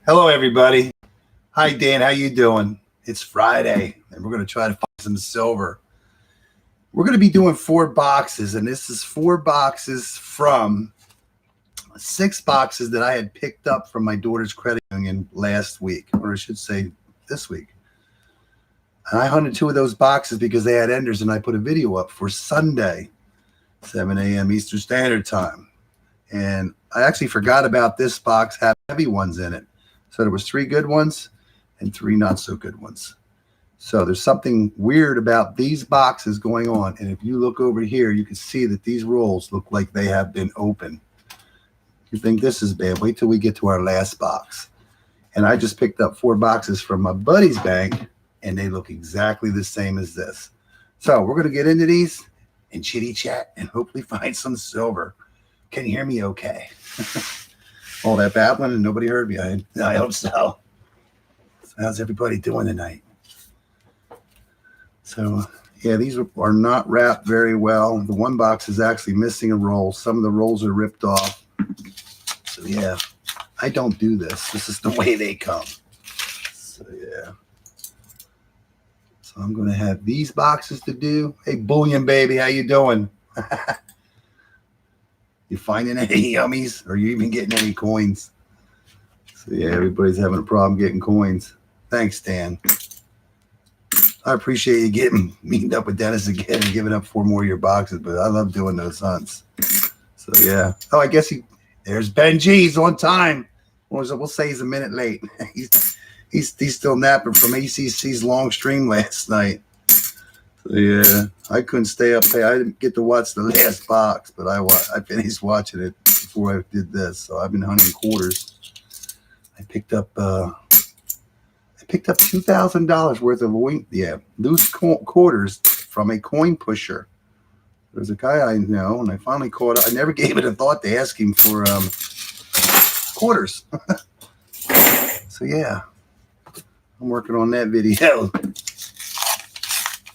Hello, everybody. Hi, Dan. How you doing? It's Friday, and we're going to try to find some silver. We're going to be doing 4 boxes, and this is 4 boxes from 6 boxes that I had picked up from my daughter's credit union last week, or I should say this week. And I hunted 2 of those boxes because they had enders, and I put a video up for Sunday, 7 a.m. Eastern Standard Time. And I actually forgot about this box had heavy ones in it. So there was 3 good ones and 3 not so good ones. So there's something weird about these boxes going on. And if you look over here, you can see that these rolls look like they have been open. You think this is bad, wait till we get to our last box. And I just picked up 4 boxes from my buddy's bank, and they look exactly the same as this. So we're going to get into these and chitty chat and hopefully find some silver. Can you hear me okay? All that babbling and nobody heard me. I hope so. How's everybody doing tonight? So, yeah, these are not wrapped very well. The one box is actually missing a roll. Some of the rolls are ripped off. So, yeah, I don't do this. This is the way they come. So, yeah. So I'm going to have these boxes to do. Hey, Bullion Baby, how you doing? You finding any yummies? Or you even getting any coins? So, yeah, everybody's having a problem getting coins. Thanks, Dan. I appreciate you getting meeting up with Dennis again and giving up 4 more of your boxes, but I love doing those hunts. So, yeah. Oh, I guess there's Benji. He's on time. We'll say he's a minute late. He's still napping from ACC's long stream last night. So, yeah, I couldn't stay up there. I didn't get to watch the last box, but I finished watching it before I did this. So I've been hunting quarters. I picked up $2,000 worth of loose quarters from a coin pusher. There's a guy I know, and I finally caught it. I never gave it a thought to ask him for quarters. So yeah, I'm working on that video.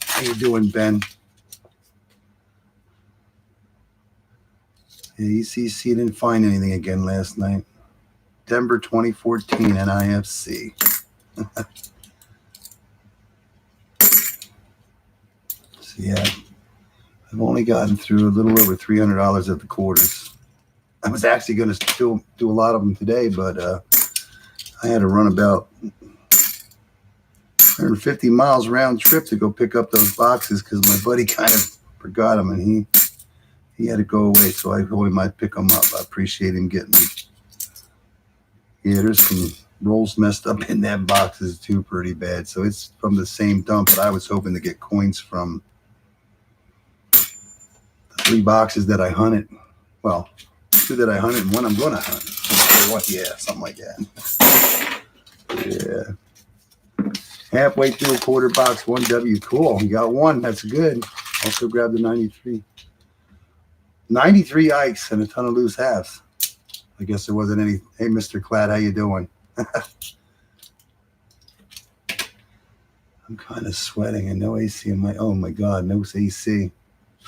How you doing, Ben? Yeah, ECC didn't find anything again last night. Denver 2014 NIFC. So yeah, I've only gotten through a little over $300 of the quarters. I was actually going to do a lot of them today, but I had to run about 150 miles round trip to go pick up those boxes because my buddy kind of forgot them, and he had to go away, so I told him I'd pick them up. I appreciate him getting them. Yeah, there's some rolls messed up in that boxes too pretty bad. So it's from the same dump, but I was hoping to get coins from the 3 boxes that I hunted. Well, 2 that I hunted and 1 I'm going to hunt. Yeah, something like that. Yeah. Halfway through a quarter box, 1W. Cool. You got 1. That's good. Also grabbed the 93. 93 Ikes and a ton of loose halves. I guess there wasn't any. Hey, Mr. Clad, how you doing? I'm kind of sweating and no AC in my. Oh my God, no AC.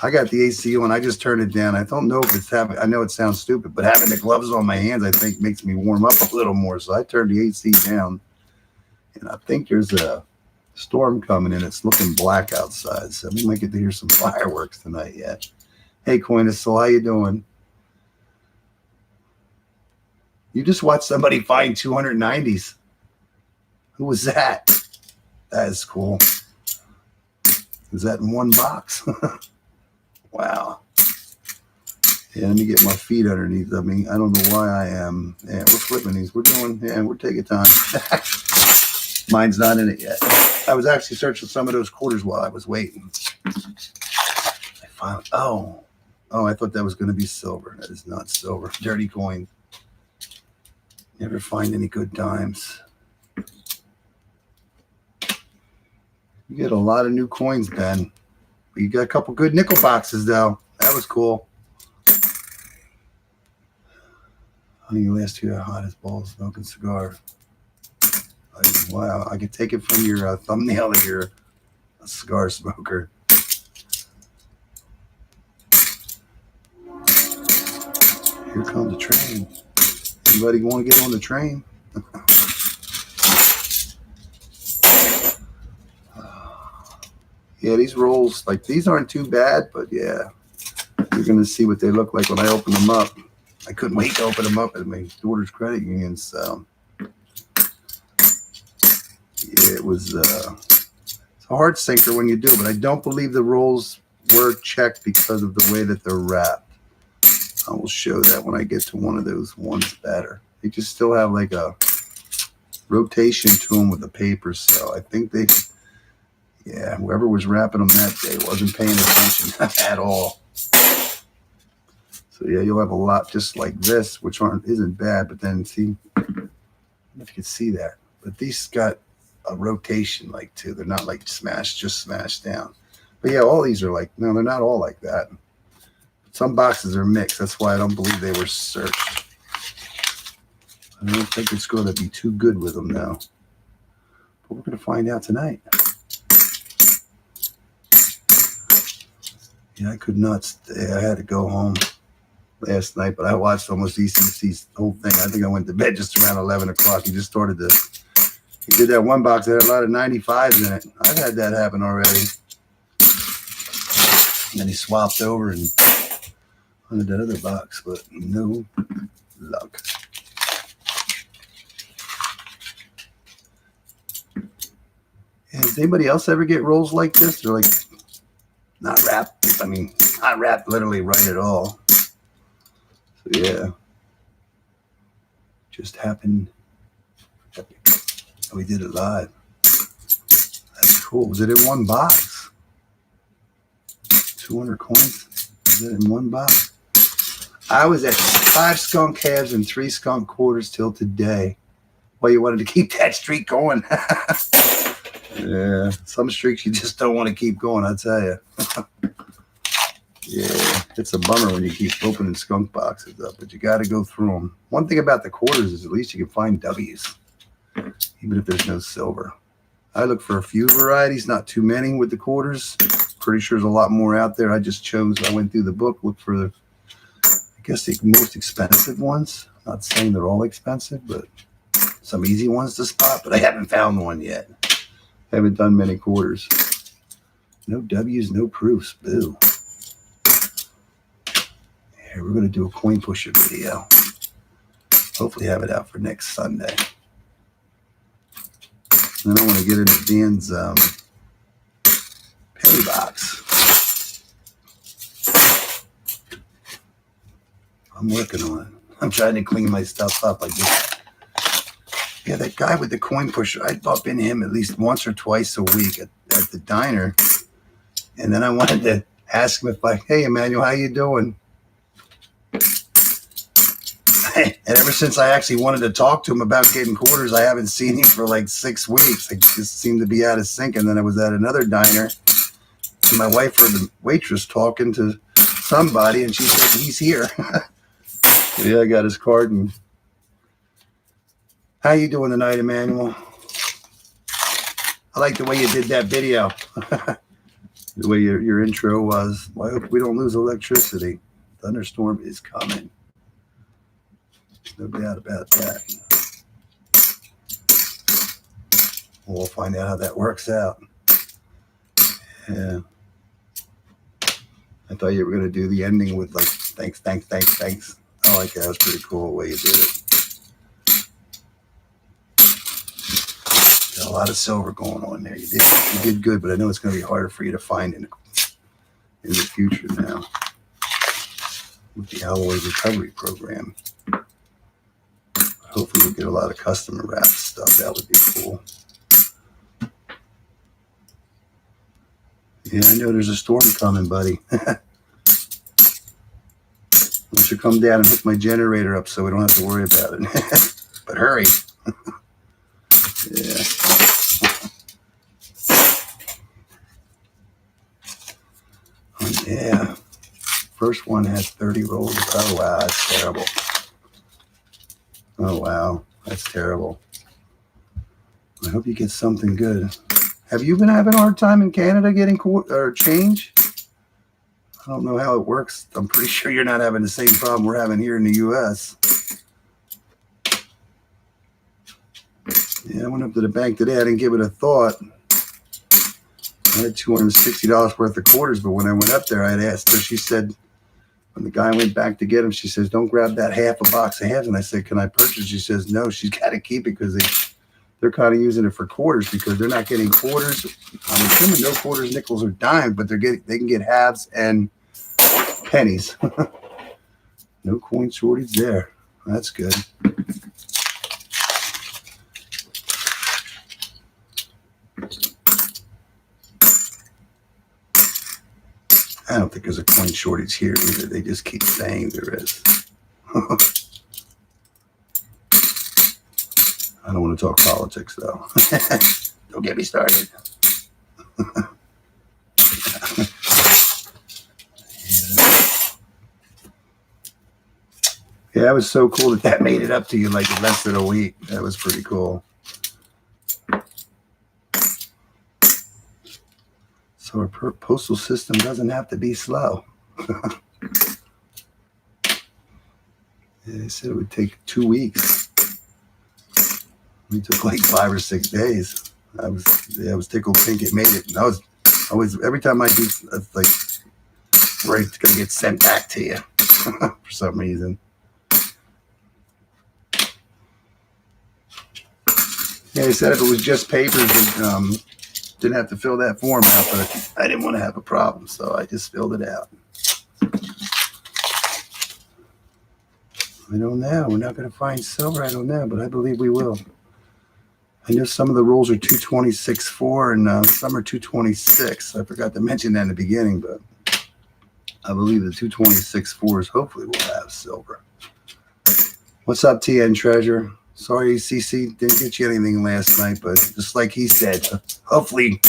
I got the AC on. I just turned it down. I don't know if it's having. I know it sounds stupid, but having the gloves on my hands, I think, makes me warm up a little more. So I turned the AC down, and I think there's a storm coming in. It's looking black outside, so we might get to hear some fireworks tonight yet. Hey, Coinasol, how you doing? You just watched somebody find 290s. Who was that? That is cool. Is that in 1 box? Wow. Yeah, let me get my feet underneath of me. I don't know why I am. Yeah, we're flipping these. We're taking time. Mine's not in it yet. I was actually searching some of those quarters while I was waiting. I found, oh, I thought that was going to be silver. That is not silver. Dirty coin. Never find any good dimes. You get a lot of new coins, Ben. You got a couple good nickel boxes, though. That was cool. Honey, last year, hot as balls, smoking cigar. Wow, I could take it from your thumbnail that you're a cigar smoker. Here comes the train. Anybody want to get on the train? Yeah, these rolls, like these aren't too bad, but yeah, you're going to see what they look like when I open them up. I couldn't wait to open them up at my daughter's credit union, so yeah, it was it's a hard sinker when you do, but I don't believe the rolls were checked because of the way that they're wrapped. I will show that when I get to one of those ones better. They just still have like a rotation to them with the paper, so I think they, yeah, whoever was wrapping them that day wasn't paying attention at all. So yeah, you'll have a lot just like this, which isn't bad, but then see, I don't know if you can see that, but these got a rotation like too. They're not like just smashed down. But yeah, all these are like, no, they're not all like that. Some boxes are mixed. That's why I don't believe they were searched. I don't think it's going to be too good with them now. But we're going to find out tonight. Yeah, I could not stay. I had to go home last night, but I watched almost ECC's whole thing. I think I went to bed just around 11 o'clock. He just started to, he did that one box that had a lot of 95s in it. I've had that happen already. And then he swapped over and under that other box, but no luck. And does anybody else ever get rolls like this? They're like not wrapped. I mean, not wrapped literally right at all. So yeah, just happened. We did it live. That's cool. Was it in one box? 200 coins? Was it in one box? I was at 5 skunk halves and 3 skunk quarters till today. Well, you wanted to keep that streak going. Yeah, some streaks you just don't want to keep going, I tell you. Yeah, it's a bummer when you keep opening skunk boxes up, but you got to go through them. One thing about the quarters is at least you can find W's, even if there's no silver. I look for a few varieties, not too many with the quarters. Pretty sure there's a lot more out there. I went through the book, looked for the, I guess, the most expensive ones. I'm not saying they're all expensive, but some easy ones to spot, but I haven't found one yet. I haven't done many quarters. No W's, no proofs. Boo. Here, we're going to do a coin pusher video. Hopefully have it out for next Sunday. Then I want to get into Dan's penny box. I'm working on it. I'm trying to clean my stuff up. Yeah, that guy with the coin pusher, I bump into him at least once or twice a week at the diner. And then I wanted to ask him hey, Emmanuel, how you doing? And ever since I actually wanted to talk to him about getting quarters, I haven't seen him for like 6 weeks. I just seemed to be out of sync. And then I was at another diner, and my wife heard the waitress talking to somebody, and she said, he's here. Yeah, I got his card. And how you doing tonight, Emmanuel? I like the way you did that video. The way your intro was. Well, I hope we don't lose electricity. Thunderstorm is coming. No doubt about that. We'll find out how that works out. Yeah. I thought you were going to do the ending with like, thanks. I like that. That was pretty cool the way you did it. Got a lot of silver going on there. You did good, but I know it's going to be harder for you to find in the future now with the alloy recovery program. Hopefully we'll get a lot of customer wrap stuff. That would be cool. Yeah, I know there's a storm coming, buddy. I should come down and hook my generator up so we don't have to worry about it. But hurry. Yeah. Oh, yeah. First one has 30 rolls. Oh, wow. That's terrible. Oh, wow. That's terrible. I hope you get something good. Have you been having a hard time in Canada getting change? I don't know how it works. I'm pretty sure you're not having the same problem we're having here in the U.S. Yeah, I went up to the bank today. I didn't give it a thought. I had $260 worth of quarters, but when I went up there, I had asked her, she said, when the guy went back to get them, she says, don't grab that half a box of halves. And I said, can I purchase? She says, no, she's got to keep it because they're kind of using it for quarters because they're not getting quarters. I'm assuming no quarters, nickels, or dimes, but they can get halves and pennies. No coin shortage there. That's good. I don't think there's a coin shortage here either. They just keep saying there is. I don't want to talk politics, though. Don't get me started. Yeah, it was so cool that made it up to you like in less than a week. That was pretty cool. So our postal system doesn't have to be slow. Yeah, they said it would take 2 weeks. It took like 5 or 6 days. I was tickled pink it made it. And I was every time I do, it's like, right, it's gonna get sent back to you for some reason. Yeah, they said if it was just papers, and didn't have to fill that form out, but I didn't want to have a problem, so I just filled it out. I don't know. We're not going to find silver. I don't know, but I believe we will. I know some of the rolls are 226.4 and some are 226. I forgot to mention that in the beginning, but I believe the 226.4s hopefully will have silver. What's up, TN Treasure? Sorry, CC, didn't get you anything last night, but just like he said, hopefully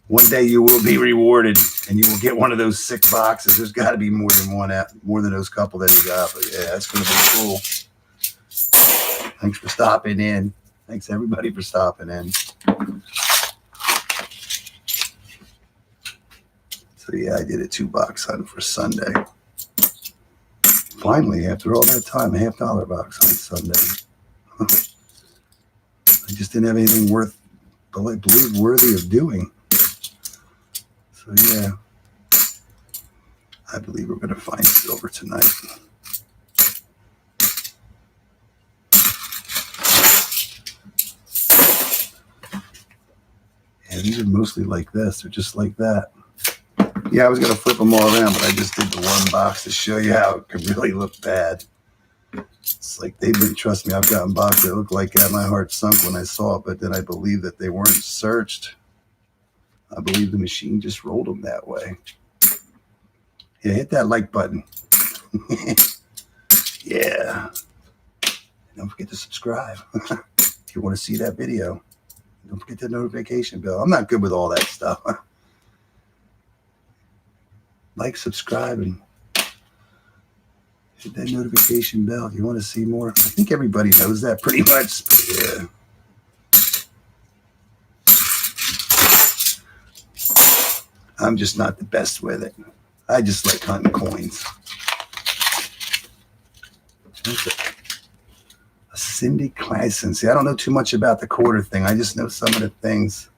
one day you will be rewarded and you will get one of those sick boxes. There's got to be more than one, more than those couple that you got. But yeah, that's going to be cool. Thanks for stopping in. Thanks everybody for stopping in. So yeah, I did a 2-box hunt for Sunday. Finally, after all that time, a $half box on Sunday. I just didn't have anything worthy of doing. So yeah, I believe we're going to find silver tonight. Yeah, these are mostly like this. They're just like that. Yeah, I was going to flip them all around, but I just did the one box to show you how it could really look bad. It's like they didn't trust me. I've gotten boxes that look like my heart sunk when I saw it, but then I believe that they weren't searched. I believe the machine just rolled them that way. Yeah, hit that like button. Yeah. Don't forget to subscribe if you want to see that video. Don't forget the notification bell. I'm not good with all that stuff. Like, subscribe, and hit that notification bell if you want to see more. I think everybody knows that pretty much. But yeah. I'm just not the best with it. I just like hunting coins. A Cindy Clason. See, I don't know too much about the quarter thing. I just know some of the things.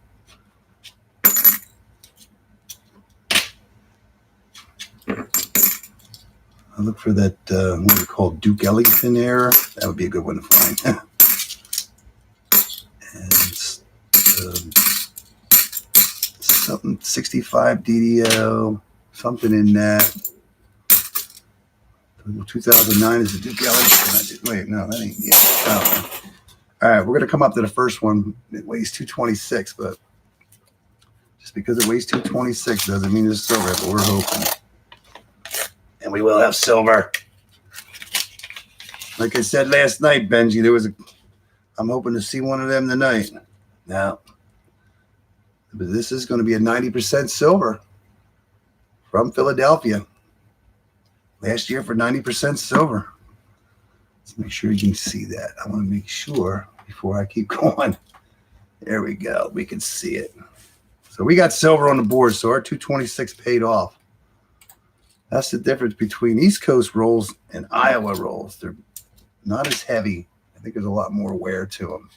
I look for that, what is it called, Duke Ellington error. That would be a good one to find. And something 65 DDO, something in that. 2009 is the Duke Ellington. Wait, no, that ain't yet. Oh. All right, we're going to come up to the first one. It weighs 226, but just because it weighs 226 doesn't mean it's silver, but we're hoping. And we will have silver. Like I said last night, Benji, I'm hoping to see one of them tonight. Now, but this is going to be a 90% silver from Philadelphia. Last year for 90% silver. Let's make sure you can see that. I want to make sure before I keep going. There we go. We can see it. So we got silver on the board. So our 226 paid off. That's the difference between East Coast rolls and Iowa rolls. They're not as heavy. I think there's a lot more wear to them.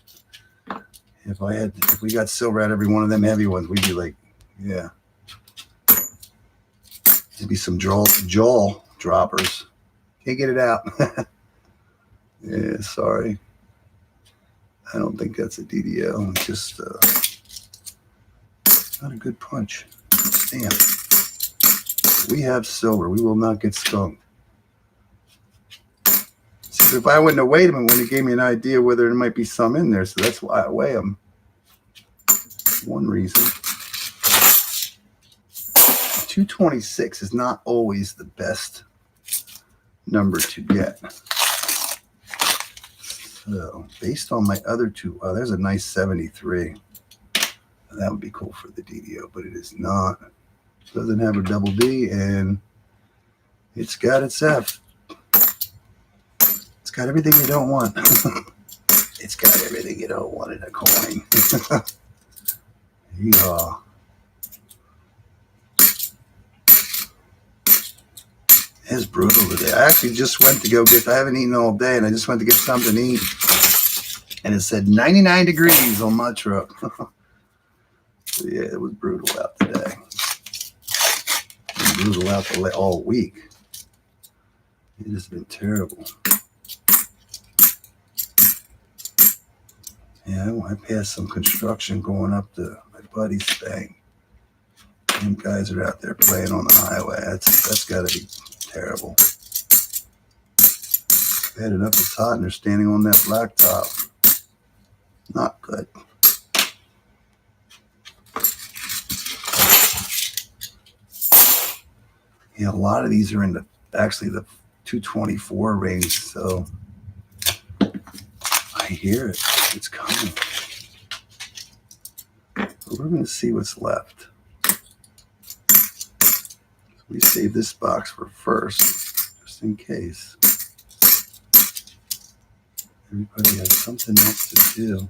If we got silver at every one of them heavy ones, we'd be like Yeah. There'd be some jaw droppers. Can't get it out. Yeah, sorry. I don't think that's a DDO. It's just not a good punch. Damn. We have silver. We will not get skunked. See, if I wouldn't have weighed them, it wouldn't have gave me an idea whether there might be some in there. So that's why I weigh them. One reason. 226 is not always the best number to get. So based on my other two, oh, there's a nice 73. That would be cool for the DDO, but it is not. It doesn't have a double D, and it's got its F. It's got everything you don't want. It's got everything you don't want in a coin. Yeah. It's brutal today. I actually just went to go get, I haven't eaten all day, and I just went to get something to eat. And it said 99 degrees on my truck. So yeah, it was brutal out today. It was brutal out all week. It has been terrible. Yeah, I passed some construction going up to my buddy's thing. Them guys are out there playing on the highway. That's got to be terrible. Bad enough it's hot and they're standing on that blacktop. Not good. Yeah, a lot of these are in actually the 224 range, so I hear it. It's coming. But we're going to see what's left. We save this box for first, just in case. Everybody has something else to do.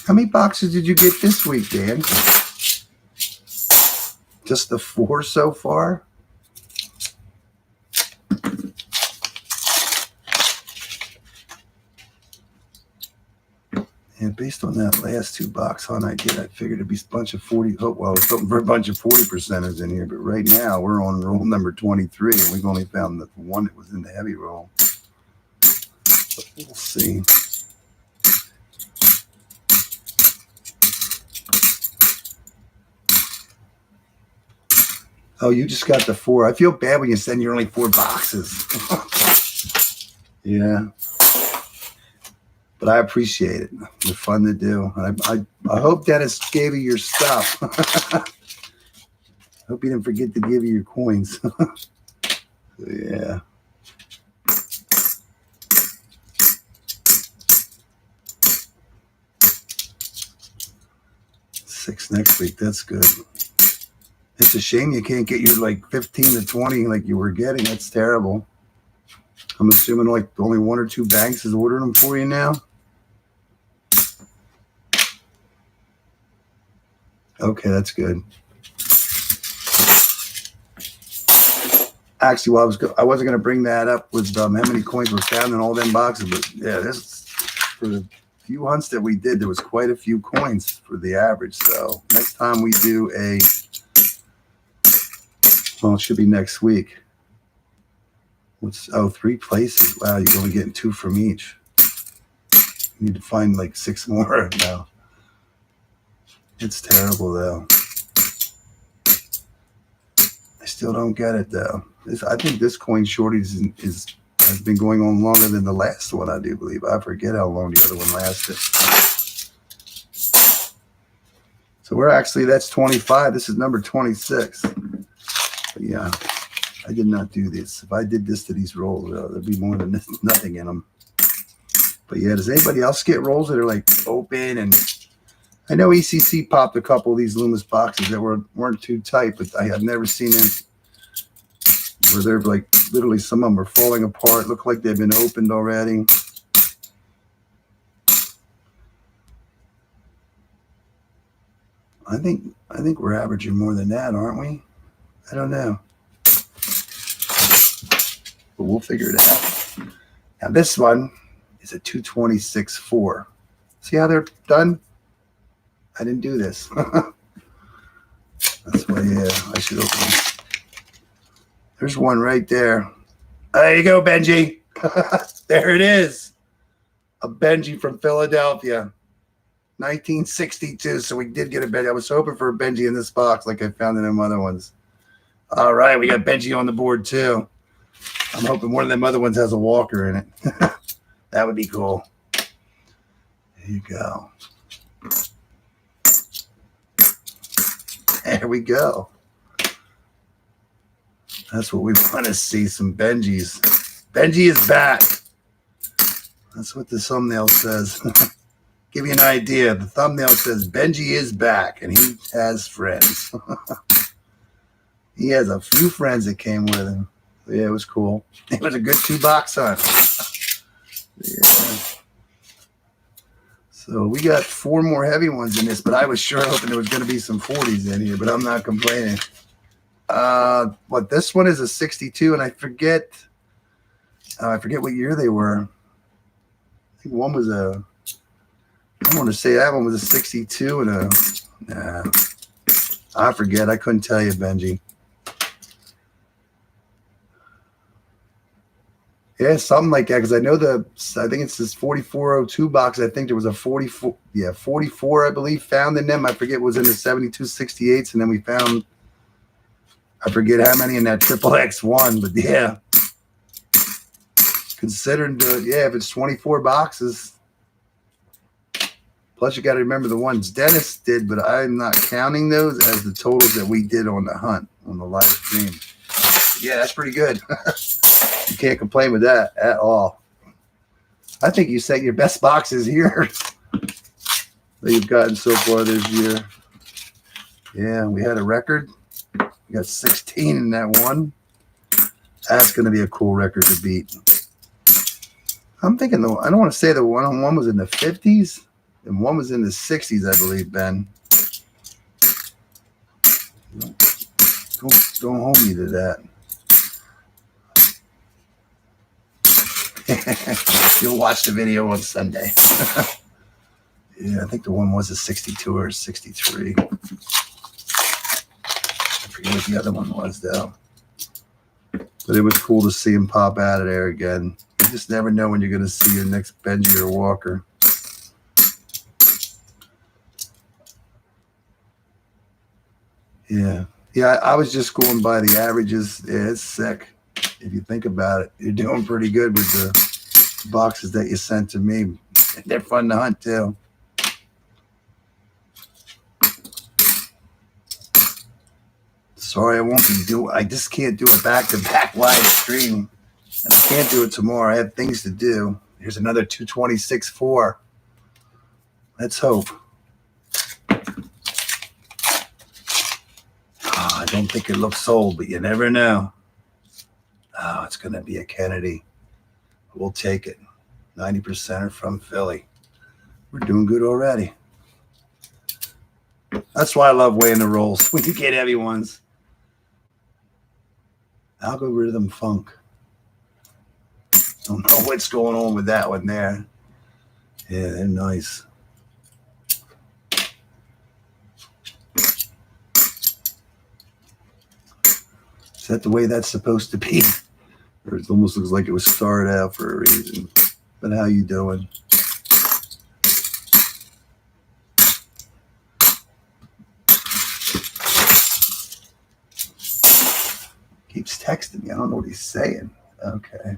How many boxes did you get this week, Dan? Just the 4 so far? And based on that last 2 box hunt I did, I figured it'd be a bunch of 40. Well, I was hoping for a bunch of 40%ers in here, but right now we're on roll number 23, and we've only found the one that was in the heavy roll. But we'll see. Oh, you just got the 4. I feel bad when you send you're only 4 boxes. Yeah. But I appreciate it. They're fun to do. I hope Dennis gave you your stuff. I hope he didn't forget to give you your coins. Yeah. 6 next week. That's good. It's a shame you can't get your like 15 to 20 like you were getting. That's terrible. I'm assuming like only 1 or 2 banks is ordering them for you now. Okay, that's good. Actually, well, I wasn't going to bring that up with how many coins were found in all them boxes, but yeah, this for the few hunts that we did, there was quite a few coins for the average. So next time we do well, it should be next week. 3 places. Wow, you're only getting 2 from each. You need to find like 6 more now. It's terrible though. I still don't get it though. I think this coin shortage has been going on longer than the last one, I do believe. I forget how long the other one lasted. So we're actually, that's 25. This is number 26. But yeah, I did not do this. If I did this to these rolls, there'd be more than nothing in them. But yeah, does anybody else get rolls that are like open? And I know ECC popped a couple of these Loomis boxes that weren't too tight, but I have never seen them where they're like literally some of them are falling apart. Look like they've been opened already. I think we're averaging more than that, aren't we? I don't know. But we'll figure it out. Now this one is a 226.4. See how they're done? I didn't do this. That's why, yeah, I should open it. There's one right there. There you go, Benji. There it is. A Benji from Philadelphia. 1962. So we did get a Benji. I was hoping for a Benji in this box like I found in them other ones. All right, we got Benji on the board too. I'm hoping one of them other ones has a walker in it. That would be cool. There you go. There we go. That's what we want to see, some Benjis. Benji is back. That's what the thumbnail says. Give you an idea. The thumbnail says Benji is back, and he has friends. He has a few friends that came with him. Yeah, it was cool. It was a good 2-box hunt. Yeah. So we got 4 more heavy ones in this, but I was sure hoping there was going to be some 40s in here, but I'm not complaining. But this one is a 62, and I forget what year they were. I think one was a, I want to say that one was a 62 and a, nah, I forget. I couldn't tell you, Benji. Yeah, something like that, because I know I think it's this 4402 box. I think there was a 44, I believe, found in them. I forget what was in the 7268s, and then we found, I forget how many in that XXX1, but yeah. Considering, if it's 24 boxes, plus you got to remember the ones Dennis did, but I'm not counting those as the totals that we did on the hunt, on the live stream. Yeah, that's pretty good. You can't complain with that at all. I think you set your best boxes here that you've gotten so far this year. Yeah, we had a record. We got 16 in that one. That's going to be a cool record to beat. I'm thinking, though, I don't want to say the one was in the 50s and one was in the 60s, I believe, Ben. Don't hold me to that. You'll watch the video on Sunday. Yeah, I think the one was a 62 or a 63. I forget what the other one was, though. But it was cool to see him pop out of there again. You just never know when you're going to see your next Benji or Walker. Yeah. Yeah, I was just going by the averages. Yeah, it's sick. If you think about it, you're doing pretty good with the boxes that you sent to me. They're fun to hunt, too. Sorry, I won't be doing. I just can't do a back-to-back live stream, and I can't do it tomorrow. I have things to do. Here's another 226.4. Let's hope. I don't think it looks sold, but you never know. Oh, it's going to be a Kennedy. We'll take it. 90% are from Philly. We're doing good already. That's why I love weighing the rolls when you get heavy ones. Algorithm Funk. Don't know what's going on with that one there. Yeah, they're nice. Is that the way that's supposed to be? Or it almost looks like it was started out for a reason. But how you doing? Keeps texting me. I don't know what he's saying. Okay.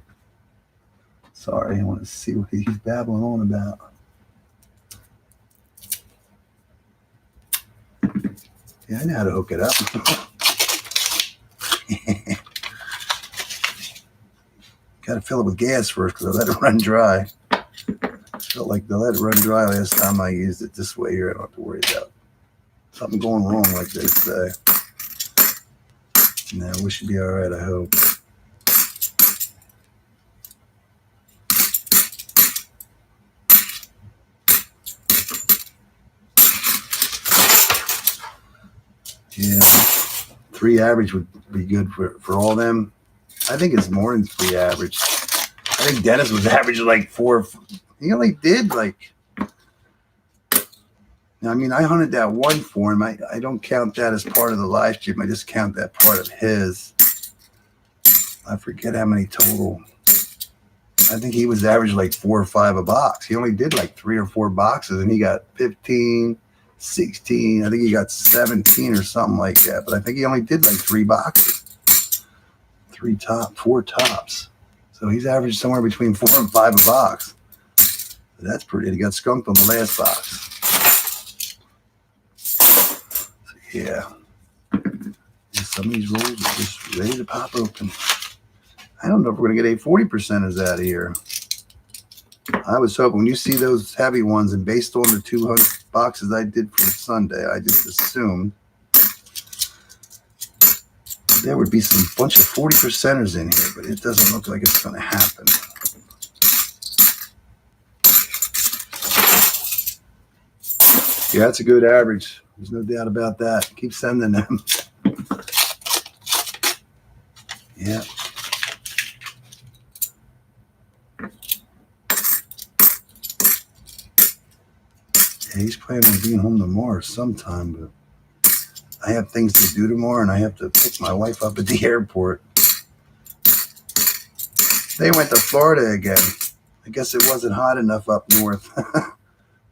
Sorry, I want to see what he's babbling on about. Yeah, I know how to hook it up. Got to fill it with gas first because I let it run dry. Felt like they let it run dry last time I used it. This way here, I don't have to worry about something going wrong like they say. No, we should be all right, I hope. Yeah, 3 average would be good for all of them. I think it's more than 3 average. I think Dennis was averaging like 4. He only did like, I mean, I hunted that one for him. I don't count that as part of the live stream. I just count that part of his. I forget how many total. I think he was averaging like 4 or 5 a box. He only did like 3 or 4 boxes, and he got 15, 16. I think he got 17 or something like that. But I think he only did like 3 boxes. 4 tops. So he's averaged somewhere between 4 and 5 a box. That's pretty. He got skunked on the last box. So yeah. Some of these rolls are just ready to pop open. I don't know if we're going to get a 40%ers out of here. I was hoping when you see those heavy ones, and based on the 200 boxes I did for Sunday, I just assumed there would be some bunch of 40%ers in here, but it doesn't look like it's going to happen. Yeah, that's a good average. There's no doubt about that. Keep sending them. Yeah. Yeah, he's planning on being home tomorrow sometime, but I have things to do tomorrow, and I have to pick my wife up at the airport. They went to Florida again. I guess it wasn't hot enough up north.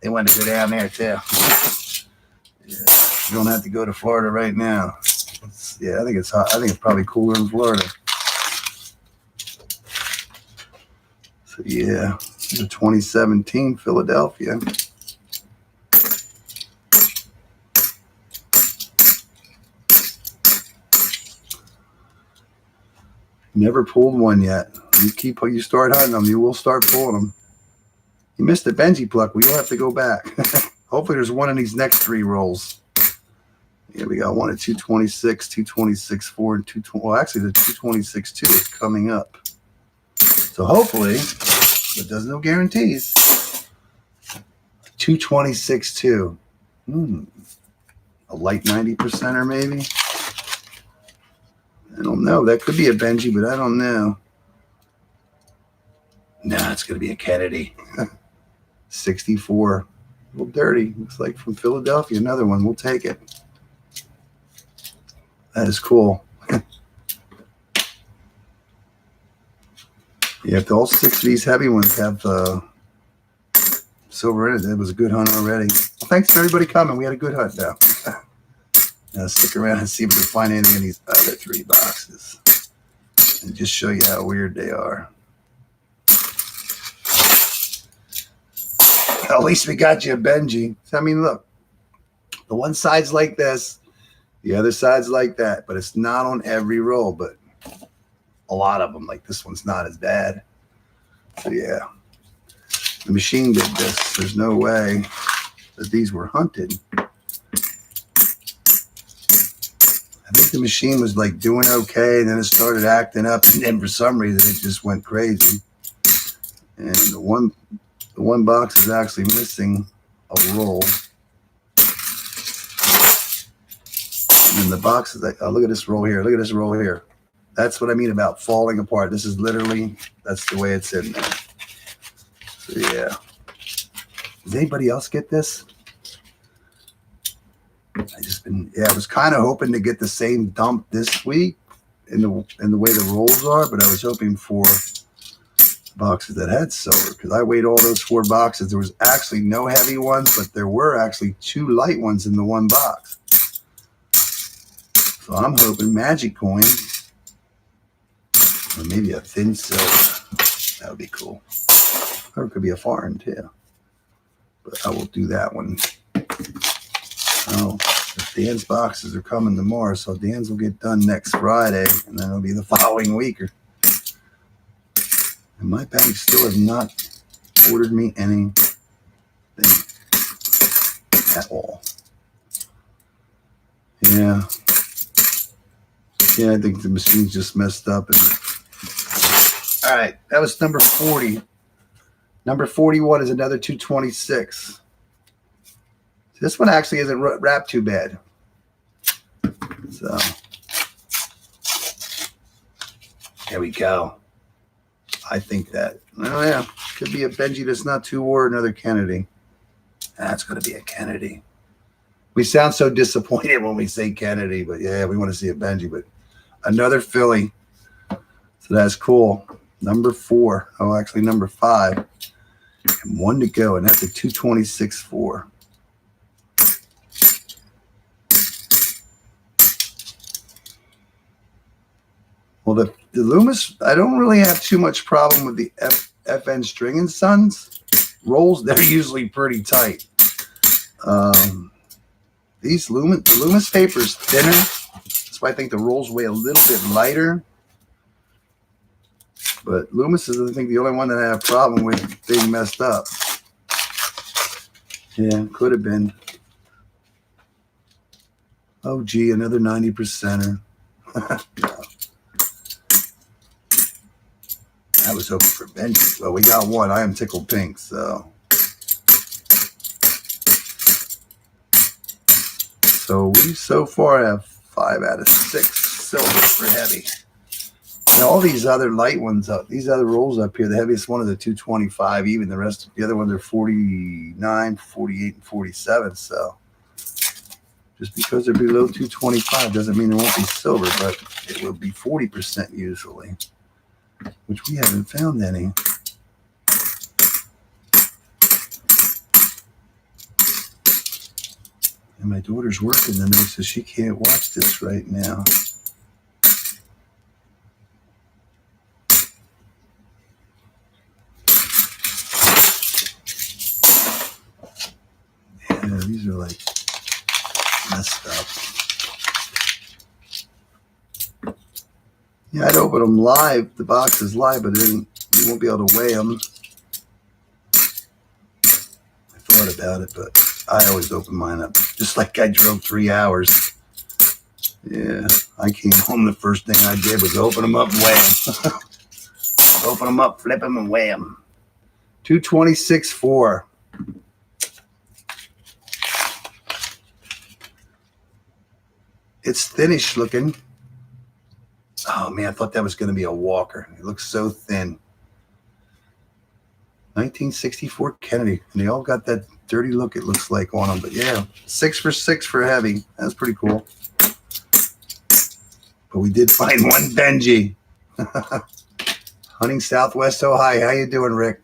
They wanted to go down there, too. Yeah, you don't have to go to Florida right now. Yeah, I think it's hot. I think it's probably cooler in Florida. So, yeah, the 2017 Philadelphia. Never pulled one yet. You start hunting them, you will start pulling them. You missed the Benji pluck. We will have to go back. Hopefully there's one in these next 3 rolls. Yeah, we got one at 226, 226.4, and 220. Well, actually the 226.2 is coming up. So hopefully, but there's no guarantees. 226.2. A light 90%er maybe. I don't know. That could be a Benji, but I don't know. Nah, it's going to be a Kennedy. 64. A little dirty. Looks like from Philadelphia. Another one. We'll take it. That is cool. Yeah, if all 6 of these heavy ones have silver in it, it was a good hunt already. Well, thanks for everybody coming. We had a good hunt now. Now stick around and see if we can find any of these other 3 boxes. And just show you how weird they are. At least we got you a Benji. I mean, look. The one side's like this. The other side's like that. But it's not on every roll. But a lot of them, like this one's not as bad. So, yeah. The machine did this. There's no way that these were hunted. I think the machine was like doing okay, and then it started acting up, and then for some reason it just went crazy. And the one box is actually missing a roll. And then the box is like, oh, look at this roll here. Look at this roll here. That's what I mean about falling apart. This is literally, that's the way it's in there. So yeah. Does anybody else get this? I was kind of hoping to get the same dump this week in the way the rolls are, but I was hoping for boxes that had silver because I weighed all those 4 boxes. There was actually no heavy ones, but there were actually 2 light ones in the one box. So I'm hoping magic coin or maybe a thin silver. That would be cool. Or it could be a foreign too. But I will do that one. Oh, Dan's boxes are coming tomorrow, so Dan's will get done next Friday, and then it'll be the following week. And my bank still has not ordered me anything at all. Yeah. Yeah, I think the machine's just messed up. All right, that was number 40. Number 41 is another 226. This one actually isn't wrapped too bad. So, there we go. I think that. Oh, yeah. Could be a Benji that's not too or another Kennedy. That's going to be a Kennedy. We sound so disappointed when we say Kennedy, but yeah, we want to see a Benji. But another Philly. So that's cool. Number 4. Oh, actually, number 5. And 1 to go, and that's a 226-4. Well, the Loomis, I don't really have too much problem with the FN String and Sons rolls. They're usually pretty tight. These Loomis paper is thinner. That's why I think the rolls weigh a little bit lighter. But Loomis is, I think, the only one that I have a problem with being messed up. Yeah, could have been. Oh, gee, another 90%er. I was hoping for Benji. Well, we got one. I am tickled pink, so. So we so far have 5 out of 6 silver for heavy. Now all these other light ones up, these other rolls up here, the heaviest one is a 225 even. The rest, the other ones are 49, 48, and 47. So just because they're below 225 doesn't mean there won't be silver, but it will be 40% usually, which we haven't found any. And my daughter's working tonight, so she can't watch this right now. Yeah, these are like messed up. Yeah, I'd open them live. The box is live, but then you won't be able to weigh them. I thought about it, but I always open mine up. Just like I drove 3 hours. Yeah, I came home. The first thing I did was open them up and weigh them. Open them up, flip them, and weigh them. 226.4. It's thinnish looking. Oh, man, I thought that was going to be a Walker. It looks so thin. 1964 Kennedy. And they all got that dirty look, it looks like, on them. But, yeah, 6 for 6 for heavy. That's pretty cool. But we did find one Benji. Hunting Southwest Ohio. How you doing, Rick?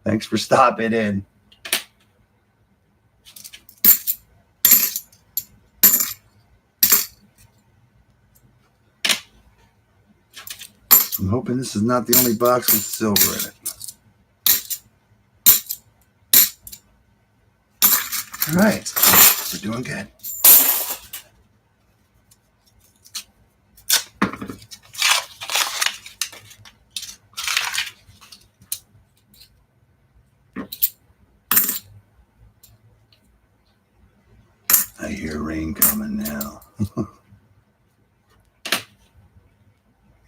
Thanks for stopping in. I'm hoping this is not the only box with silver in it. All right, we're doing good. I hear rain coming now.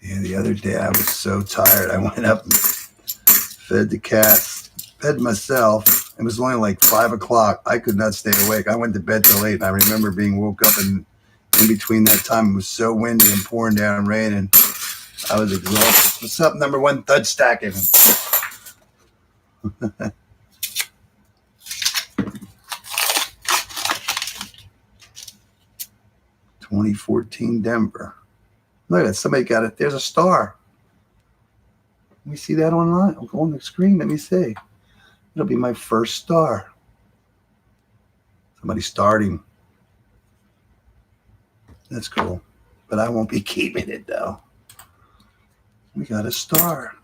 Yeah, the other day I was so tired. I went up and fed the cats, fed myself. It was only like 5 o'clock. I could not stay awake. I went to bed till 8. And I remember being woke up, and in between that time it was so windy and pouring down rain, and I was exhausted. What's up, number 1 thud stacking? 2014 Denver. Look at that. Somebody got it. There's a star. Let me see that online. I'll go on the screen. Let me see. It'll be my first star. Somebody starting. That's cool. But I won't be keeping it, though. We got a star.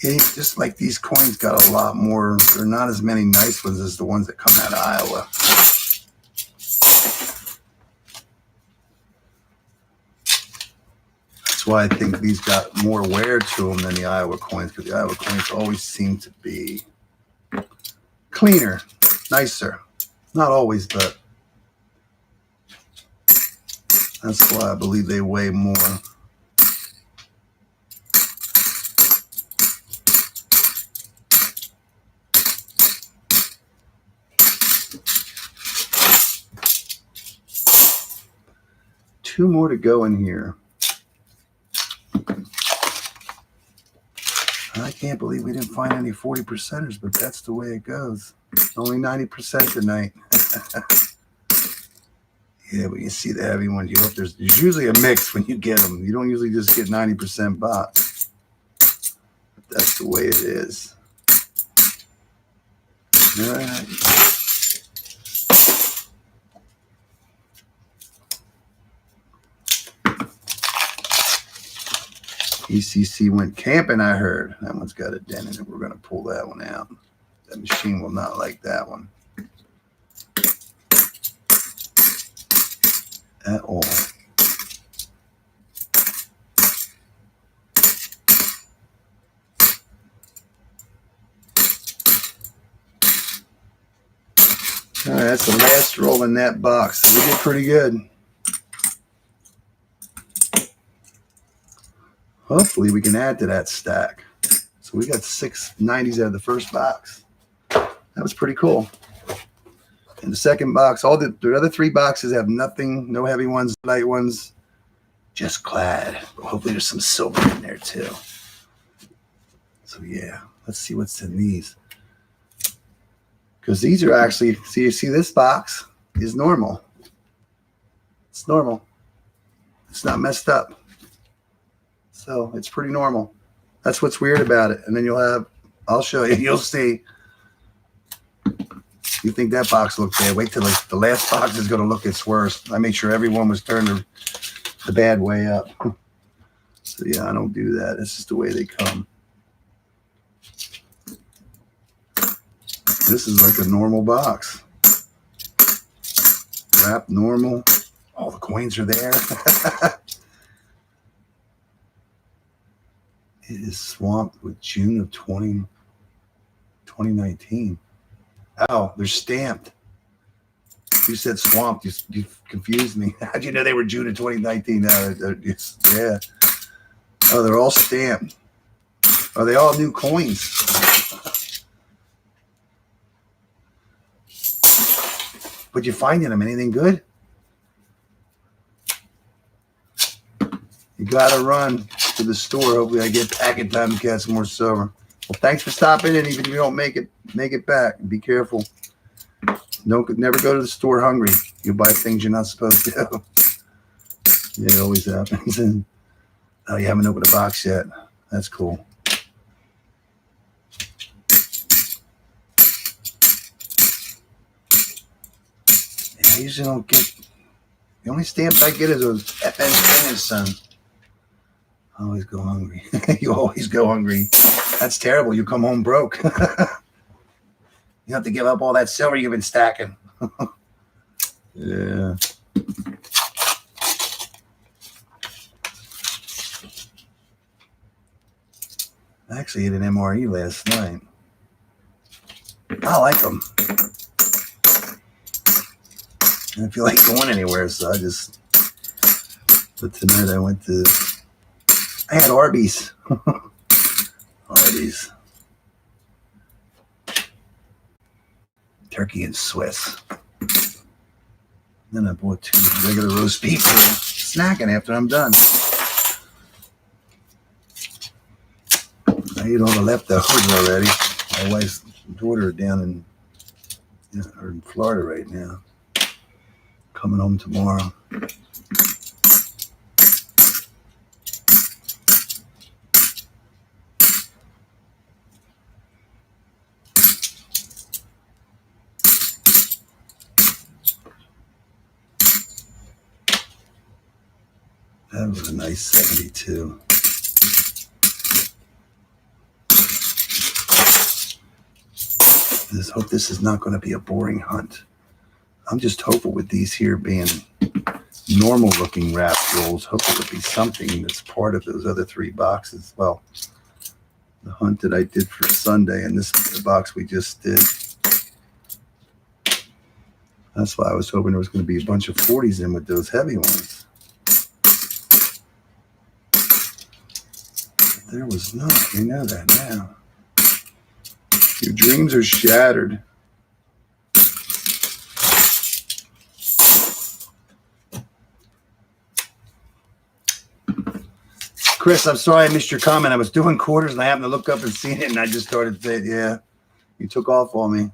Yeah, just like these coins got a lot more. There are not as many nice ones as the ones that come out of Iowa. That's why I think these got more wear to them than the Iowa coins, because the Iowa coins always seem to be cleaner, nicer. Not always, but that's why I believe they weigh more. 2 more to go in here. I can't believe we didn't find any 40%ers, but that's the way it goes. Only 90% tonight. Yeah, but you see the heavy ones. You hope there's usually a mix when you get them. You don't usually just get 90% box. But that's the way it is. All right. ECC went camping, I heard. That one's got a dent in it. We're going to pull that one out. That machine will not like that one at all. All right, that's the last roll in that box. We did pretty good. Hopefully we can add to that stack. So we got 6 90s out of the first box. That was pretty cool. In the second box, all the other 3 boxes have nothing, no heavy ones, light ones, just clad. But hopefully there's some silver in there too. So yeah, let's see what's in these. Because these are actually, you see this box is normal. It's normal. It's not messed up. So it's pretty normal. That's what's weird about it. And then you'll have, I'll show you, you'll see. You think that box looked bad. Wait till the last box is going to look its worst. I made sure everyone was turned the bad way up. So yeah, I don't do that. It's just the way they come. This is like a normal box. Wrap normal. All the coins are there. It is swamped with June of 2019. Oh, they're stamped. You said swamped. You confused me. How'd you know they were June of 2019? Yeah. Oh, they're all stamped. Are they all new coins? But you finding them? Anything good? You gotta run to the store. Hopefully I get back in time to catch some more silver. Well, thanks for stopping in. Even if you don't make it back. Be careful. Never go to the store hungry. You'll buy things you're not supposed to. Yeah, it always happens. Oh, you haven't opened a box yet. That's cool. Yeah, I usually don't get. The only stamps I get is those FN and Son. I always go hungry. You always go hungry. That's terrible. You come home broke. You have to give up all that silver you've been stacking. Yeah. I actually hit an MRE last night. I like them. I don't feel like going anywhere, so but tonight I had Arby's. Arby's. Turkey and Swiss. Then I bought 2 regular roast beef for snacking after I'm done. I ate all the leftovers already. My wife's daughter down in Florida right now. Coming home tomorrow. That was a nice 72. I hope this is not going to be a boring hunt. I'm just hoping with these here being normal looking wrap rolls, hope it would be something that's part of those other 3 boxes. Well, the hunt that I did for Sunday and the box we just did. That's why I was hoping there was going to be a bunch of 40s in with those heavy ones. There was not. We know that now. Your dreams are shattered. Chris, I'm sorry I missed your comment. I was doing quarters and I happened to look up and see it, and I just started saying, yeah, you took off on me.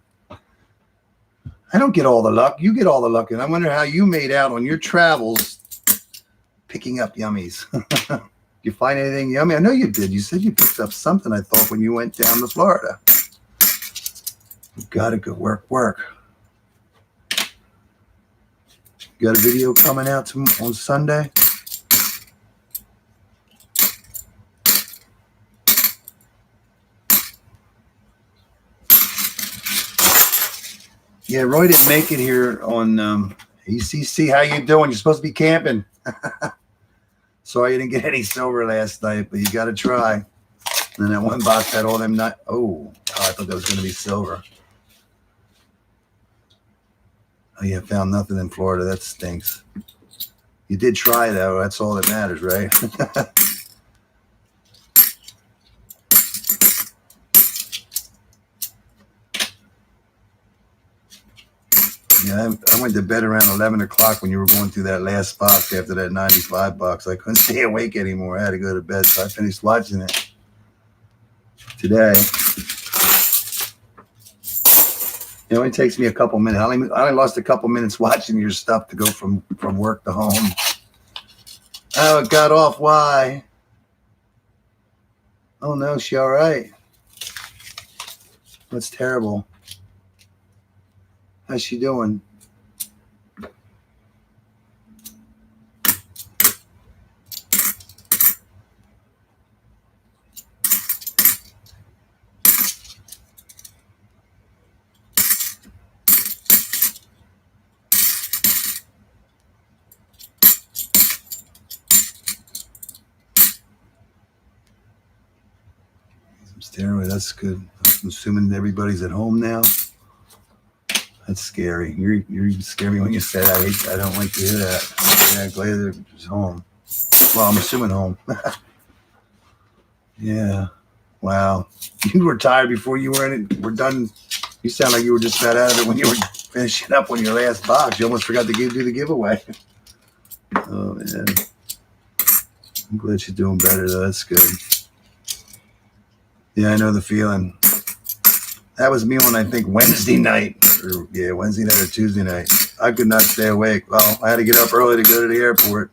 I don't get all the luck. You get all the luck. And I wonder how you made out on your travels picking up yummies. Did you find anything yummy? I know you did. You said you picked up something, I thought, when you went down to Florida. You got it. Good work. You got a video coming out on Sunday? Yeah, Roy didn't make it here on ECC. How you doing? You're supposed to be camping. Sorry you didn't get any silver last night, but you got to try. And then that one box had all them Oh, I thought that was going to be silver. Oh, yeah, found nothing in Florida. That stinks. You did try, though. That's all that matters, right? Yeah, I went to bed around 11 o'clock when you were going through that last box after that 95 bucks. I couldn't stay awake anymore. I had to go to bed, so I finished watching it today. It only takes me a couple minutes. I only lost a couple minutes watching your stuff to go from work to home. Oh, it got off. Why? Oh, no, she all right? That's terrible. How's she doing? Some stairway, that's good. I'm assuming everybody's at home now. That's scary. You scare me when you say that. I don't like to hear that. Yeah, glad they're home. Well, I'm assuming home. Yeah. Wow. You were tired before you were in it. We're done. You sound like you were just about out of it when you were finishing up on your last box. You almost forgot to do the giveaway. Oh, man. I'm glad she's doing better, though. That's good. Yeah, I know the feeling. That was me on, I think, Wednesday night. Wednesday night or Tuesday night. I could not stay awake. Well, I had to get up early to go to the airport.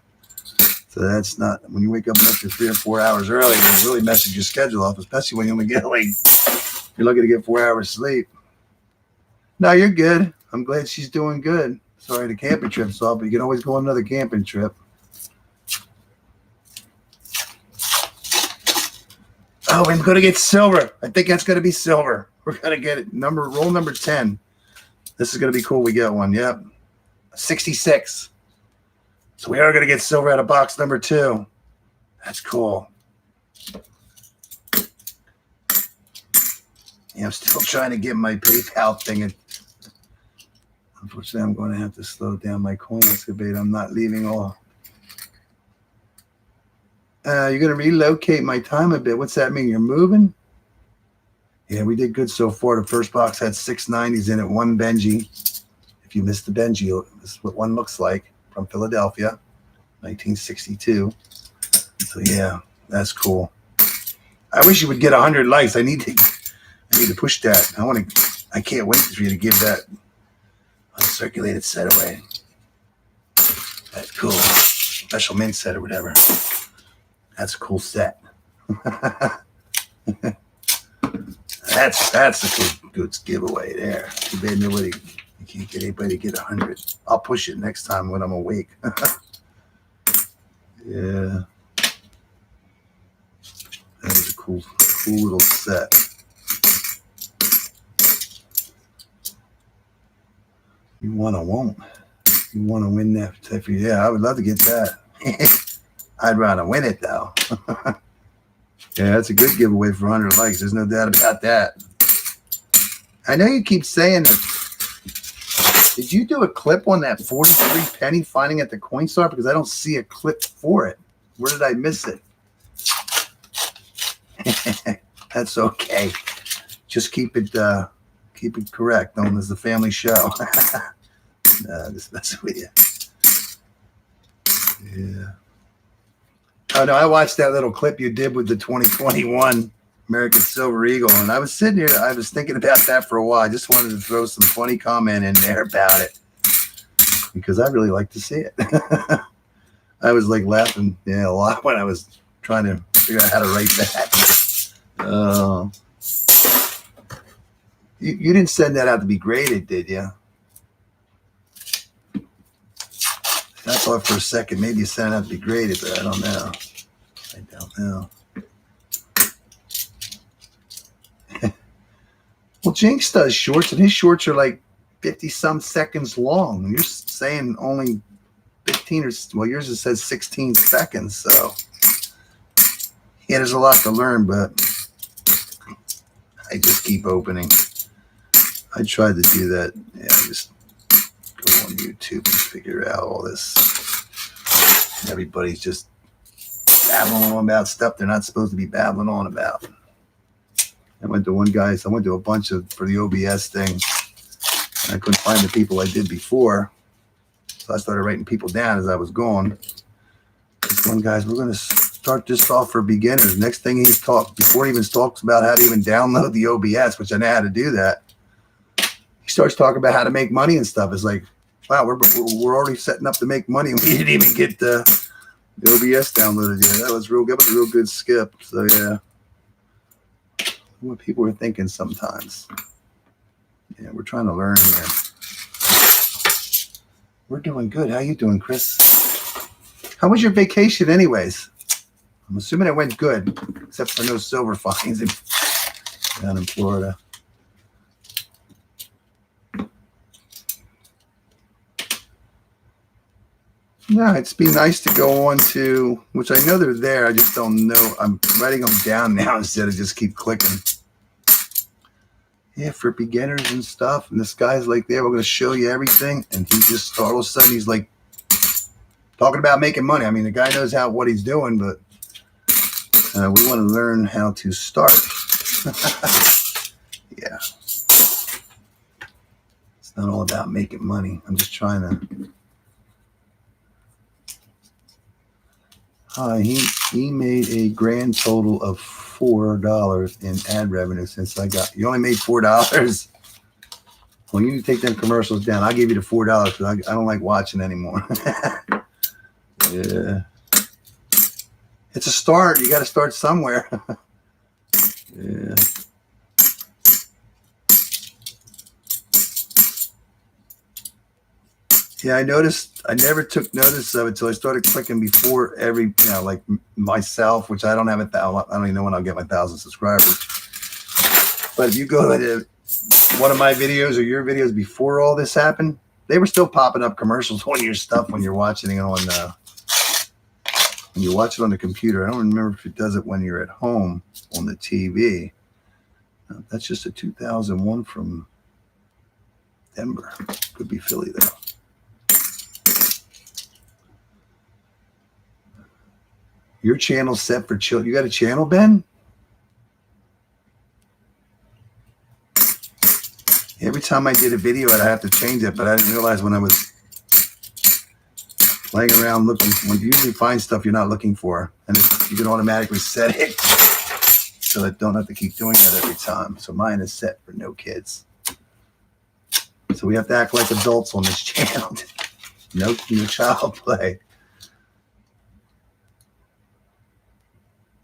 So that's not, when you wake up an extra 3 or 4 hours early, it really messes your schedule up, especially when you only get you're lucky to get 4 hours sleep. No, you're good. I'm glad she's doing good. Sorry the camping trip's off, but you can always go on another camping trip. Oh, I'm going to get silver. I think that's going to be silver. We're going to get it. Roll number 10. This is going to be cool. We get one. Yep. 66. So we are going to get silver out of box number 2. That's cool. Yeah, I'm still trying to get my PayPal thing. Unfortunately, I'm going to have to slow down my coin excavator. I'm not leaving all. You're going to relocate my time a bit. What's that mean? You're moving? Yeah, we did good so far. The first box had 690s in it. 1 Benji. If you missed the Benji, this is what one looks like from Philadelphia, 1962. So yeah, that's cool. I wish you would get 100 likes. I need to push that. I can't wait for you to give that uncirculated set away. That's cool. Special mint set or whatever. That's a cool set. That's a good giveaway there. Too bad you can't get anybody to get 100. I'll push it next time when I'm awake. Yeah. That is a cool little set. You want to win that. Yeah, I would love to get that. I'd rather win it, though. Yeah, that's a good giveaway for 100 likes. There's no doubt about that. I know you keep saying that. Did you do a clip on that 43 penny finding at the Coinstar? Because I don't see a clip for it. Where did I miss it? That's okay. Just keep it correct, known as the family show. Just messing with you. Yeah. Oh no, I watched that little clip you did with the 2021 American Silver Eagle, and I was sitting here, I was thinking about that for a while. I just wanted to throw some funny comment in there about it because I really like to see it. I was like laughing a lot when I was trying to figure out how to write that. You didn't send that out to be graded, did you? I thought for a second maybe you sent it out to be graded, but I don't know. I don't know. Well, Jinx does shorts, and his shorts are like 50-some seconds long. And you're saying only 15 or, well, yours it says 16 seconds. So, yeah, there's a lot to learn, but I just keep opening. I tried to do that. Yeah, I just go on YouTube and figure out all this. Everybody's just babbling on about stuff they're not supposed to be babbling on about. I went to a bunch for the OBS thing, and I couldn't find the people I did before. So I started writing people down as I was going. This one guy's, we're going to start this off for beginners. Next thing before he even talks about how to even download the OBS, which I know how to do that, he starts talking about how to make money and stuff. It's like, wow, we're already setting up to make money, and we didn't even get the OBS downloaded yet. That was a real good skip. So yeah. What people are thinking sometimes. Yeah, we're trying to learn here. We're doing good. How you doing, Chris? How was your vacation anyways? I'm assuming it went good, except for no silver fines down in Florida. No, it's been nice to go on to, which I know they're there. I just don't know. I'm writing them down now instead of just keep clicking. Yeah, for beginners and stuff. And this guy's like, there, we're going to show you everything. And he just, all of a sudden, he's like talking about making money. I mean, the guy knows what he's doing, but we want to learn how to start. Yeah. It's not all about making money. I'm just trying to. He made a grand total of $4 in ad revenue since you only made $4. Well, you need to take them commercials down. I'll give you the $4 because I don't like watching anymore. Yeah. It's a start. You got to start somewhere. Yeah. Yeah, I noticed. I never took notice of it until I started clicking before every, like myself, which I don't have I don't even know when I'll get my 1,000 subscribers. But if you go to one of my videos or your videos before all this happened, they were still popping up commercials on your stuff when you're watching it on when you watch it on the computer. I don't remember if it does it when you're at home on the TV. That's just a 2001 from Denver. Could be Philly though. Your channel's set for children. You got a channel, Ben? Every time I did a video, I'd have to change it, but I didn't realize when I was playing around looking, when you usually find stuff you're not looking for, and you can automatically set it so I don't have to keep doing that every time. So mine is set for no kids. So we have to act like adults on this channel. No child play.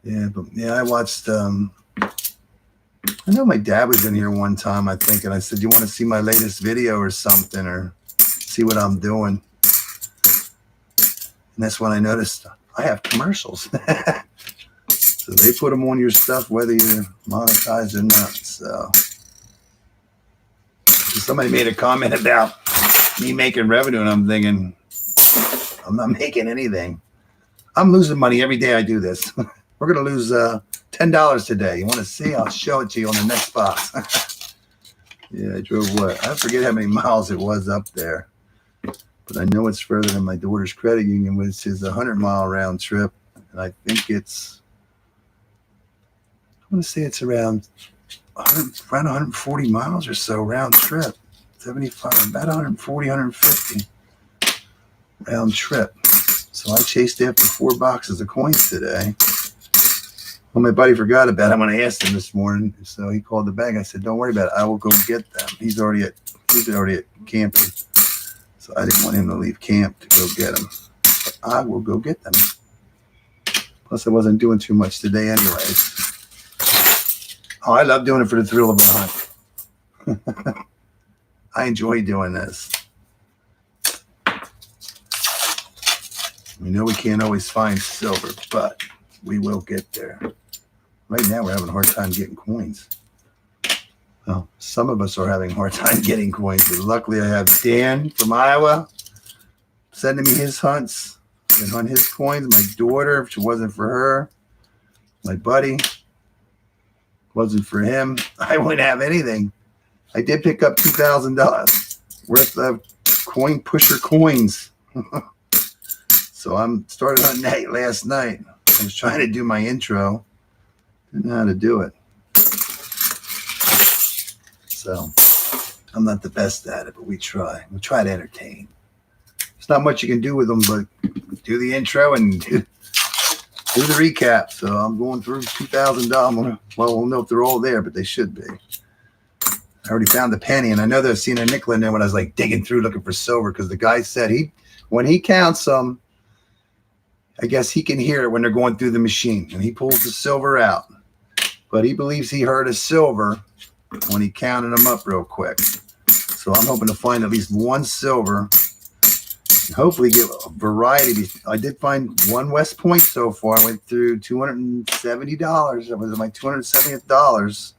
Yeah, but yeah, I watched, I know my dad was in here one time, I think, and I said, you want to see my latest video or something, or see what I'm doing? And that's when I noticed I have commercials. So they put them on your stuff, whether you're monetized or not. So somebody made a comment about me making revenue, and I'm thinking, I'm not making anything. I'm losing money every day I do this. We're going to lose $10 today. You want to see? I'll show it to you on the next box. Yeah, I drove what? I forget how many miles it was up there. But I know it's further than my daughter's credit union, which is a 100-mile round trip. And I think it's, I want to say it's around 140 miles or so round trip. 75, about 140, 150 round trip. So I chased after 4 boxes of coins today. Well, my buddy forgot about it when I asked him this morning. So he called the bank. I said, don't worry about it. I will go get them. He's already at camping. So I didn't want him to leave camp to go get them. But I will go get them. Plus, I wasn't doing too much today anyways. Oh, I love doing it for the thrill of a hunt. I enjoy doing this. We know we can't always find silver, but we will get there. Right now, we're having a hard time getting coins. Well, some of us are having a hard time getting coins, but luckily I have Dan from Iowa sending me his hunts. I can hunt his coins. My daughter, if it wasn't for her, my buddy, wasn't for him, I wouldn't have anything. I did pick up $2,000 worth of coin pusher coins. So I'm started hunting that last night. I was trying to do my intro. Didn't know how to do it. So I'm not the best at it, but we try. We try to entertain. There's not much you can do with them, but do the intro and do the recap. So I'm going through $2,000. Well, we'll know if they're all there, but they should be. I already found the penny, and I know they've seen a nickel in there when I was like digging through looking for silver, because the guy said when he counts them, I guess he can hear it when they're going through the machine, and he pulls the silver out. But he believes he heard a silver when he counted them up real quick. So I'm hoping to find at least one silver and hopefully get a variety. I did find one West Point so far. I went through $270. That was my $270th.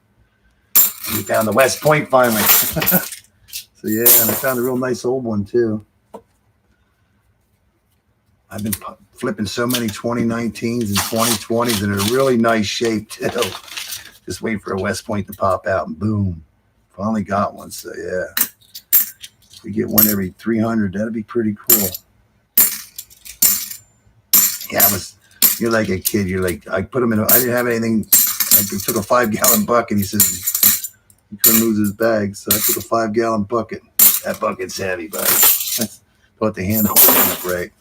We found the West Point finally. So yeah, and I found a real nice old one too. I've been flipping so many 2019s and 2020s in a really nice shape too. Just waiting for a West Point to pop out, and boom, finally got one. So yeah, if we get one every 300, that'd be pretty cool. Yeah, you're like a kid. You're like, I put them in. I didn't have anything. I took a 5-gallon bucket. He says he couldn't lose his bag, so I took a 5-gallon bucket. That bucket's heavy, buddy. I thought the handle was gonna break.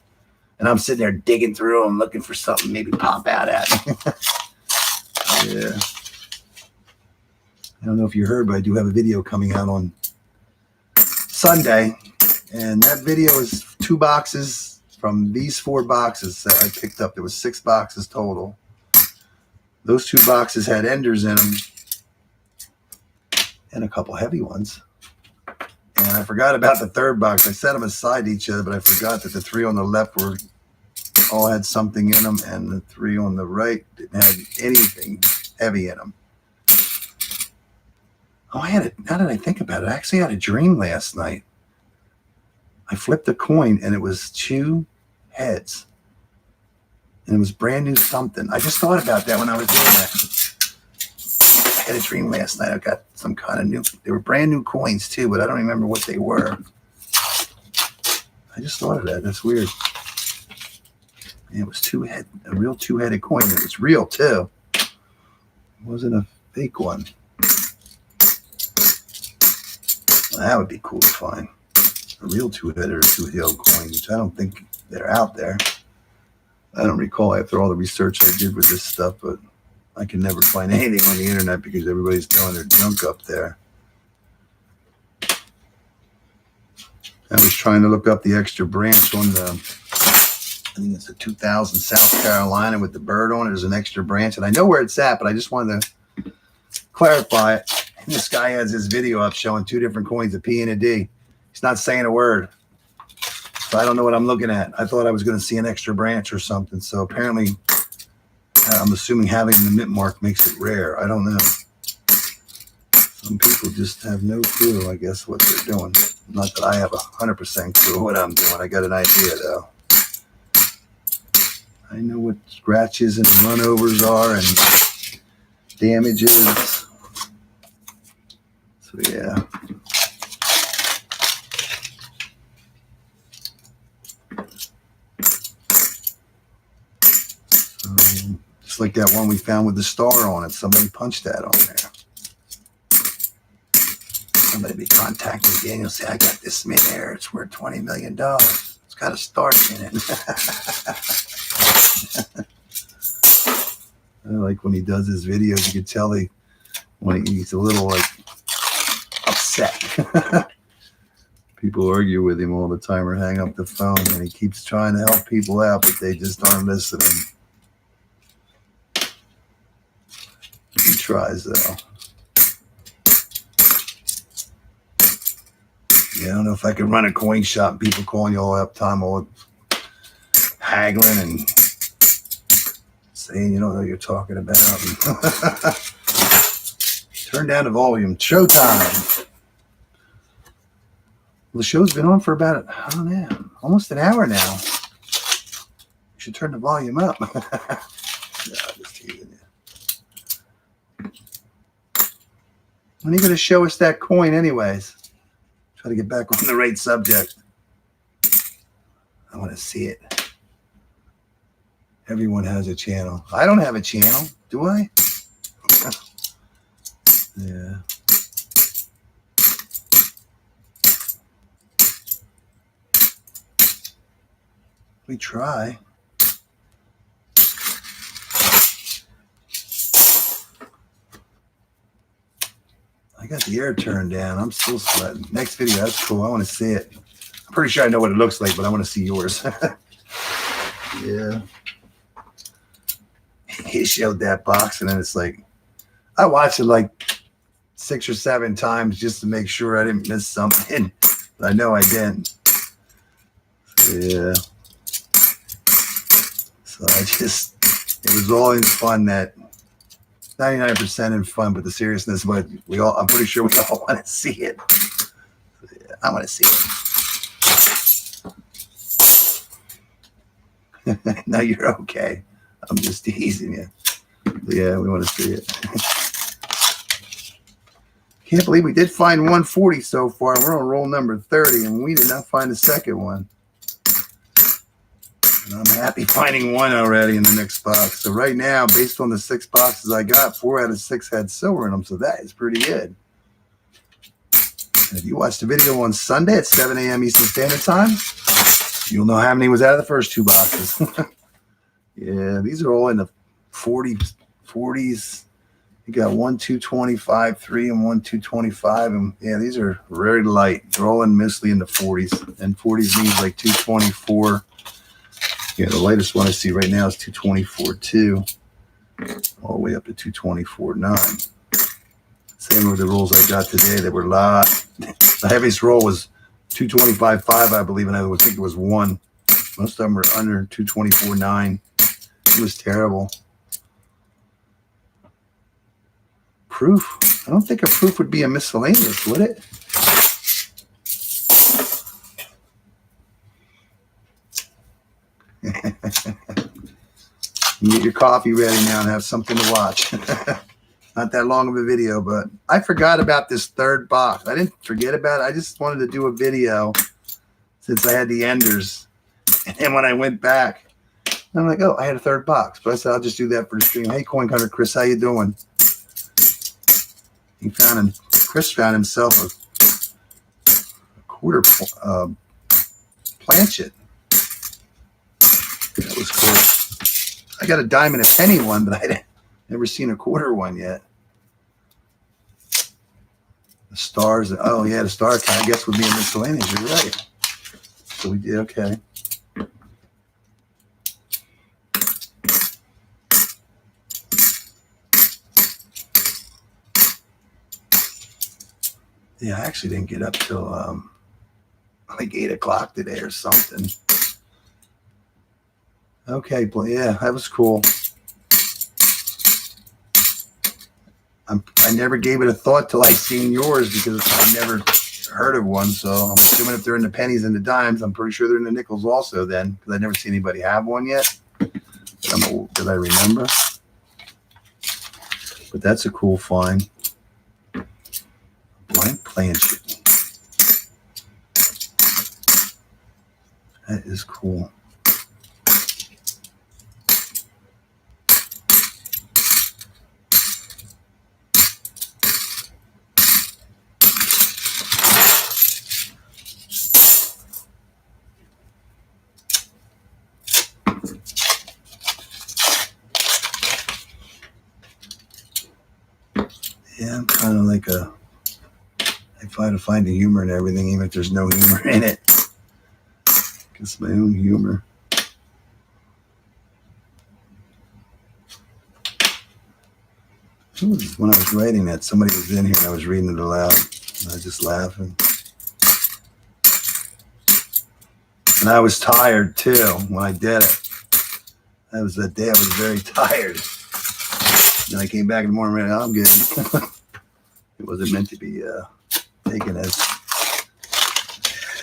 And I'm sitting there digging through them, looking for something maybe pop out at me. Yeah. I don't know if you heard, but I do have a video coming out on Sunday. And that video is 2 boxes from these 4 boxes that I picked up. There was 6 boxes total. Those 2 boxes had enders in them and a couple heavy ones. And I forgot about the 3rd box. I set them aside each other, but I forgot that the 3 on the left all had something in them, and the 3 on the right didn't have anything heavy in them. Oh, now that I think about it, I actually had a dream last night. I flipped a coin, and it was 2 heads. And it was brand new something. I just thought about that when I was doing that. I had a dream last night. I got some kind of new, they were brand new coins too, but I don't remember what they were. I just thought of that. That's weird. And it was a real 2-headed coin. It was real too. It wasn't a fake one. Well, that would be cool to find. A real 2-headed or 2-heeled coin, which I don't think they're out there. I don't recall after all the research I did with this stuff, but I can never find anything on the internet because everybody's throwing their junk up there. I was trying to look up the extra branch on the, I think it's a 2000 South Carolina with the bird on it. There's an extra branch, and I know where it's at, but I just wanted to clarify it. And this guy has his video up showing 2 different coins, a P and a D. He's not saying a word. So I don't know what I'm looking at. I thought I was going to see an extra branch or something. So apparently, I'm assuming having the mint mark makes it rare. I don't know. Some people just have no clue, I guess, what they're doing. Not that I have 100% clue what I'm doing. I got an idea, though. I know what scratches and runovers are and damages. So, yeah. Just like that one we found with the star on it. Somebody punched that on there. Somebody be contacting me again. You'll say, I got this mint there. It's worth $20 million. It's It's got a start in it. I like when he does his videos, you can tell when he's a little like upset. People argue with him all the time or hang up the phone, and he keeps trying to help people out, but they just aren't listening. He tries though. Yeah, I don't know if I could run a coin shop and people calling you all up time, all haggling and saying you don't know what you're talking about. Turn down the volume. Showtime. Well, the show's been on for about, I don't know, almost an hour now. You should turn the volume up. No, just teasing you. When are you going to show us that coin anyways? Try to get back on the right subject. I want to see it. Everyone has a channel. I don't have a channel, do I? Yeah. We try. I got the air turned down. I'm still sweating. Next video, that's cool. I want to see it. I'm pretty sure I know what it looks like, but I want to see yours. Yeah. He showed that box, and then it's like, I watched it like 6 or 7 times just to make sure I didn't miss something. But I know I didn't. Yeah. So it was all in fun, that 99% in fun, but the seriousness, but I'm pretty sure we all want to see it. So yeah, I want to see it. No, you're okay. I'm just teasing you. But yeah, we want to see it. Can't believe we did find 140 so far. We're on roll number 30, and we did not find the second one. And I'm happy finding one already in the next box. So right now, based on the 6 boxes I got, 4 out of 6 had silver in them. So that is pretty good. And if you watched the video on Sunday at 7 a.m. Eastern Standard Time, you'll know how many was out of the first 2 boxes. Yeah, these are all in the 40s. You got 1 225, 3, and 1 225, and yeah, these are very light. They're all mostly in the 40s, and 40s means like 224. Yeah, the lightest one I see right now is 224.2, all the way up to 224.9. Same with the rolls I got today. They were light. The heaviest roll was 225.5, I believe, and I would think it was 1. Most of them were under 224.9. It was terrible. Proof? I don't think a proof would be a miscellaneous, would it? You get your coffee ready now and have something to watch. Not that long of a video, but I forgot about this 3rd box. I didn't forget about it. I just wanted to do a video since I had the enders. And then when I went back, I'm like, oh, I had a 3rd box. But I said, I'll just do that for the stream. Hey, Coin Hunter Chris, how you doing? Chris found himself a quarter planchet. That was cool. I got a dime and a penny one, but I never seen a quarter one yet. The stars. Oh, yeah, the star I guess would be a miscellaneous. You're right. So we did okay. Yeah, I actually didn't get up till like 8 o'clock today or something. Okay, but yeah, that was cool. I never gave it a thought till I seen yours because I never heard of one. So I'm assuming if they're in the pennies and the dimes, I'm pretty sure they're in the nickels also then, because I never seen anybody have one yet. Did I remember? But that's a cool find. Blank planchet. That is cool. Yeah, I'm kind of like I try to find the humor in everything, even if there's no humor in it. It's my own humor. When I was writing that, somebody was in here and I was reading it aloud. And I was just laughing. And I was tired too when I did it. That was that day I was very tired. Then I came back in the morning and I'm good. It wasn't meant to be taken as,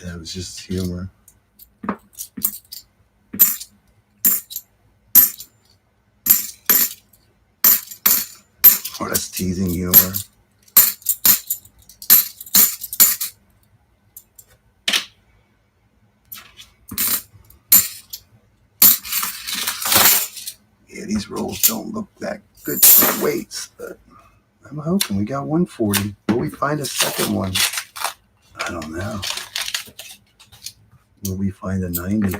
it was just humor. Or that's teasing humor. Yeah, these rolls don't look that good for weights, but I'm hoping we got 140. Will we find a second one? I don't know. Will we find a 90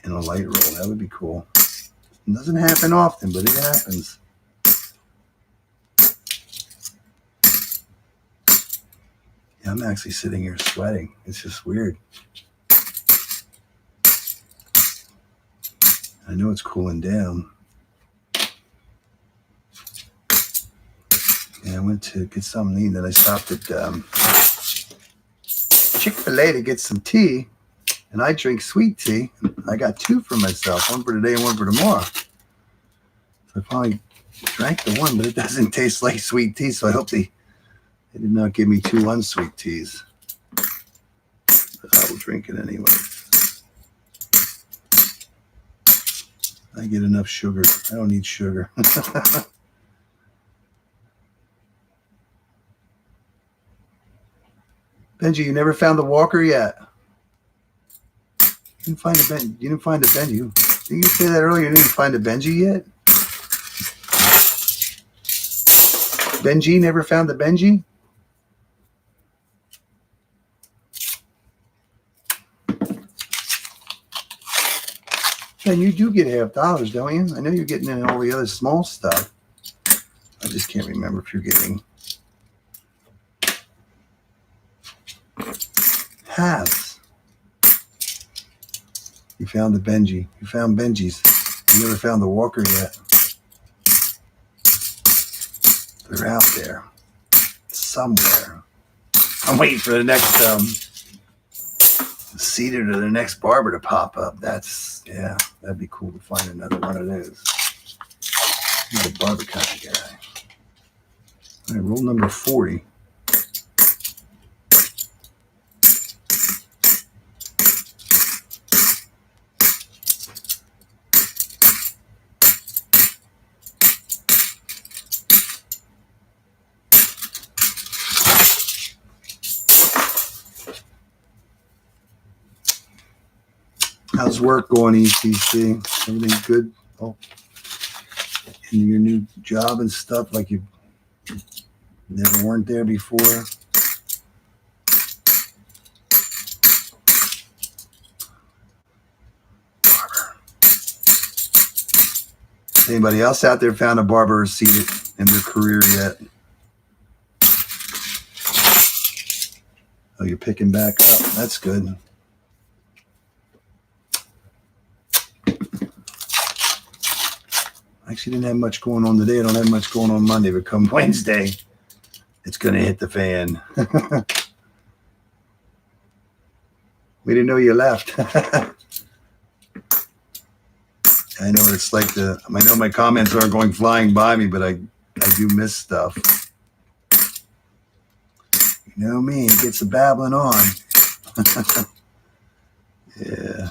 in a light roll? That would be cool. It doesn't happen often, but it happens. Yeah, I'm actually sitting here sweating. It's just weird. I know it's cooling down. Yeah, I went to get something to eat, then I stopped at Chick-fil-A to get some tea, and I drink sweet tea. I got 2 for myself, one for today and one for tomorrow. So I finally drank the one, but it doesn't taste like sweet tea, so I hope they did not give me 2 unsweet teas. But I will drink it anyway. I get enough sugar. I don't need sugar. Benji, you never found the walker yet. You didn't find a Benji. You didn't find a Benji. Didn't you say that earlier? You didn't find a Benji yet? Benji never found the Benji? Ben, you do get $half, don't you? I know you're getting in all the other small stuff. I just can't remember if you're getting halves. You found the Benji. You found Benji's. You never found the walker yet. They're out there somewhere. I'm waiting for the next cedar to the next barber to pop up. Yeah, that'd be cool to find another one of those. He's a barber kind of guy. All right, roll number 40. How's work going, ECC? Everything good? Oh, in your new job and stuff, like you never weren't there before? Barber. Anybody else out there found a barber seated in their career yet? Oh, you're picking back up. That's good. Actually didn't have much going on today. I don't have much going on Monday, but come Wednesday, it's going to hit the fan. We didn't know you left. I know what it's like I know my comments aren't going flying by me, but I do miss stuff. You know me, it gets the babbling on. Yeah.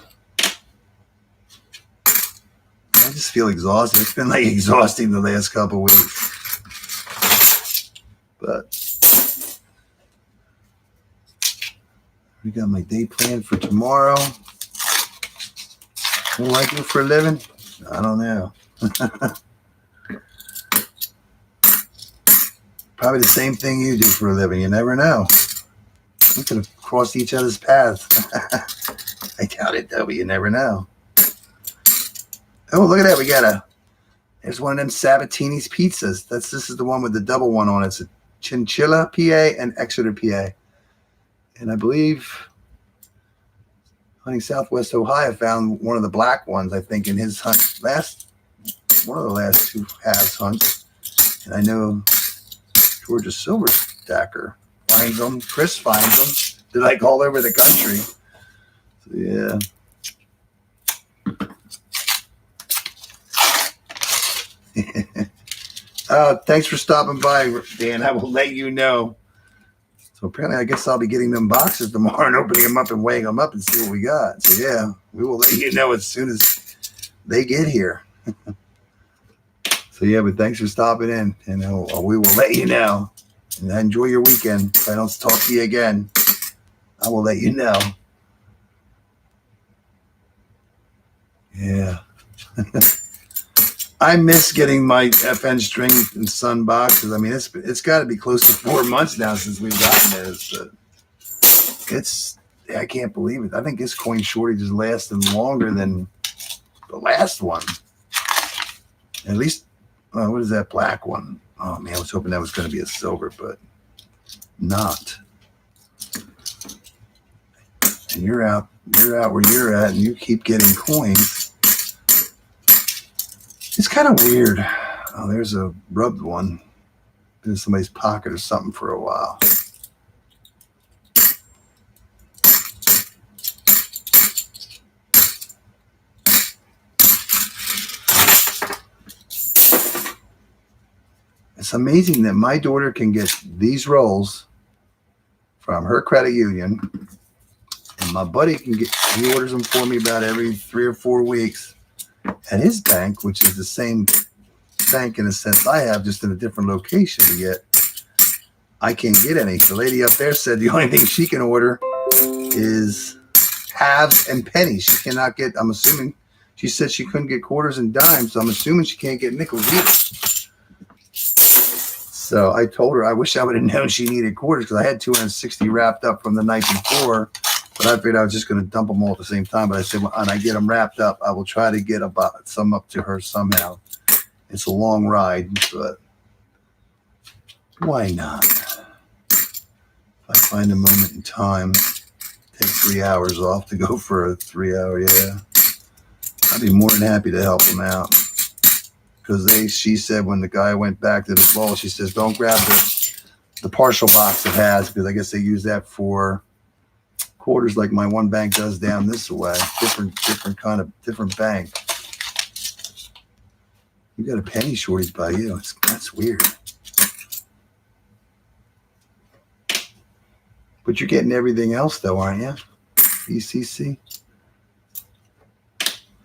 I just feel exhausted. It's been like exhausting the last couple of weeks. But we got my day planned for tomorrow. What do I do for a living? I don't know. Probably the same thing you do for a living. You never know. We could have crossed each other's paths. I doubt it, though, but you never know. Oh, look at that. We got There's one of them Sabatini's pizzas. This is the one with the double one on it. It's a Chinchilla, PA, and Exeter, PA. And I believe hunting Southwest Ohio found one of the black ones, I think, in his hunt one of the last two halves hunts. And I know Georgia Silver Stacker finds them. Chris finds them. They're like all over the country. So, yeah. Thanks for stopping by, Dan. I will let you know. So apparently, I guess I'll be getting them boxes tomorrow and opening them up and weighing them up and see what we got. So yeah, we will let you know as soon as they get here. So yeah, but thanks for stopping in, and we will let you know. And enjoy your weekend. If I don't talk to you again, I will let you know. Yeah. I miss getting my FN string and sun boxes. I mean, it's got to be close to 4 months now since we've gotten this. But I can't believe it. I think this coin shortage is lasting longer than the last one. At least, what is that black one? Oh man, I was hoping that was going to be a silver, but not. And you're out where you're at, and you keep getting coins. It's kind of weird. Oh, there's a rubbed one in somebody's pocket or something for a while. It's amazing that my daughter can get these rolls from her credit union, and my buddy he orders them for me about every 3 or 4 weeks. At his bank, which is the same bank in a sense I have, just in a different location, yet I can't get any. The lady up there said the only thing she can order is halves and pennies. She cannot get, I'm assuming, she said she couldn't get quarters and dimes, so I'm assuming she can't get nickels either. So I told her I wish I would have known she needed quarters, because I had 260 wrapped up from the night before. But I figured I was just going to dump them all at the same time. But I said, when I get them wrapped up, I will try to get some up to her somehow. It's a long ride, but why not? If I find a moment in time, take 3 hours off to go for a 3 hour, yeah, I'd be more than happy to help them out. Because she said when the guy went back to the ball, she says, don't grab the partial box it has, because I guess they use that for quarters like my one bank does down this way. Different bank. You got a penny shortage by you. That's weird. But you're getting everything else though, aren't you? BCC.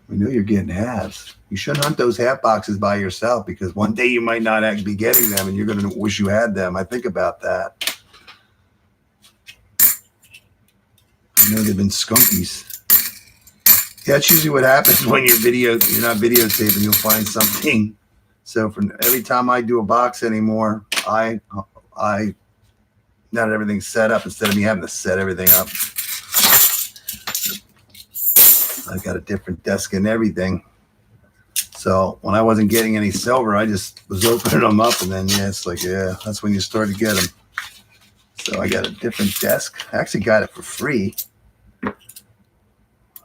We know you're getting halves. You shouldn't hunt those half boxes by yourself, because one day you might not actually be getting them and you're going to wish you had them. I think about that. I know they've been skunkies. Yeah, that's usually what happens when you're not videotaping. You'll find something. So for every time I do a box anymore, I not everything's set up. Instead of me having to set everything up, I've got a different desk and everything. So when I wasn't getting any silver, I just was opening them up, and then it's like, yeah, that's when you start to get them. So I got a different desk. I actually got it for free.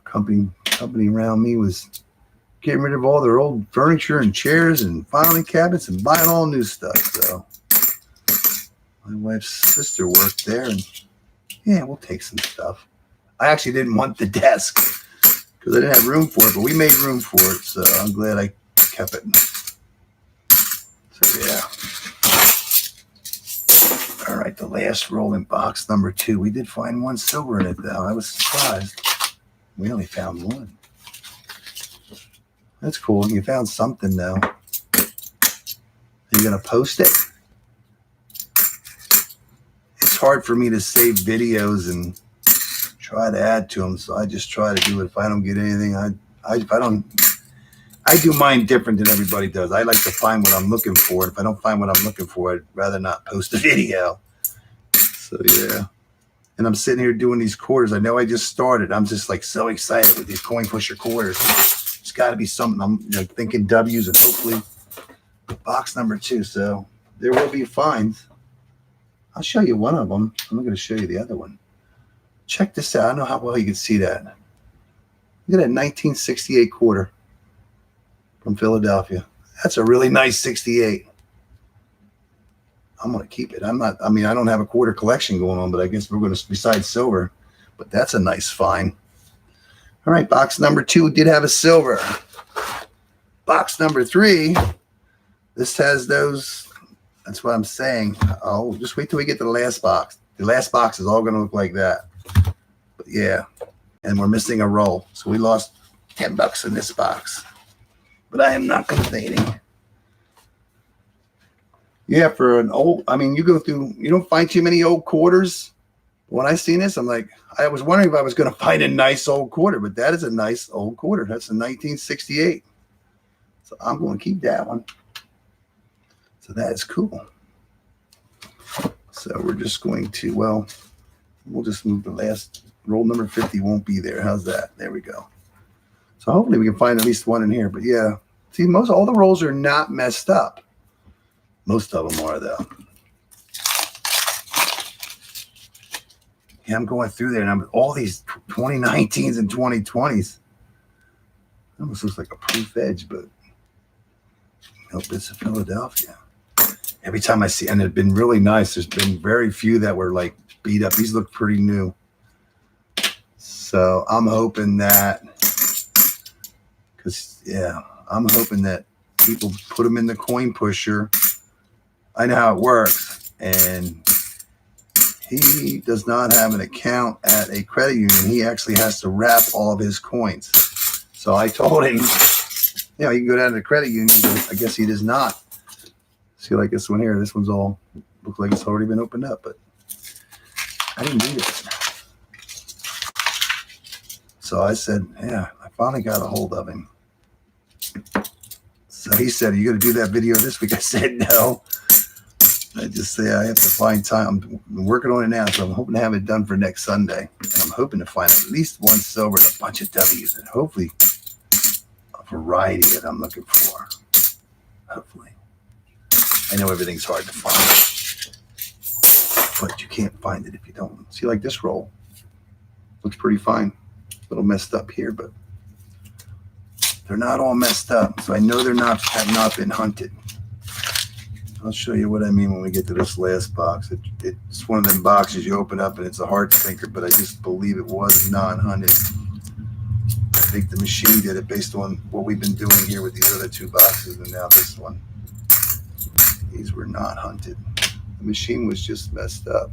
Company around me was getting rid of all their old furniture and chairs and filing cabinets and buying all new stuff. So my wife's sister worked there, and yeah, we'll take some stuff. I actually didn't want the desk because I didn't have room for it, but we made room for it, so I'm glad I kept it. So yeah. All right, the last rolling box, number 2. We did find one silver in it, though. I was surprised. We only found one. That's cool. You found something, though. Are you going to post it? It's hard for me to save videos and try to add to them, so I just try to do it. If I don't get anything, I do mine different than everybody does. I like to find what I'm looking for. If I don't find what I'm looking for, I'd rather not post a video. So, yeah. And I'm sitting here doing these quarters. I know I just started. I'm just like so excited with these coin pusher quarters. It's got to be something. I'm thinking W's, and hopefully Box number 2. So there will be finds. I'll show you one of them. I'm not going to show you the other one. Check this out. I don't know how well you can see that. Look at that 1968 quarter from Philadelphia. That's a really nice 68. I'm going to keep it. I don't have a quarter collection going on, but I guess we're going to, besides silver, but that's a nice find. All right, box number 2 did have a silver. Box number 3, this has those. That's what I'm saying. Oh, just wait till we get to the last box. The last box is all going to look like that. But yeah, and we're missing a roll. So we lost $10 in this box. But I am not complaining. Yeah, for an old, you go through, you don't find too many old quarters. When I seen this, I'm like, I was wondering if I was going to find a nice old quarter, but that is a nice old quarter. That's a 1968. So I'm going to keep that one. So that is cool. So we're just going to, we'll just move the last roll. Number 50 won't be there. How's that? There we go. So hopefully we can find at least one in here. But yeah, see, all the rolls are not messed up. Most of them are, though. Yeah, I'm going through there, and I'm all these 2019s and 2020s. It almost looks like a proof edge, but nope, it's a Philadelphia. Every time I see, and they've been really nice. There's been very few that were like beat up. These look pretty new. So I'm hoping that, I'm hoping that people put them in the coin pusher. I know how it works, and he does not have an account at a credit union. He actually has to wrap all of his coins. So I told him, you can go down to the credit union, but I guess he does not. See, like this one here, this one's all, looks like it's already been opened up, but I didn't need it. So I said, I finally got a hold of him. So he said, are you going to do that video this week? I said, no. I just say I have to find time. I'm working on it now, so I'm hoping to have it done for next Sunday. And I'm hoping to find at least one silver and a bunch of W's, and hopefully a variety that I'm looking for. Hopefully. I know everything's hard to find, but you can't find it if you don't. See, like this roll. Looks pretty fine. A little messed up here, but they're not all messed up. So I know have not been hunted. I'll show you what I mean when we get to this last box. It's one of them boxes you open up and it's a heart sinker, but I just believe it was non-hunted. I think the machine did it based on what we've been doing here with these other 2 boxes and now this one. These were not hunted. The machine was just messed up.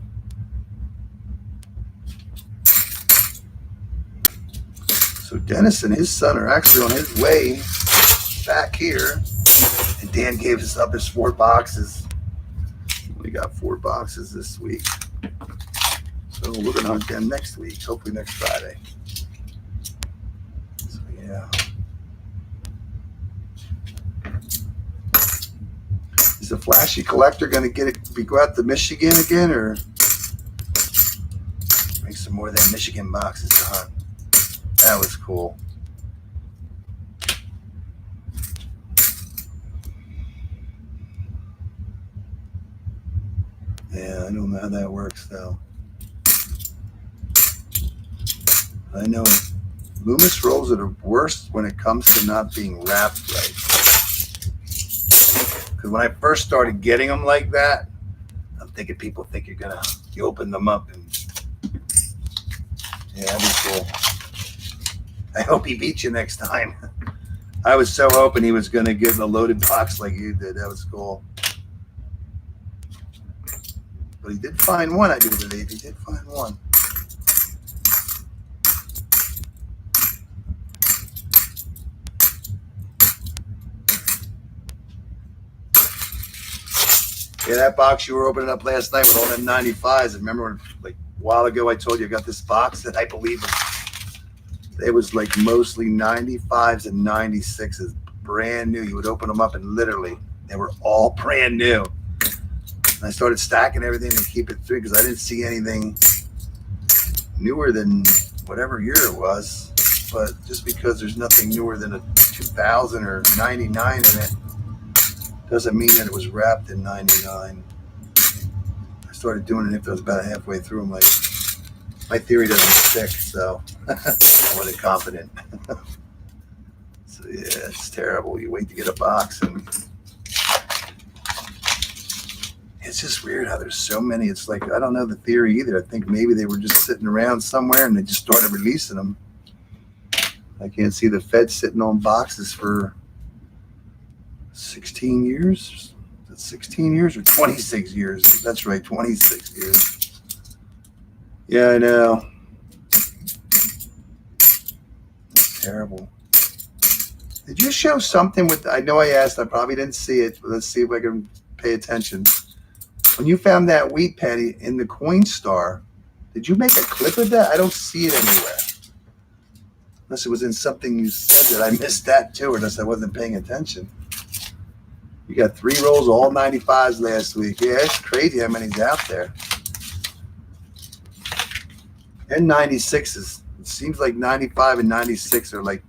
So Dennis and his son are actually on his way back here. And Dan gave us up his 4 boxes. We got 4 boxes this week. So we're going to hunt them next week, hopefully next Friday. So yeah. Is the flashy collector going to go out to Michigan again, or bring some more of them Michigan boxes to hunt? That was cool. Yeah, I don't know how that works, though. I know Loomis rolls are the worst when it comes to not being wrapped right. Because when I first started getting them like that, I'm thinking people think you open them up and yeah, that'd be cool. I hope he beats you next time. I was so hoping he was going to get in a loaded box like you did. That was cool. But he did find one, I do believe. He did find one. Yeah, that box you were opening up last night with all them 95s. I remember like a while ago I told you I got this box that I believe it was like mostly 95s and 96s, brand new. You would open them up and literally they were all brand new. And I started stacking everything to keep it through because I didn't see anything newer than whatever year it was. But just because there's nothing newer than a 2000 or 99 in it Doesn't mean that it was wrapped in 99. I started doing it after I was about halfway through. I'm like, my theory doesn't stick, so I wasn't confident. So yeah, it's terrible. You wait to get a box, and it's just weird how there's so many. It's like, I don't know the theory either. I think maybe they were just sitting around somewhere and they just started releasing them. I can't see the Fed sitting on boxes for 16 years. Is it 16 years or 26 years? That's right, 26 years. Yeah, I know. It's terrible. Did you show something with, I know I asked, I probably didn't see it, but let's see if I can pay attention. When you found that wheat penny in the Coinstar, did you make a clip of that? I don't see it anywhere. Unless it was in something you said that I missed that too, or unless I wasn't paying attention. You got 3 rolls of all 95s last week. Yeah, it's crazy how many's out there. And 96s. It seems like 95 and 96 are like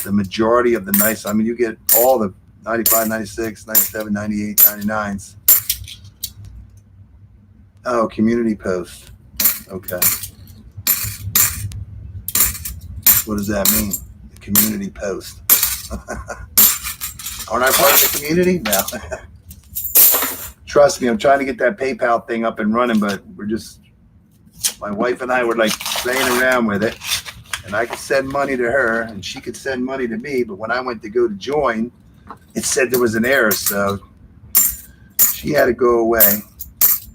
the majority of the nice. I mean, you get all the 95, 96, 97, 98, 99s. Oh, community post. Okay. What does that mean? The community post. Aren't I part of the community? No. Trust me, I'm trying to get that PayPal thing up and running, but we're just, my wife and I were like playing around with it. And I could send money to her and she could send money to me. But when I went to go to join, it said there was an error. So she had to go away.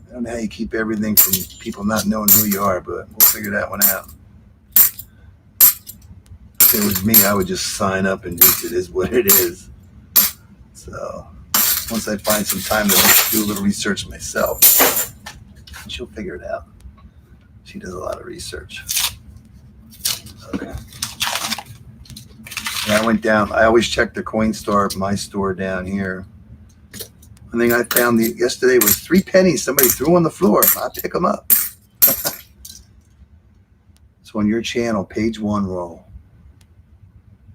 I don't know how you keep everything from people not knowing who you are, but we'll figure that one out. If it was me, I would just sign up and just, it is what it is. So once I find some time to do a little research myself, she'll figure it out. She does a lot of research. Okay. Yeah, I went down. I always check the Coinstar, my store down here. I think I found yesterday was 3 pennies somebody threw on the floor. I pick them up. It's on your channel, page 1 roll.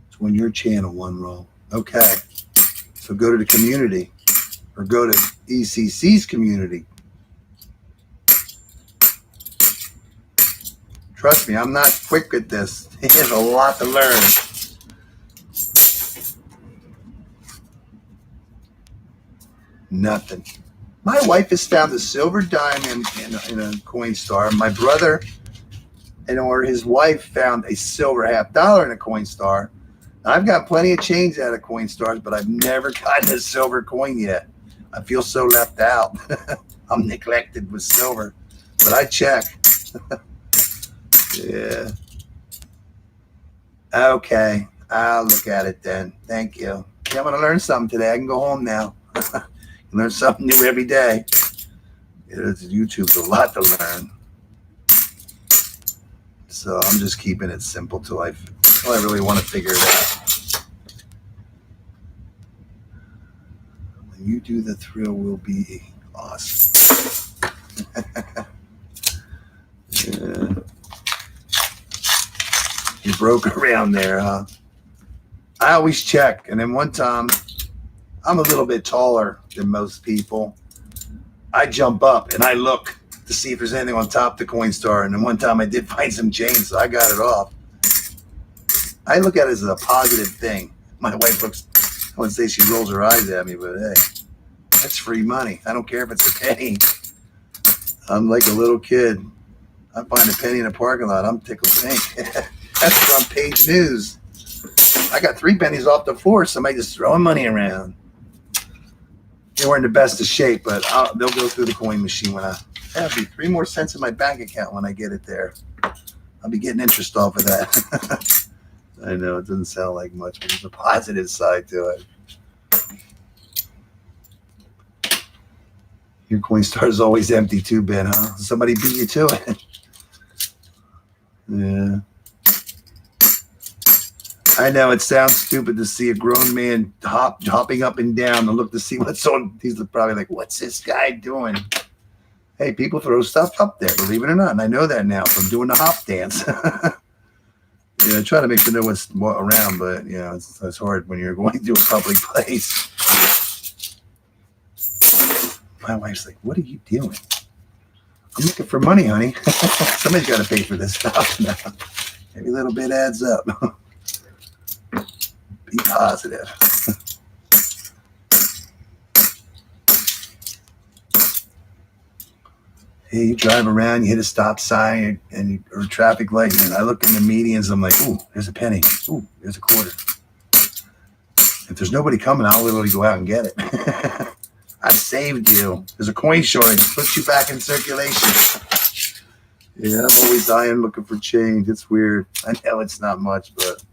It's on your channel, 1 roll. Okay. So go to the community or go to ECC's community. Trust me, I'm not quick at this. There's a lot to learn. Nothing. My wife has found a silver dime in a Coinstar. My brother or his wife found a silver $50 in a Coinstar. I've got plenty of change out of Coinstars, but I've never gotten a silver coin yet. I feel so left out. I'm neglected with silver, but I check. Yeah. Okay. I'll look at it then. Thank you. Yeah, I'm going to learn something today. I can go home now. Learn something new every day. YouTube's a lot to learn. So I'm just keeping it simple till I really want to figure it out. When you do the thrill, will be awesome. Yeah. You broke around there, huh? I always check, and then one time, I'm a little bit taller than most people. I jump up and I look to see if there's anything on top of the Coinstar, and then one time I did find some change, so I got it off. I look at it as a positive thing. My wife looks, I wouldn't say she rolls her eyes at me, but hey, that's free money. I don't care if it's a penny. I'm like a little kid. I find a penny in a parking lot, I'm tickled pink. That's front page news. I got 3 pennies off the floor, somebody just throwing money around. They weren't in the best of shape, but they'll go through the coin machine when that'll be 3 more cents in my bank account when I get it there. I'll be getting interest off of that. I know it doesn't sound like much, but there's a positive side to it. Your Coinstar is always empty too, Ben, huh? Somebody beat you to it. Yeah. I know it sounds stupid to see a grown man hopping up and down to look to see what's on. He's probably like, what's this guy doing? Hey, people throw stuff up there, believe it or not. And I know that now from doing the hop dance. I try to make sure know what's around, but it's hard when you're going to a public place. My wife's like, what are you doing? I'm looking for money, honey. Somebody's got to pay for this stuff now. Every little bit adds up. Be positive. Hey, you drive around, you hit a stop sign or a traffic light, and I look in the medians, I'm like, ooh, there's a penny. Ooh, there's a quarter. If there's nobody coming, I'll literally go out and get it. I saved you. There's a coin shortage. Puts you back in circulation. Yeah, I'm always dying looking for change. It's weird. I know it's not much, but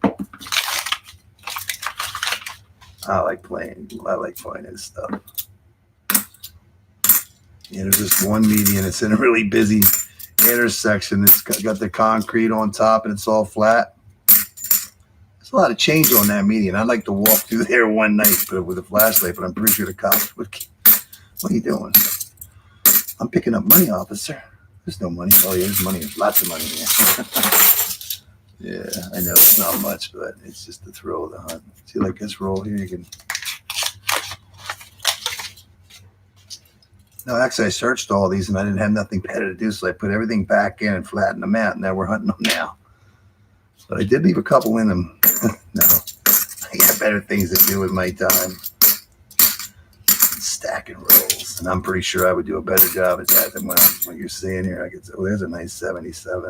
I like playing. I like finding this stuff. Yeah, there's this one median. It's in a really busy intersection. It's got the concrete on top and it's all flat. There's a lot of change on that median. I'd like to walk through there one night with a flashlight, but I'm pretty sure the cops would. What are you doing? I'm picking up money, officer. There's no money. Oh, yeah, there's money. There's lots of money here. Yeah, I know it's not much, but it's just the thrill of the hunt. See, like this roll here, you can. No, actually, I searched all these and I didn't have nothing better to do, so I put everything back in and flattened them out. Now we're hunting them now. But I did leave a couple in them. No, I got better things to do with my time. Stacking rolls, and I'm pretty sure I would do a better job at that than what you're seeing here. I could say, oh, there's a nice 77.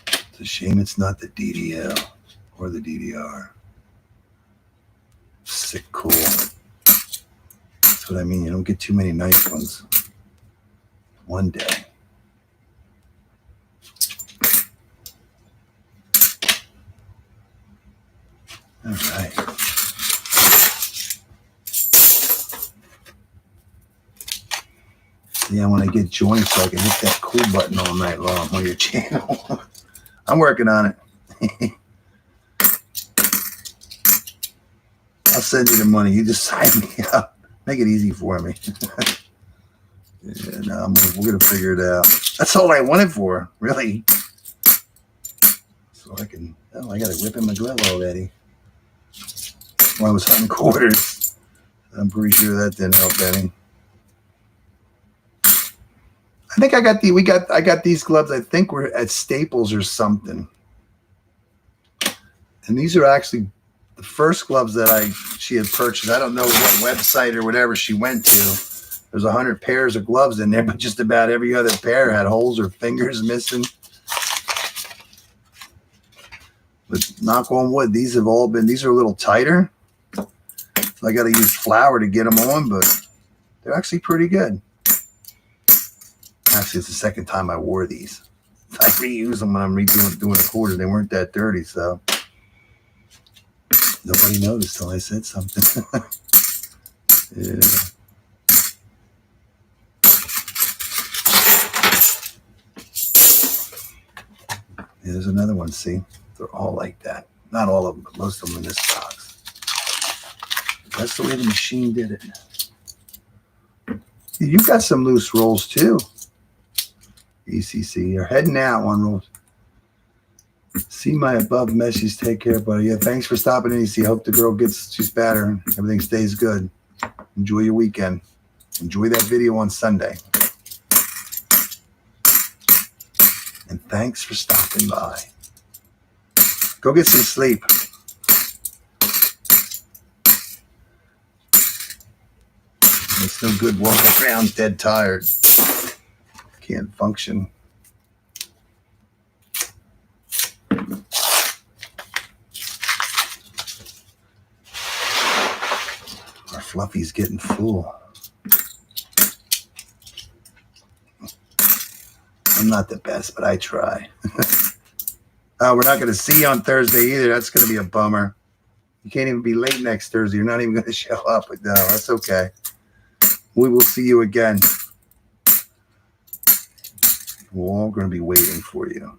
It's a shame it's not the DDL or the DDR. Sick, cool. That's what I mean. You don't get too many nice ones. One day. All right. Yeah, when I get joints, so I can hit that cool button all night long on your channel. I'm working on it. I'll send you the money. You just sign me up. Make it easy for me. Yeah, no, we're going to figure it out. That's all I wanted for, really. So I can, oh, I got a rip in my glove already. When I was hunting quarters. I'm pretty sure that didn't help any. I think I got these gloves. I think we're at Staples or something. And these are actually the first gloves that she had purchased. I don't know what website or whatever she went to. There's 100 pairs of gloves in there, but just about every other pair had holes or fingers missing. But knock on wood, these are a little tighter. So I got to use flour to get them on, but they're actually pretty good. Actually, it's the second time I wore these. I reuse them when I'm doing a quarter. They weren't that dirty, so nobody noticed till I said something. Yeah. There's another one. See, they're all like that. Not all of them, but most of them in this box. That's the way the machine did it. You've got some loose rolls too. ECC, you're heading out on rolls. See my above message. Take care, buddy. Yeah, thanks for stopping in. EC. Hope the girl she's better and everything stays good. Enjoy your weekend. Enjoy that video on Sunday. And thanks for stopping by. Go get some sleep. It's no good walking around dead tired. Can't function. Our Fluffy's getting full. I'm not the best, but I try. We're not going to see you on Thursday either. That's going to be a bummer. You can't even be late next Thursday. You're not even going to show up. But no, that's okay. We will see you again. We're all going to be waiting for you.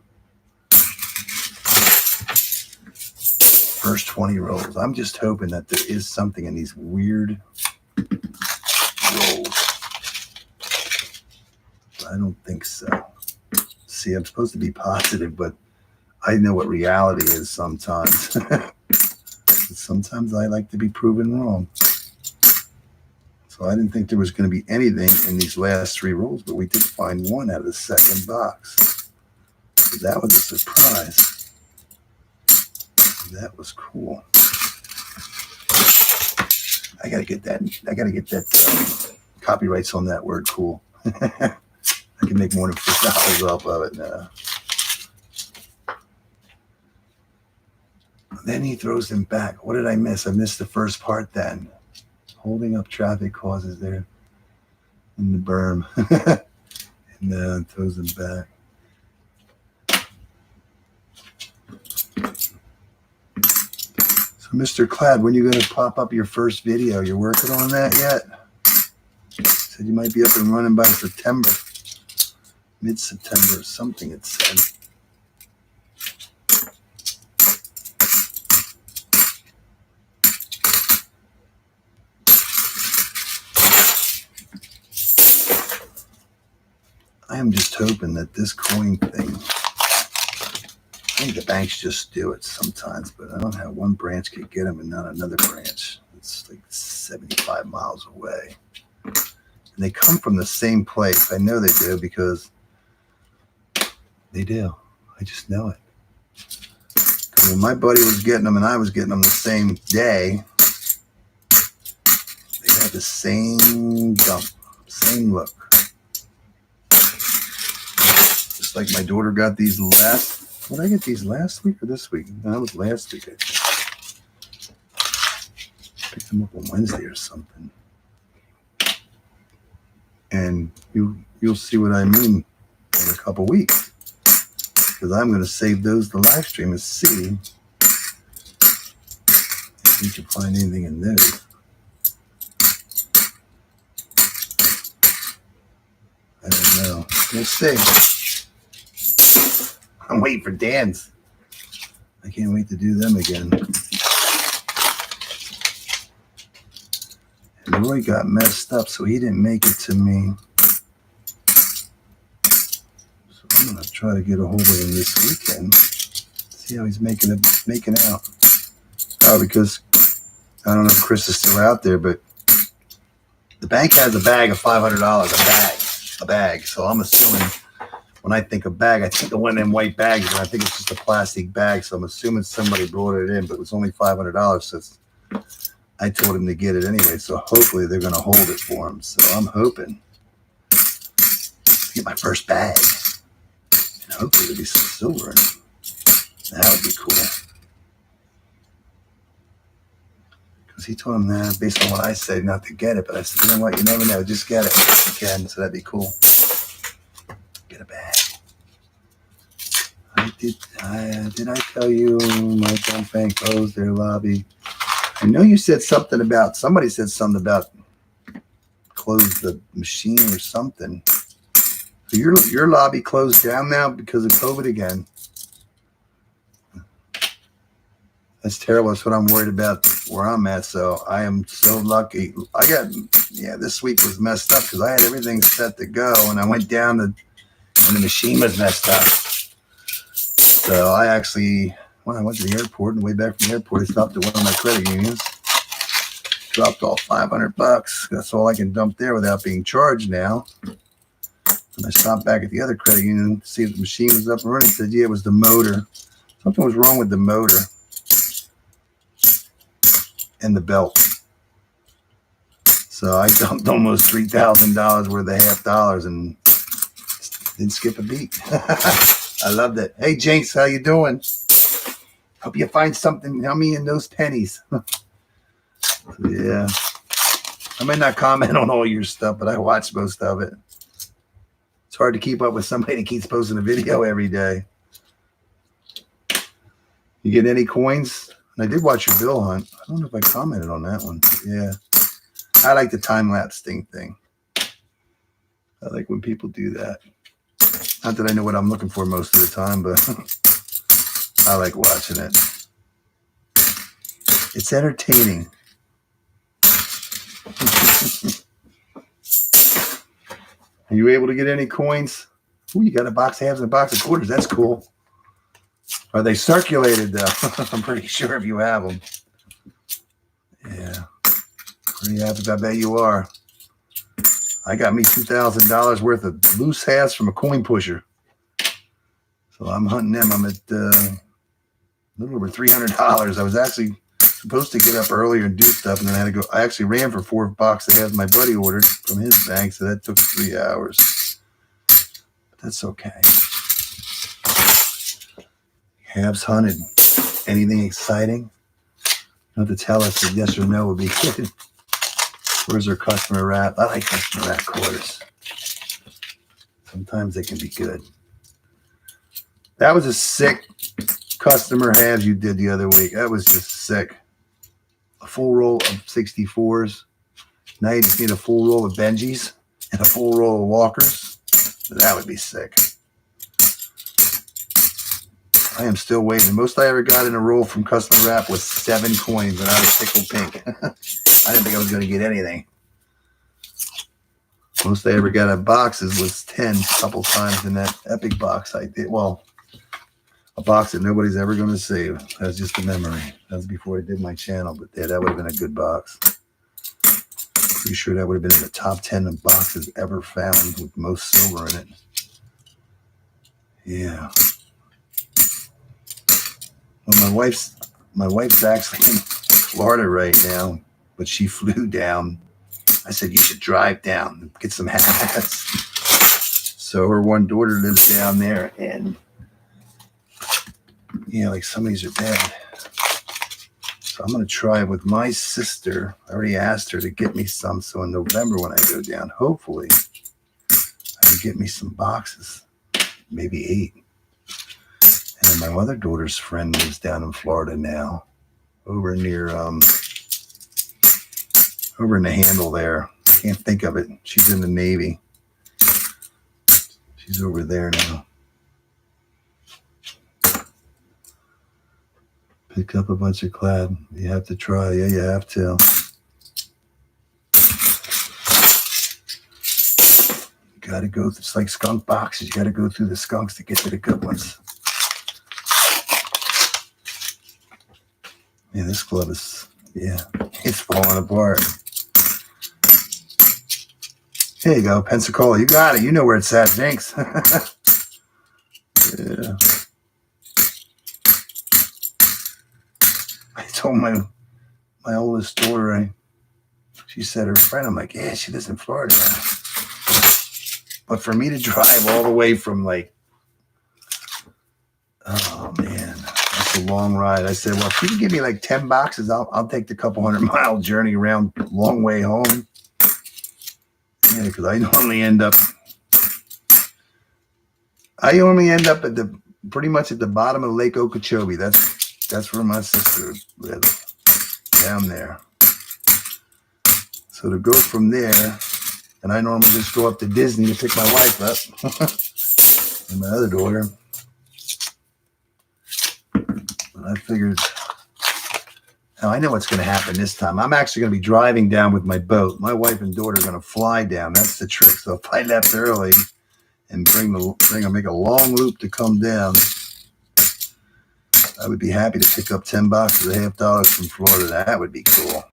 First 20 rolls. I'm just hoping that there is something in these weird rolls. I don't think so. See, I'm supposed to be positive, but I know what reality is sometimes. Sometimes I like to be proven wrong. So I didn't think there was going to be anything in these last 3 rolls, but we did find one out of the second box. So that was a surprise. That was cool. I gotta get that copyrights on that word cool. I can make more than $4 off of it now. Then he throws them back. What did I miss? I missed the first part then. Holding up traffic causes there in the berm. And throws them back. So Mr. Clad, when are you going to pop up your first video? You're working on that yet? Said you might be up and running by September. Mid-September or something it said. I am just hoping that this coin thing, I think the banks just do it sometimes, but I don't know how one branch could get them and not another branch. It's like 75 miles away. And they come from the same place. I know they do because they do. I just know it. Because when my buddy was getting them and I was getting them the same day, they had the same dump, same look. Just like my daughter got these last, did I get these last week or this week? No, that was last week. I picked them up on Wednesday or something. And you'll see what I mean in a couple weeks. Because I'm going to save those to live stream and see if we can find anything in those. I don't know. Let's see. I'm waiting for Dan's. I can't wait to do them again. And Roy got messed up, so he didn't make it to me. So I'm going to try to get a hold of him this weekend. See how he's making out. Oh, because I don't know if Chris is still out there, but the bank has a bag of $500, a bag. So I'm assuming when I think of bag, I think of one of them white bags, and I think it's just a plastic bag. So I'm assuming somebody brought it in, but it was only $500. So I told him to get it anyway. So hopefully they're going to hold it for him. So I'm hoping to get my first bag. And hopefully there'll be some silver in it. That would be cool. Because he told him that based on what I said not to get it. But I said, you know what? You never know. Just get it if you can. So that'd be cool. Get a bag. Did I tell you my bank closed their lobby? I know you said something about, somebody said something about close the machine or something. So your lobby closed down now because of COVID again. That's terrible. That's what I'm worried about where I'm at. So I am so lucky. This week was messed up because I had everything set to go and I went down and the machine was messed up. So I actually, when I went to the airport and way back from the airport, I stopped at one of my credit unions, dropped off $500. That's all I can dump there without being charged now. And I stopped back at the other credit union to see if the machine was up and running. Said, yeah, it was the motor. Something was wrong with the motor and the belt. So I dumped almost $3,000 worth of $half and didn't skip a beat. I loved it. Hey, Jinx, how you doing? Hope you find something yummy in those pennies. Yeah. I may not comment on all your stuff, but I watch most of it. It's hard to keep up with somebody that keeps posting a video every day. You get any coins? And I did watch your bill hunt. I don't know if I commented on that one. Yeah. I like the time-lapse thing. I like when people do that. Not that I know what I'm looking for most of the time, but I like watching it. It's entertaining. Are you able to get any coins? Ooh, you got a box of halves and a box of quarters. That's cool. Are they circulated, though? I'm pretty sure if you have them. Yeah. Pretty happy. I bet you are. I got me $2,000 worth of loose halves from a coin pusher. So I'm hunting them. I'm at a little over $300. I was actually supposed to get up earlier and do stuff, and then I had to go. I actually ran for 4 boxes that my buddy ordered from his bank, so that took 3 hours. But that's okay. Halves hunted. Anything exciting? You have to tell us if yes or no would be good. Where's our customer wrap? I like customer wrap quarters. Sometimes they can be good. That was a sick customer halves you did the other week. That was just sick. A full roll of 64s. Now you just need a full roll of Benjis and a full roll of Walkers. That would be sick. I am still waiting. Most I ever got in a roll from customer wrap was 7 coins, and I was tickled pink. I didn't think I was going to get anything. Most I ever got at boxes was 10 a couple times in that epic box I did. Well, a box that nobody's ever going to see. That's just a memory. That was before I did my channel, but yeah, that would have been a good box. Pretty sure that would have been in the top 10 of boxes ever found with most silver in it. Yeah. Well, my wife's actually in Florida right now, but she flew down. I said, you should drive down and get some hats. So her one daughter lives down there, and yeah, like some of these are bad. So I'm going to try it with my sister. I already asked her to get me some. So in November when I go down, hopefully I can get me some boxes, maybe 8. And then my other daughter's friend lives down in Florida now, over near, over in the handle there. I can't think of it. She's in the Navy. She's over there now. Pick up a bunch of clad. You have to try. Yeah, you have to. You got to go. It's like skunk boxes. You got to go through the skunks to get to the good ones. Yeah, this glove is, yeah, it's falling apart. There you go, Pensacola. You got it. You know where it's at, Jinx. Yeah. I told my oldest daughter, she said her friend, I'm like, yeah, she lives in Florida now. But for me to drive all the way from like, oh man, that's a long ride. I said, well, if you can give me like 10 boxes, I'll take the couple 100-mile journey around, long way home. Yeah, because I only end up at the pretty much at the bottom of Lake Okeechobee. That's where my sister lives, down there. So to go from there, and I normally just go up to Disney to pick my wife up and my other daughter. But I figured, now I know what's going to happen this time. I'm actually going to be driving down with my boat. My wife and daughter are going to fly down. That's the trick. So if I left early and make a long loop to come down, I would be happy to pick up 10 boxes of $halfdollars from Florida. That would be cool.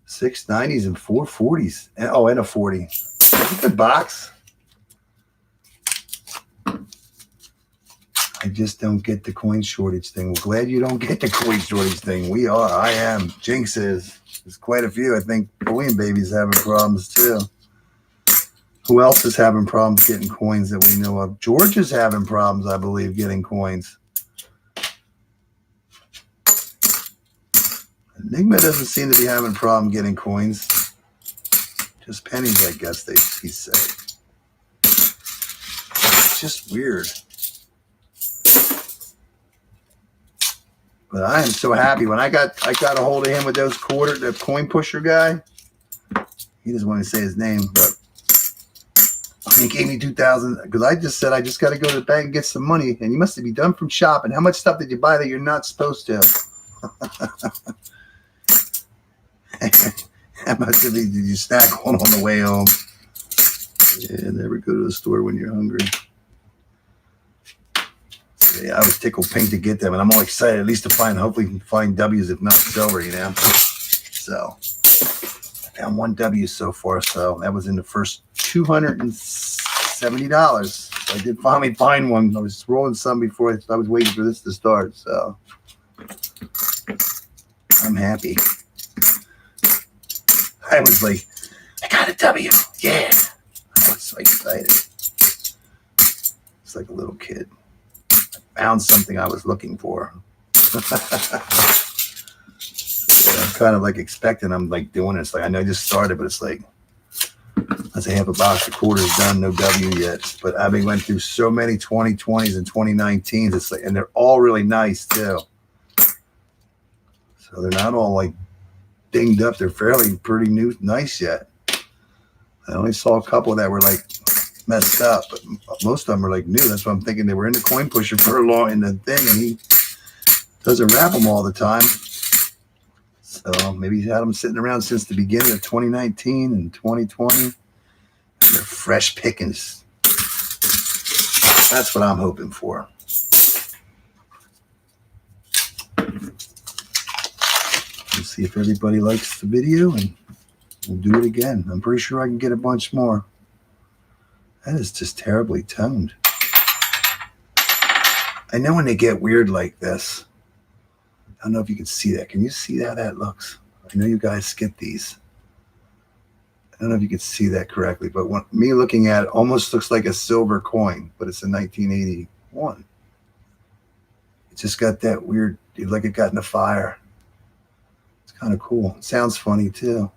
690s and 440s. Oh, and a 40. That's a good box. I just don't get the coin shortage thing. Well, glad you don't get the coin shortage thing. I am. Jinx is. There's quite a few. I think Bullion Baby's having problems too. Who else is having problems getting coins that we know of? George is having problems, I believe, getting coins. Enigma doesn't seem to be having a problem getting coins. Just pennies, I guess he said. It's just weird. But I am so happy when I got a hold of him with those the coin pusher guy. He doesn't want to say his name, but he gave me $2,000 because I just said I just got to go to the bank and get some money. And you must be done from shopping. How much stuff did you buy that you're not supposed to? How much did you snack on the way home? Yeah, never go to the store when you're hungry. Yeah, I was tickled pink to get them, and I'm all excited at least to hopefully find W's if not silver, you know. So found one W so far, so that was in the first $270. So I did finally find one. I was rolling some before I was waiting for this to start, so I'm happy. I was like, I got a W, yeah. I was so excited. It's like a little kid. I found something I was looking for. Yeah, I'm kind of like expecting I'm like doing this. Like I know I just started, but it's like that's a half a box of quarters done, no W yet. But I went through so many 2020s and 2019s. It's like, and they're all really nice too. So they're not all like dinged up. They're fairly pretty new, nice yet. I only saw a couple that were like messed up, but most of them were like new. That's why I'm thinking they were in the coin pusher for a long in the thing, and he doesn't wrap them all the time. So maybe he's had them sitting around since the beginning of 2019 and 2020. And they're fresh pickings. That's what I'm hoping for. We'll see if everybody likes the video, and we'll do it again. I'm pretty sure I can get a bunch more. That is just terribly toned. I know when they get weird like this. I don't know if you can see that. Can you see how that looks? I know you guys skip these. I don't know if you can see that correctly, but when me looking at it, almost looks like a silver coin, but it's a 1981. It just got that weird, like it got in the fire. It's kind of cool. It sounds funny too.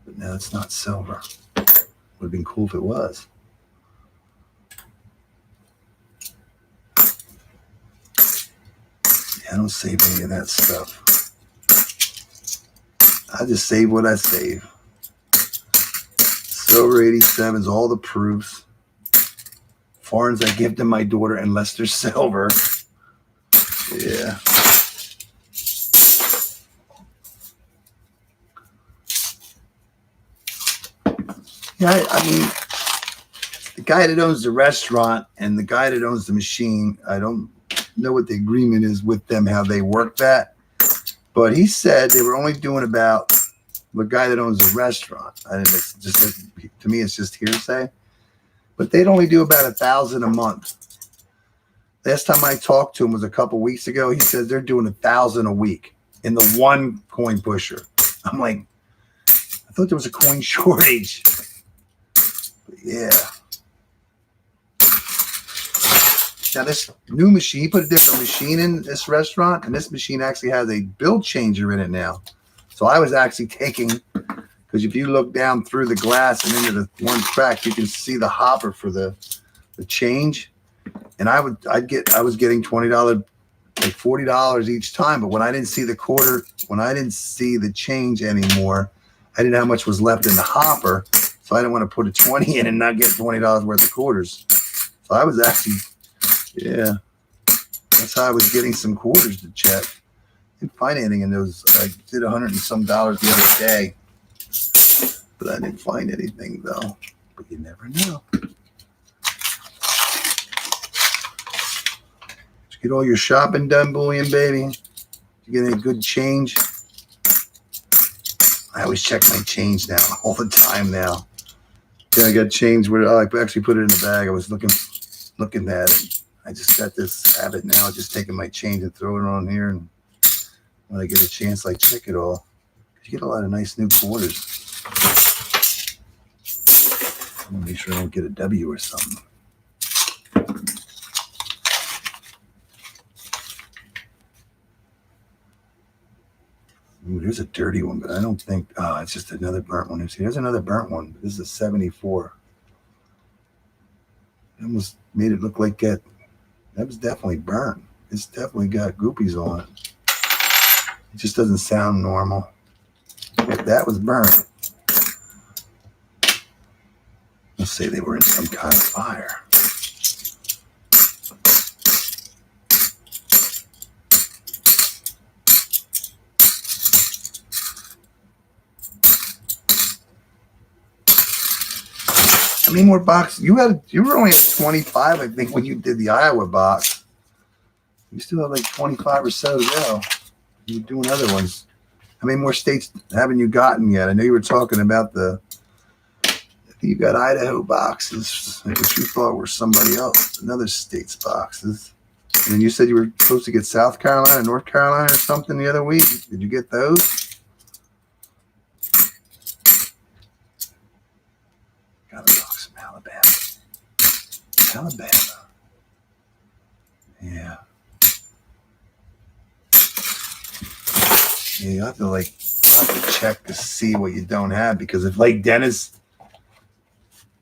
But no, it's not silver. Would have been cool if it was. I don't save any of that stuff. I just save what I save. Silver 87s, all the proofs. Foreigns I give to my daughter unless they're silver. Yeah. Yeah, I mean, the guy that owns the restaurant and the guy that owns the machine, I don't know what the agreement is with them, how they work that, but he said they were only doing about the guy that owns the restaurant. I think it's just, to me, it's just hearsay, but they'd only do about 1,000 a month. Last time I talked to him was a couple weeks ago. He said they're doing 1,000 a week in the one coin pusher. I'm like, I thought there was a coin shortage. But yeah. Now this new machine, he put a different machine in this restaurant, and this machine actually has a bill changer in it now. So I was actually taking, because if you look down through the glass and into the one crack, you can see the hopper for the change. And I was getting $20, like $40 each time. But when I didn't see the quarter, when I didn't see the change anymore, I didn't know how much was left in the hopper. So I didn't want to put a 20 in and not get $20 worth of quarters. So I was actually, yeah, that's how I was getting some quarters to check. And financing in those, I did $100 and some the other day, but I didn't find anything though. But you never know. Did you get all your shopping done, Bullion baby? Did you get any good change? I always check my change now, all the time now. Yeah, I got change where I actually put it in the bag. I was looking at it. I just got this habit now, just taking my change and throwing it on here, and when I get a chance, I check it all. You get a lot of nice new quarters. I'm gonna make sure I don't get a W or something. Ooh, there's a dirty one, but I don't think. Oh, it's just another burnt one. See, there's another burnt one. But this is a 74. It almost made it look like that was definitely burnt. It's definitely got goopies on it. It just doesn't sound normal. But that was burnt. Let's say they were in some kind of fire. How many more boxes? You were only at 25, I think, when you did the Iowa box. You still have like 25 or so to go. You're doing other ones. How many more states haven't you gotten yet? I know you were talking about I think you got Idaho boxes, which you thought were somebody else, another state's boxes. And then you said you were supposed to get South Carolina, North Carolina or something the other week. Did you get those? Got a box from Alabama. Alabama. Yeah. Yeah, you have to check to see what you don't have, because if like Dennis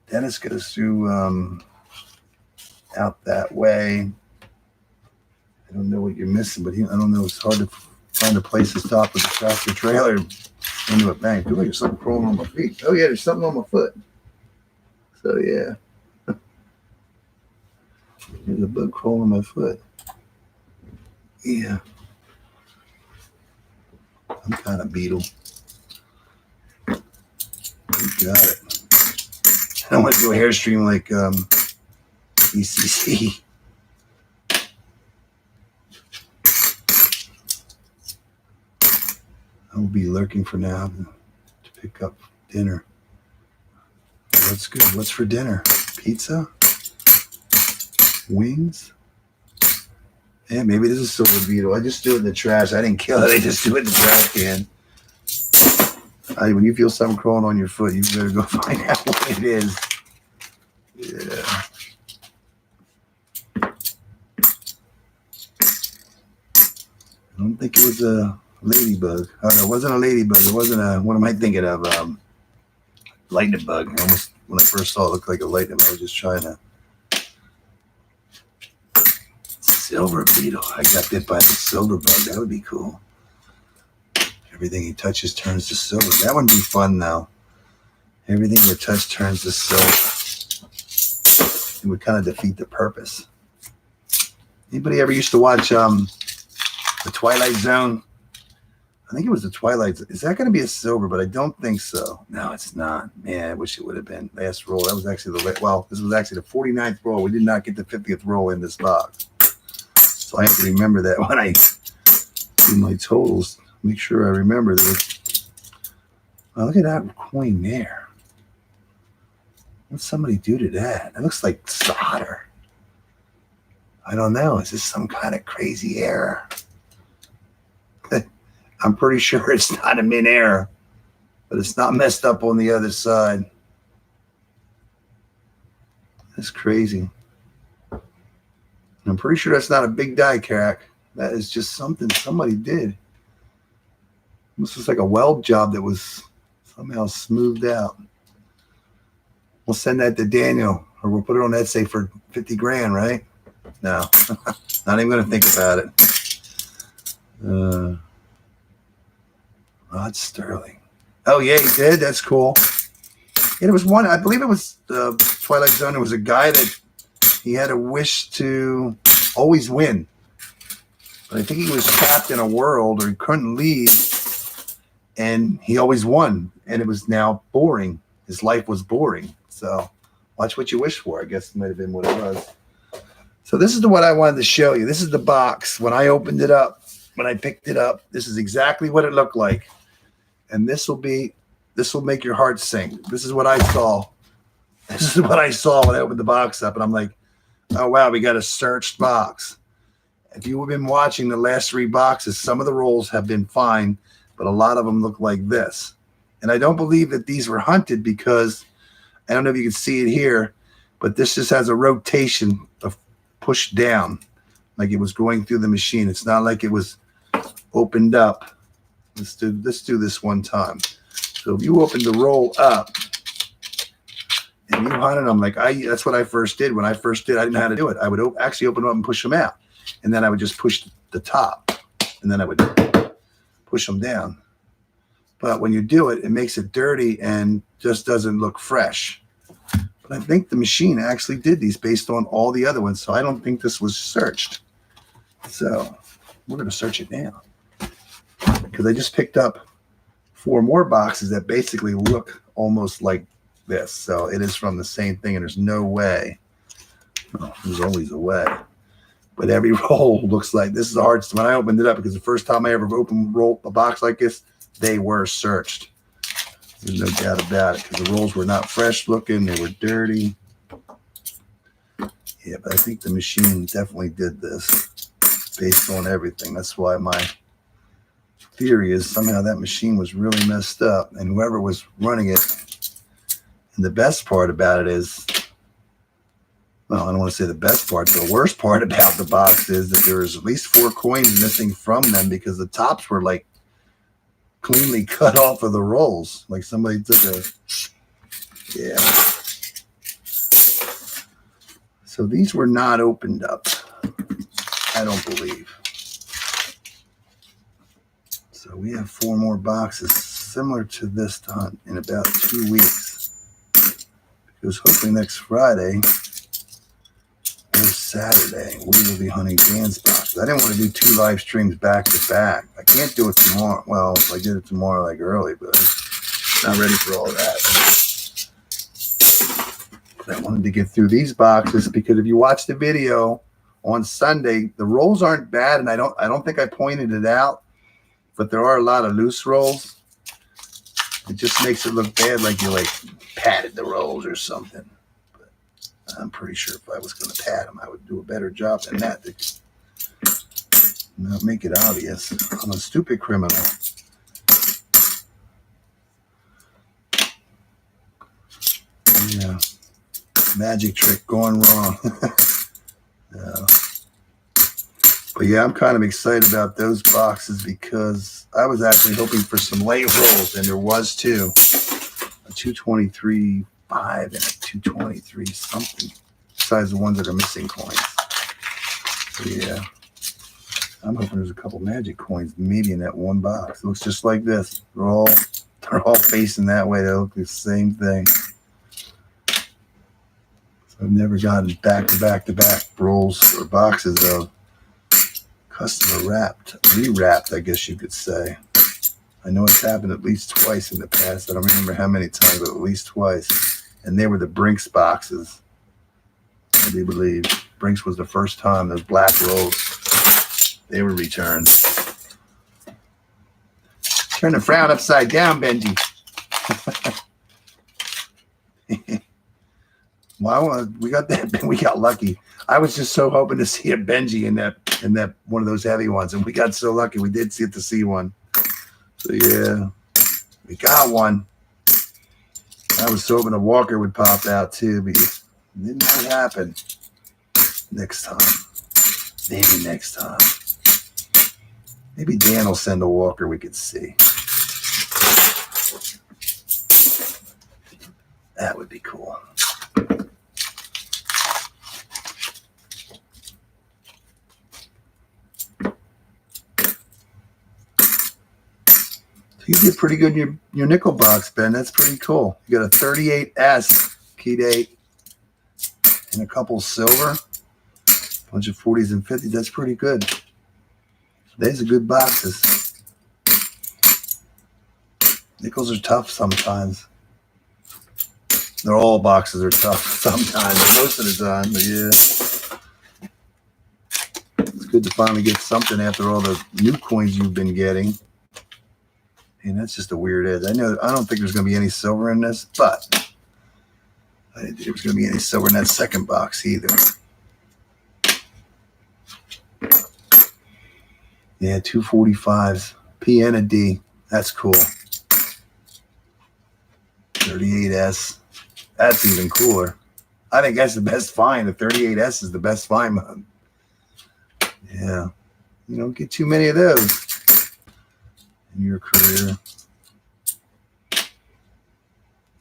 goes through out that way, I don't know what you're missing, but I don't know. It's hard to find a place to stop with a tractor trailer into a bank. Ooh, there's something crawling on my feet. Oh yeah, there's something on my foot. So yeah, there's a bug crawling on my foot. Yeah. Some kind of beetle. You got it. I don't want to do a hair stream like ECC. I will be lurking for now to pick up dinner. What's good? What's for dinner? Pizza? Wings? Yeah, maybe this is silver beetle. I just do it in the trash. I didn't kill it. I just do it in the trash can. When you feel something crawling on your foot, you better go find out what it is. Yeah. I don't think it was a ladybug. Oh, no, it wasn't a ladybug. It wasn't a, what am I thinking of? Lightning bug. Almost, when I first saw it, looked like a lightning bug. I was just trying to. Silver beetle. I got bit by the silver bug. That would be cool. Everything he touches turns to silver. That would be fun, though. Everything you touch turns to silver. It would kind of defeat the purpose. Anybody ever used to watch The Twilight Zone? I think it was The Twilight Zone. Is that going to be a silver? But I don't think so. No, it's not. Man, I wish it would have been. Last roll. That was actually this was actually the 49th roll. We did not get the 50th roll in this box. So I have to remember that when I do my totals. Make sure I remember that. Look at that coin there. What'd somebody do to that? That looks like solder. I don't know. Is this some kind of crazy error? I'm pretty sure it's not a min error, but it's not messed up on the other side. That's crazy. I'm pretty sure that's not a big die crack. That is just something somebody did. This was like a weld job that was somehow smoothed out. We'll send that to Daniel, or we'll put it on Etsy for 50 grand, right? No, not even going to think about it. Rod Sterling. Oh, yeah, he did. That's cool. And it was one, I believe it was Twilight Zone. There was a guy that he had a wish to always win. But I think he was trapped in a world, or he couldn't leave. And he always won. And it was now boring. His life was boring. So watch what you wish for. I guess it might have been what it was. So this is what I wanted to show you. This is the box. When I opened it up, when I picked it up, this is exactly what it looked like. And this will make your heart sink. This is what I saw. This is what I saw when I opened the box up. And I'm like, oh, wow, we got a searched box. If you have been watching the last three boxes, some of the rolls have been fine, but a lot of them look like this. And I don't believe that these were hunted, because I don't know if you can see it here, but this just has a rotation of push down, like it was going through the machine. It's not like it was opened up. Let's do this one time. So if you open the roll up and you hunted them, that's what I first did. When I first did, I didn't know how to do it. I would actually open them up and push them out. And then I would just push the top, and then I would push them down. But when you do it, it makes it dirty and just doesn't look fresh. But I think the machine actually did these based on all the other ones. So I don't think this was searched. So we're going to search it now, because I just picked up 4 more boxes that basically look almost like this. So it is from the same thing, and there's no way. Oh, there's always a way. But every roll looks like this. Is the hardest when I opened it up, because the first time I ever opened a box like this, they were searched. There's no doubt about it, because the rolls were not fresh looking. They were dirty. Yeah, but I think the machine definitely did this based on everything. That's why my theory is somehow that machine was really messed up, and whoever was running it. And the best part about it is, well, I don't want to say the best part. The worst part about the box is that there was at least 4 coins missing from them, because the tops were like cleanly cut off of the rolls. Like somebody took a, yeah. So these were not opened up, I don't believe. So we have 4 more boxes similar to this done in about 2 weeks. Because hopefully next Friday or Saturday, we will be hunting Dan's boxes. I didn't want to do 2 live streams back to back. I can't do it tomorrow. Well, if I did it tomorrow like early, but I'm not ready for all that. I wanted to get through these boxes, because if you watch the video on Sunday, the rolls aren't bad, and I don't think I pointed it out, but there are a lot of loose rolls. It just makes it look bad, like you like patted the rolls or something. But I'm pretty sure if I was going to pat them, I would do a better job than that to not make it obvious. I'm a stupid criminal. Yeah. Magic trick going wrong. But yeah, I'm kind of excited about those boxes, because I was actually hoping for some late rolls, and there was 2. A 223.5 and a 223 something, besides the ones that are missing coins. So yeah, I'm hoping there's a couple magic coins maybe in that one box. It looks just like this. They're all facing that way. They look the same thing. I've never gotten back-to-back rolls or boxes of customer wrapped, rewrapped, I guess you could say. I know it's happened at least twice in the past. I don't remember how many times, but at least twice. And they were the Brinks boxes, I do believe. Brinks was the first time those black rolls, they were returned. Turn the frown upside down, Benji. Well, we got that. We got lucky. I was just so hoping to see a Benji in that one of those heavy ones, and we got so lucky. We did get to see one. So yeah, we got one. I was hoping a Walker would pop out too, but it did not happen. Next time, maybe next time. Maybe Dan will send a Walker we could see. That would be cool. You did pretty good in your nickel box, Ben. That's pretty cool. You got a 38S key date and a couple silver, a bunch of 40s and 50s. That's pretty good. These are good boxes. Nickels are tough sometimes. They're all boxes are tough sometimes, most of the time, but yeah. It's good to finally get something after all the new coins you've been getting. And that's just a weird edge. I don't think there's going to be any silver in this, but I didn't think there was going to be any silver in that second box either. Yeah, 245s. P and a D. That's cool. 38S. That's even cooler. I think that's the best find. The 38S is the best find mode. Yeah. You don't get too many of those in your career.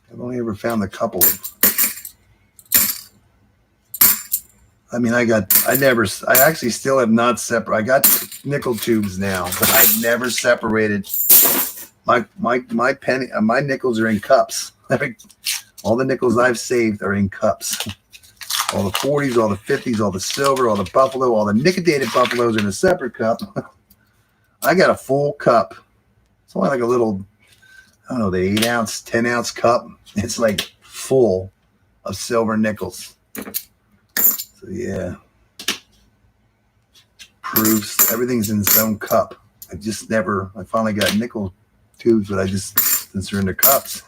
I've only ever found a couple of. I mean, I actually still have not separated. I got nickel tubes now, but I've never separated. My nickels are in cups. All the nickels I've saved are in cups. All the 40s, all the 50s, all the silver, all the buffalo, all the nickel-dated buffaloes are in a separate cup. I got a full cup. It's only like a little, I don't know, the 8-ounce, 10-ounce cup. It's like full of silver nickels. So yeah. Proofs. Everything's in its own cup. I finally got nickel tubes, but since they're in the cups,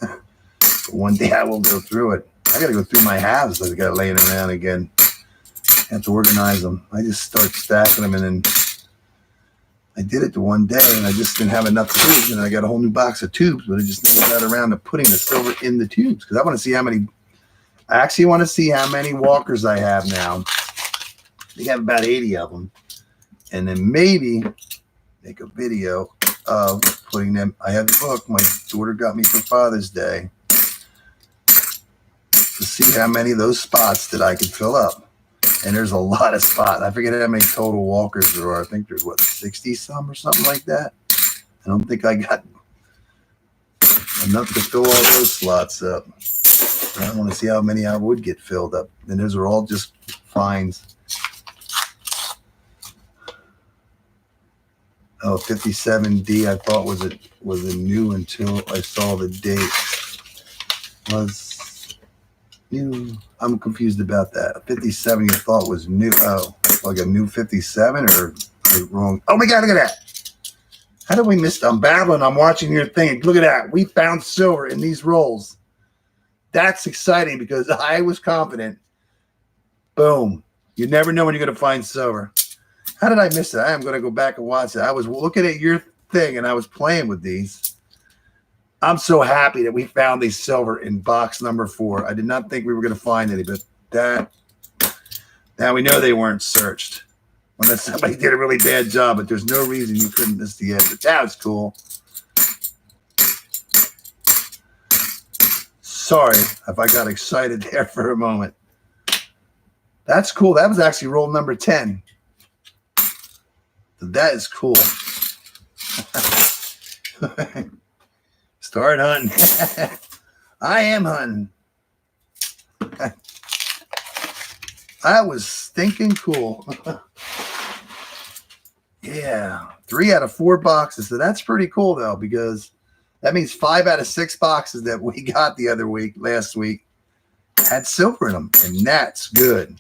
one day I will go through it. I got to go through my halves that I got laying around again. I have to organize them. I just start stacking them, and then I did it the one day, and I just didn't have enough tubes, and I got a whole new box of tubes, but I just never got around to putting the silver in the tubes because I want to see how many. I actually want to see how many walkers I have now. I have about 80 of them, and then maybe make a video of putting them. I have the book my daughter got me for Father's Day to see how many of those spots that I could fill up. And there's a lot of spots. I forget how many total walkers there are. I think there's, 60 some or something like that. I don't think I got enough to fill all those slots up. I want to see how many I would get filled up. And those are all just finds. Oh, 57D I thought was a new until I saw the date. Was new. I'm confused about that. 57 you thought was new. Oh, like a new 57 or wrong? Oh my God, look at that. How did we miss? I'm babbling. I'm watching your thing. Look at that. We found silver in these rolls. That's exciting because I was confident. Boom. You never know when you're going to find silver. How did I miss it? I am going to go back and watch it. I was looking at your thing and I was playing with these. I'm so happy that we found these silver in box number 4. I did not think we were going to find any, but now we know they weren't searched. Unless somebody did a really bad job, but there's no reason you couldn't miss the end. But that was cool. Sorry if I got excited there for a moment. That's cool. That was actually roll number 10. So that is cool. Start hunting. I am hunting. I was stinking cool. Yeah. 3 out of 4 boxes. So that's pretty cool though, because that means 5 out of 6 boxes that we got last week had silver in them. And that's good.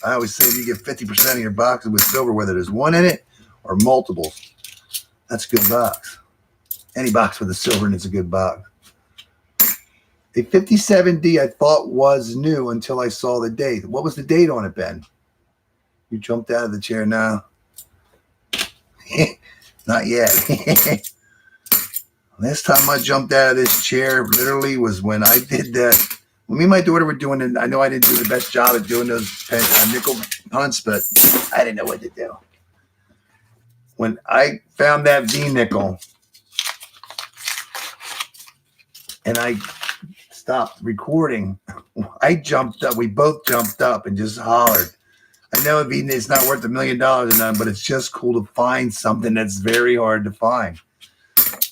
I always say if you get 50% of your boxes with silver, whether there's one in it or multiples, that's a good box. Any box with a silver in it's a good box. A 57D I thought was new until I saw the date. What was the date on it, Ben? You jumped out of the chair now. Not yet. Last time I jumped out of this chair literally was when I did that. When me and my daughter were doing it, I know I didn't do the best job at doing those nickel hunts, but I didn't know what to do. When I found that V nickel and I stopped recording, I jumped up. We both jumped up and just hollered. I know it's not worth $1 million or nothing, but it's just cool to find something that's very hard to find.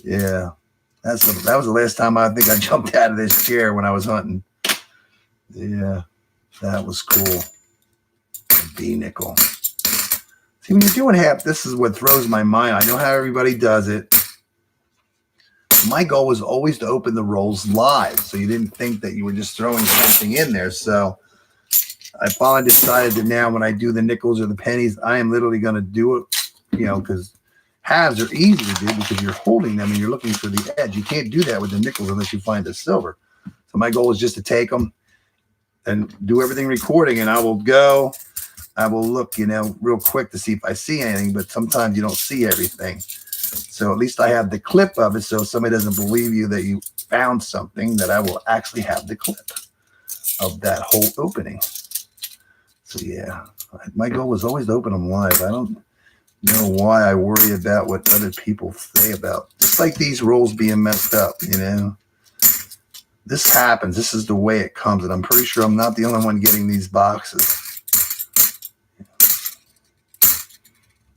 Yeah, that was the last time I think I jumped out of this chair when I was hunting. Yeah, that was cool. B nickel. See, when you're doing half, this is what throws my mind. I know how everybody does it. My goal was always to open the rolls live, so you didn't think that you were just throwing something in there. So I finally decided that now when I do the nickels or the pennies, I am literally going to do it, because halves are easy to do because you're holding them and you're looking for the edge. You can't do that with the nickels unless you find the silver. So my goal is just to take them and do everything recording, and I will look, real quick to see if I see anything, but sometimes you don't see everything. So at least I have the clip of it, so if somebody doesn't believe you that you found something, that I will actually have the clip of that whole opening. So yeah, my goal was always to open them live. I don't know why I worry about what other people say about, just like these rolls being messed up, This happens. This is the way it comes, and I'm pretty sure I'm not the only one getting these boxes.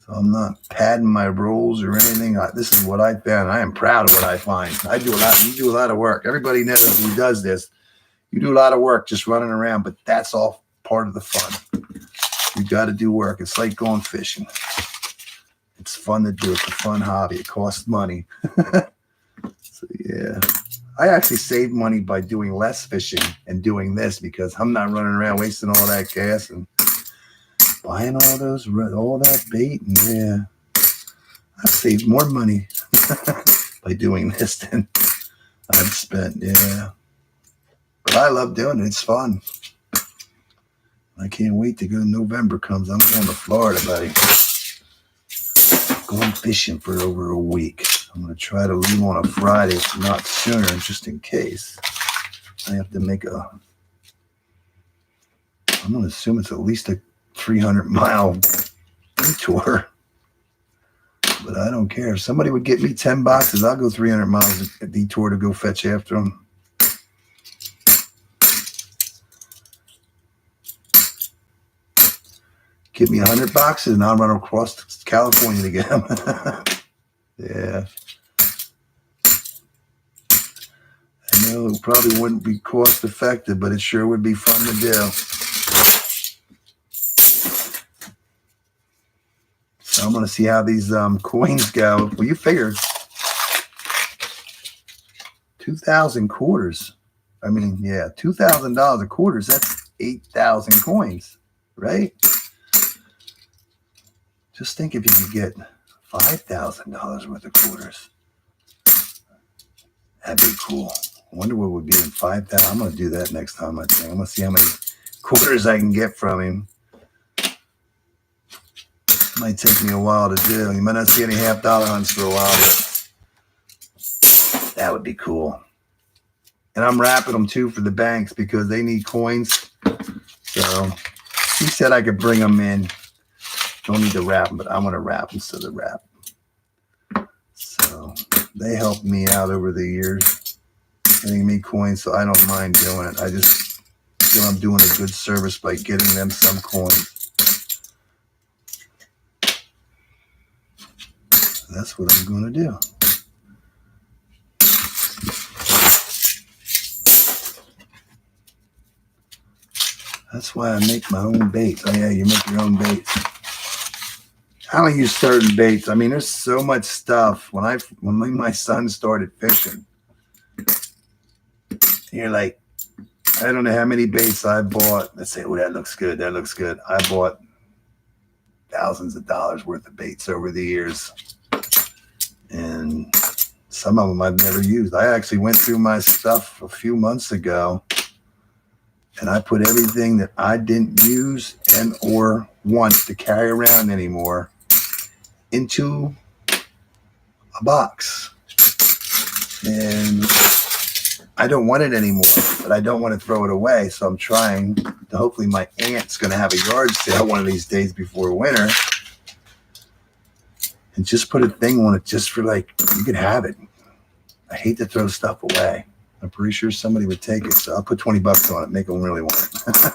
So I'm not padding my rolls or anything. This is what I found. I am proud of what I find. I do a lot. You do a lot of work. Everybody knows who does this. You do a lot of work just running around, but that's all part of the fun. You got to do work. It's like going fishing. It's fun to do. It's a fun hobby. It costs money. So yeah. I actually save money by doing less fishing and doing this because I'm not running around wasting all that gas and buying all that bait. And yeah, I saved more money. by doing this than I've spent. Yeah. But I love doing it. It's fun. I can't wait to go. November comes. I'm going to Florida, buddy. Going fishing for over a week. I'm going to try to leave on a Friday, if not sooner, just in case. I have to make I'm going to assume it's at least a 300-mile detour. But I don't care. If somebody would get me 10 boxes, I'll go 300 miles a detour to go fetch after them. Give me 100 boxes and I'll run across California to get them. Yeah. I know it probably wouldn't be cost effective, but it sure would be fun to do. So I'm going to see how these coins go. Well, you figured 2,000 quarters. I mean, yeah, $2,000 a quarters. That's 8,000 coins, right? Just think if you could get $5,000 worth of quarters. That'd be cool. I wonder what would be in 5,000. I'm going to do that next time, I think. I'm going to see how many quarters I can get from him. Might take me a while to do. You might not see any $half-dollar hunts for a while, but that would be cool. And I'm wrapping them, too, for the banks because they need coins. So he said I could bring them in. Don't need to wrap them, but I'm going to wrap them so they're wrapped. So they helped me out over the years, getting me coins, so I don't mind doing it. I just feel I'm doing a good service by getting them some coins. So that's what I'm going to do. That's why I make my own baits. Oh, yeah, you make your own baits. I don't use certain baits. I mean, there's so much stuff. When my son started fishing, you're like, I don't know how many baits I bought. Let's say, oh, that looks good. That looks good. I bought thousands of dollars worth of baits over the years. And some of them I've never used. I actually went through my stuff a few months ago, and I put everything that I didn't use and or want to carry around anymore into a box. And I don't want it anymore, but I don't want to throw it away. So I'm trying to, hopefully my aunt's going to have a yard sale one of these days before winter, and just put a thing on it just for like, you could have it. I hate to throw stuff away. I'm pretty sure somebody would take it. So I'll put 20 bucks on it, make them really want it.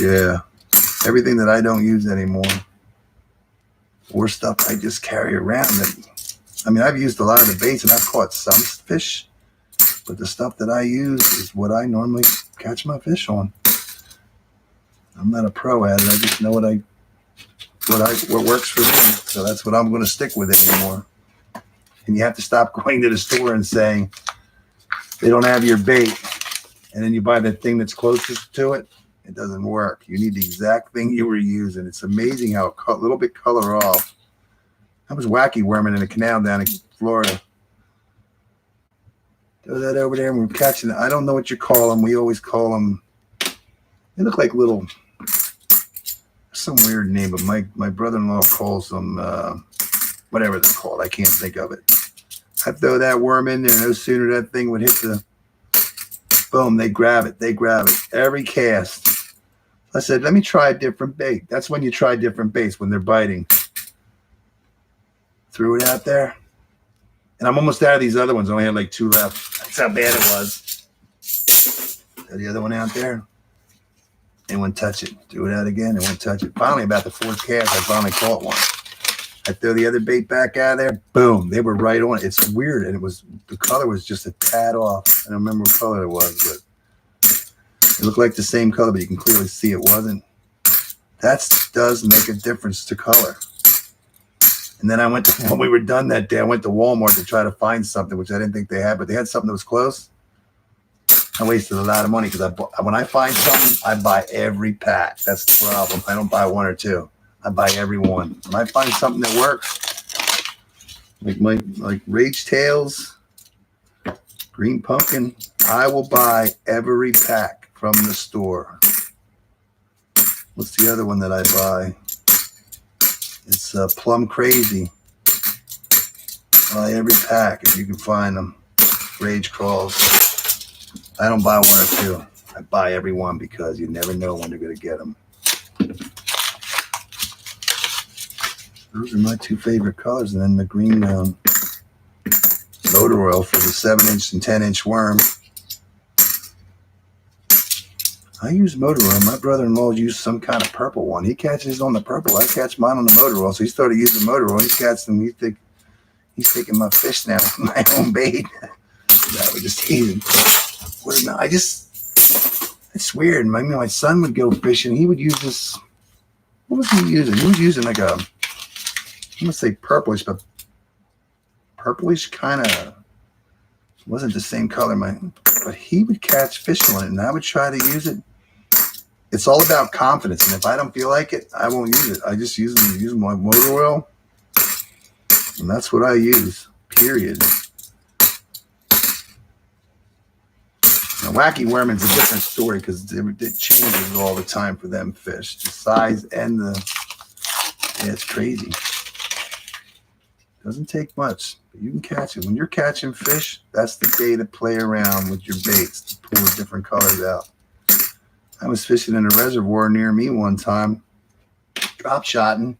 Yeah. Everything that I don't use anymore, or stuff I just carry around. I mean, I've used a lot of the baits and I've caught some fish, but the stuff that I use is what I normally catch my fish on. I'm not a pro at it. I just know what works for me. So that's what I'm going to stick with anymore. And you have to stop going to the store and saying they don't have your bait, and then you buy the thing that's closest to it. It doesn't work. You need the exact thing you were using. It's amazing how a little bit color off. I was wacky worming in a canal down in Florida. Throw that over there and we're catching it. I don't know what you call them. We always call them, they look like little, some weird name, but my brother-in-law calls them, whatever they're called. I can't think of it. I throw that worm in there, no sooner that thing would hit the, boom, they grab it. They grab it. Every cast. I said, let me try a different bait. That's when you try different baits, when they're biting. Threw it out there. And I'm almost out of these other ones. I only had like 2 left. That's how bad it was. Throw the other one out there. It wouldn't touch it. Threw it out again. It wouldn't touch it. Finally, about the 4th cast, I finally caught one. I throw the other bait back out of there. Boom. They were right on it. It's weird. And the color was just a tad off. I don't remember what color it was, but it looked like the same color, but you can clearly see it wasn't. That does make a difference to color. And then when we were done that day, I went to Walmart to try to find something, which I didn't think they had, but they had something that was close. I wasted a lot of money because when I find something, I buy every pack. That's the problem. I don't buy 1 or 2. I buy every one. When I find something that works, like Rage Tails, Green Pumpkin. I will buy every pack from the store. What's the other one that I buy? It's Plum Crazy. Buy every pack if you can find them. Rage Crawls. I don't buy one or two. I buy every one because you never know when they're going to get them. Those are my two favorite colors. And then the green motor oil for the 7-inch and 10-inch worm. I use motor oil. My brother-in-law used some kind of purple one. He catches on the purple. I catch mine on the motor oil. So he started using motor oil. He catches them. He's taking my fish now, my own bait. That was just teasing. It's weird. My son would go fishing. He would use this. What was he using? He was using like a, I'm going to say purplish, but purplish kind of wasn't the same color. But he would catch fish on it, and I would try to use it. It's all about confidence, and if I don't feel like it, I won't use it. I just use my motor oil, and that's what I use, period. Now, wacky worming's a different story because it changes all the time for them fish. The size and it's crazy. Doesn't take much, but you can catch it. When you're catching fish, that's the day to play around with your baits, to pull different colors out. I was fishing in a reservoir near me one time, drop shotting,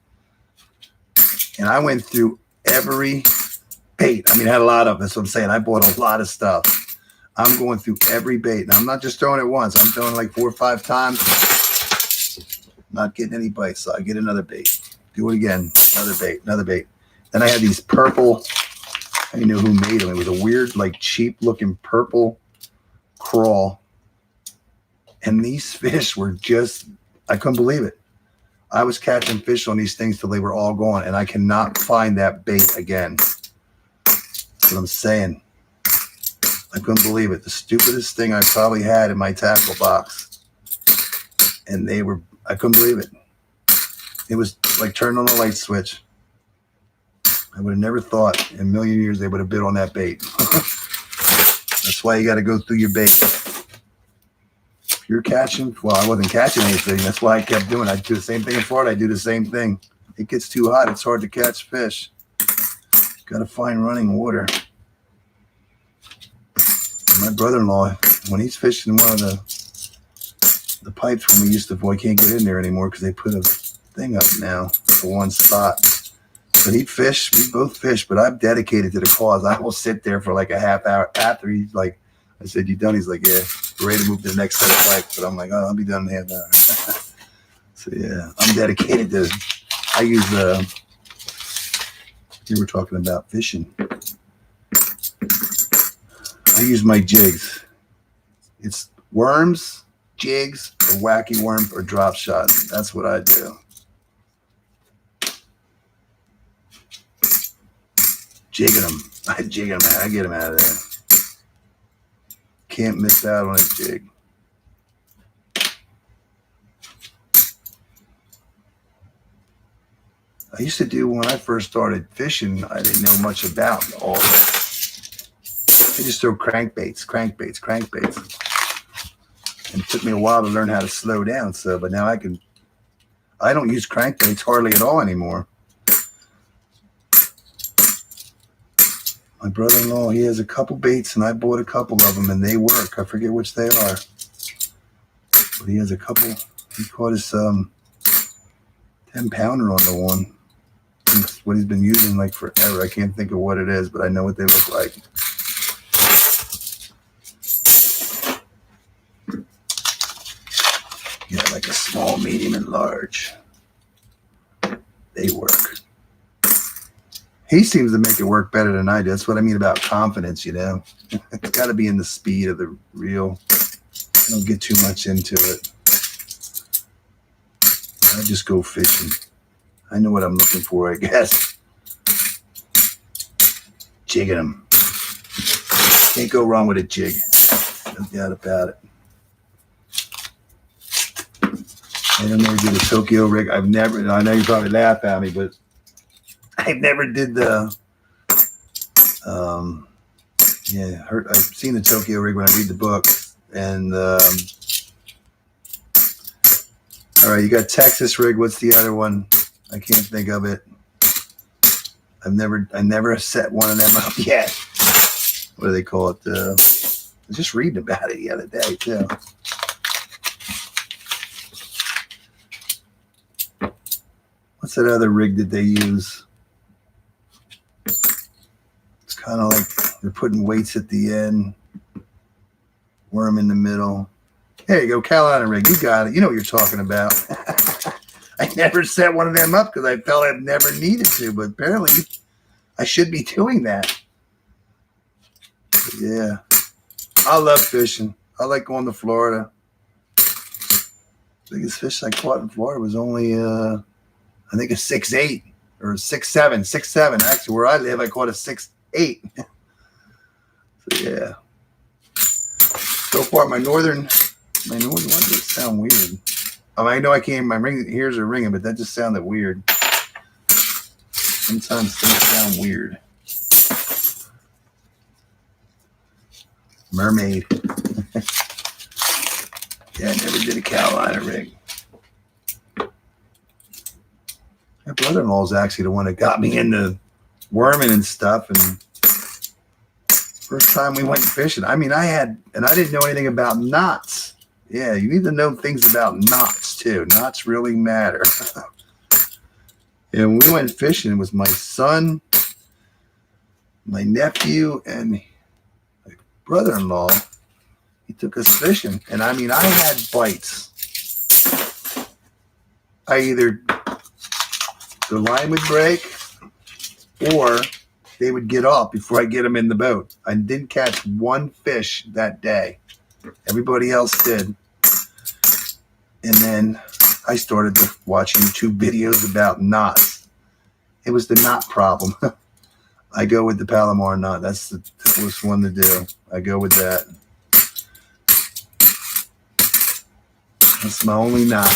and I went through every bait. I mean, I had a lot of it. That's what I'm saying. I bought a lot of stuff. I'm going through every bait. Now, I'm not just throwing it once. I'm throwing like 4 or 5 times. Not getting any bites, so I get another bait. Do it again. Another bait, another bait. Then I had these purple, I didn't know who made them. It was a weird, like cheap-looking purple crawl. And these fish were just, I couldn't believe it. I was catching fish on these things till they were all gone, and I cannot find that bait again. That's what I'm saying. I couldn't believe it. The stupidest thing I probably had in my tackle box. And I couldn't believe it. It was like turning on a light switch. I would have never thought in a million years they would have bit on that bait. That's why you got to go through your bait. If you're catching, well, I wasn't catching anything. That's why I kept doing it. I do the same thing in Florida. I do the same thing. It gets too hot. It's hard to catch fish. Got to find running water. My brother-in-law, when he's fishing one of the pipes when we used to, boy, can't get in there anymore because they put a thing up now for one spot. But he'd fish. We both fish, but I'm dedicated to the cause. I will sit there for like a half hour after he's like, I said, you done? He's like, yeah, we're ready to move to the next set of pipes. But I'm like, oh, I'll be done in half hour. So yeah, I'm dedicated to, I use, we were talking about fishing. I use my jigs. It's worms, jigs, or wacky worms, or drop shots. That's what I do. Jigging them. I jig them. I get them out of there. Can't miss out on a jig. I used to do, when I first started fishing, I didn't know much about all this. I just throw crankbaits. And it took me a while to learn how to slow down. But now I don't use crankbaits hardly at all anymore. My brother-in-law, he has a couple baits, and I bought a couple of them, and they work. I forget which they are. But he has a couple. He caught his 10-pounder on the one. It's what he's been using like forever. I can't think of what it is, but I know what they look like. Yeah, like a small, medium, and large. They work. He seems to make it work better than I do. That's what I mean about confidence, you know. It's got to be in the speed of the reel. I don't get too much into it. I just go fishing. I know what I'm looking for, I guess. Jigging them. Can't go wrong with a jig. No doubt about it. I don't never do the Tokyo rig. I know you probably laugh at me, but I never did the Yeah, I've seen the Tokyo rig when I read the book. And all right, you got Texas rig. What's the other one? I can't think of it. I never set one of them up yet. What do they call it? I was just reading about it the other day too. What's that other rig that they use? It's kind of like they're putting weights at the end, worm in the middle. There you go, Carolina rig. You got it. You know what you're talking about. I never set one of them up because I felt I've never needed to, but apparently I should be doing that. But yeah, I love fishing. I like going to Florida. Biggest fish I caught in Florida was only, I think a 6'8" or 6'7", 6'7". Actually, where I live, I caught a 6'8". So yeah. So far, my northern ones just sound weird. I know I can't. My ears are ringing, but that just sounded weird. Sometimes things sound weird. Mermaid. Yeah, I never did a Carolina rig. My brother-in-law is actually the one that got me into worming and stuff. And first time we went fishing, I didn't know anything about knots. Yeah, you need to know things about knots too. Knots really matter. And when we went fishing, it was my son, my nephew, and my brother-in-law. He took us fishing, and I had bites. Either the line would break, or they would get off before I get them in the boat. I didn't catch one fish that day. Everybody else did. And then I started watching YouTube videos about knots. It was the knot problem. I go with the Palomar knot. That's the first one to do. I go with that. That's my only knot.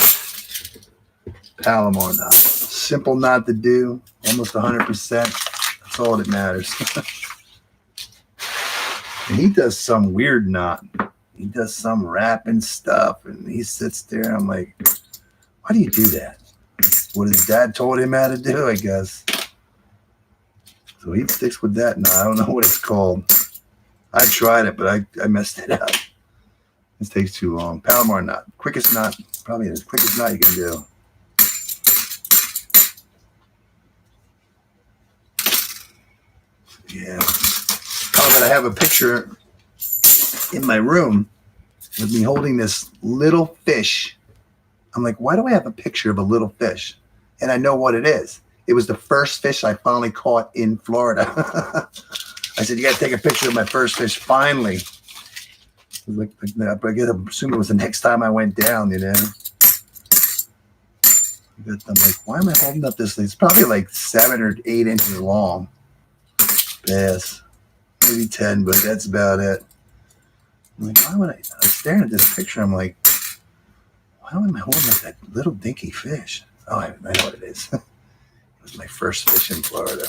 Palomar knot. Simple knot to do. Almost 100%. That's all that matters. And he does some weird knot. He does some wrapping stuff, and he sits there. I'm like, why do you do that? What his dad told him how to do, I guess. So he sticks with that knot. I don't know what it's called. I tried it, but I messed it up. This takes too long. Palomar knot. Quickest knot. Probably the quickest knot you can do. Yeah. Oh, but I have a picture in my room with me holding this little fish. I'm like, why do I have a picture of a little fish? And I know what it is. It was the first fish I finally caught in Florida. I said, you got to take a picture of my first fish finally. But I guess I assume it was the next time I went down, you know. I'm like, why am I holding up this thing? It's probably like 7 or 8 inches long. Bass. Maybe 10, but that's about it. I'm like, I'm staring at this picture. I'm like, why am I holding up that little dinky fish? Oh, I know what it is. It was my first fish in Florida.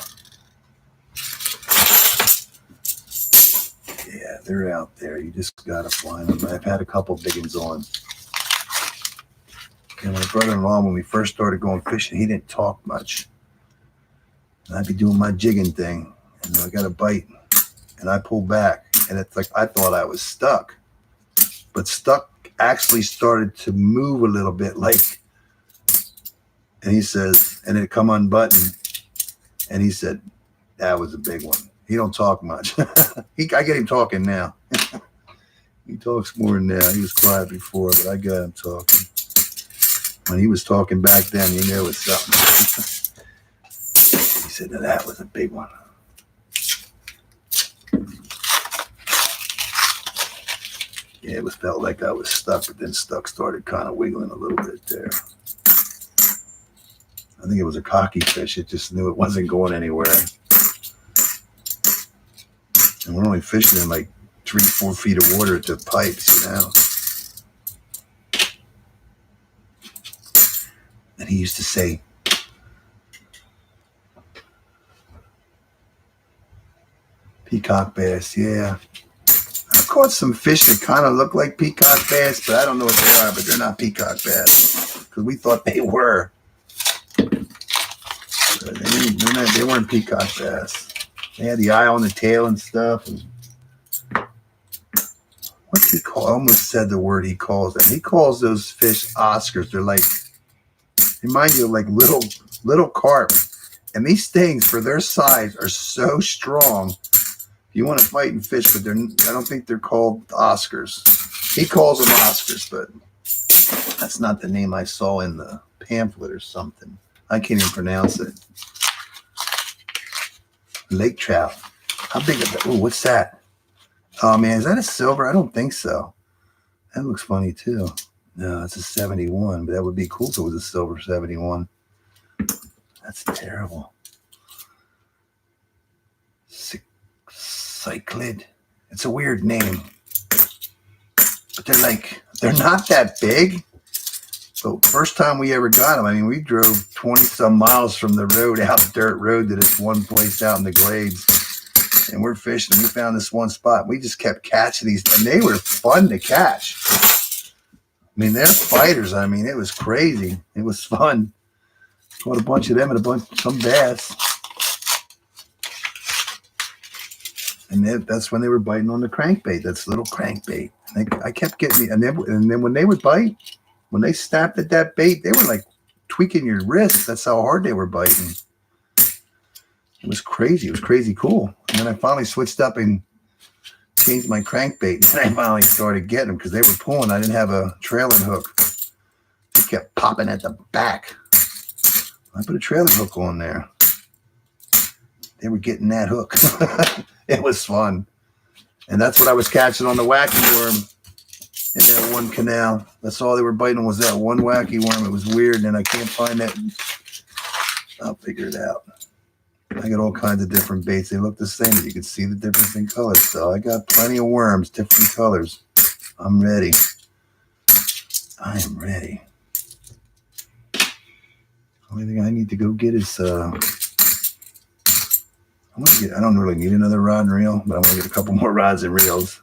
Yeah, they're out there. You just gotta find them. I've had a couple big ones on. And my brother-in-law, when we first started going fishing, he didn't talk much. And I'd be doing my jigging thing, and I got a bite, and I pulled back, and it's like I thought I was stuck. But stuck actually started to move a little bit, like, and he says, and it come unbuttoned, and he said, that was a big one. He don't talk much. I get him talking now. He talks more now. He was quiet before, but I got him talking. When he was talking back then, you knew it was something. He said, now that was a big one. Yeah, it felt like I was stuck, but then stuck started kind of wiggling a little bit there. I think it was a cocky fish. It just knew it wasn't going anywhere. And we're only fishing in like 3-4 feet of water at the pipes, you know. And he used to say, Peacock bass, yeah. I caught some fish that kind of look like peacock bass, but I don't know what they are, but they're not peacock bass. Because we thought they were. They weren't peacock bass. They had the eye on the tail and stuff. And what's he call? I almost said the word he calls them. He calls those fish Oscars. They're like, remind you of like little carp. And these things, for their size, are so strong. You want to fight and fish, but I don't think they're called Oscars. He calls them Oscars, but that's not the name I saw in the pamphlet or something. I can't even pronounce it. Lake trout. How big is that? Oh, what's that? Oh, man, is that a silver? I don't think so. That looks funny, too. No, it's a 71, but that would be cool if it was a silver 71. That's terrible. Cyclid. It's a weird name. But they're not that big. But first time we ever got them, I mean, we drove 20 some miles from the road out the dirt road to this one place out in the glades. And we're fishing. And we found this one spot. We just kept catching these. And they were fun to catch. I mean, they're fighters. I mean, it was crazy. It was fun. Caught a bunch of them and some bass. And that's when they were biting on the crankbait. That's little crankbait. And I kept getting and then when they would bite, when they snapped at that bait, they were like tweaking your wrist. That's how hard they were biting. It was crazy. It was crazy cool. And then I finally switched up and changed my crankbait. And I finally started getting them because they were pulling. I didn't have a trailing hook. They kept popping at the back. I put a trailing hook on there. They were getting that hook. It was fun. And that's what I was catching on the wacky worm in that one canal. That's all they were biting on was that one wacky worm. It was weird, and I can't find that. I'll figure it out. I got all kinds of different baits. They look the same, but you can see the difference in colors. So I got plenty of worms, different colors. I'm ready. I am ready. Only thing I need to go get is I don't really need another rod and reel, but I want to get a couple more rods and reels.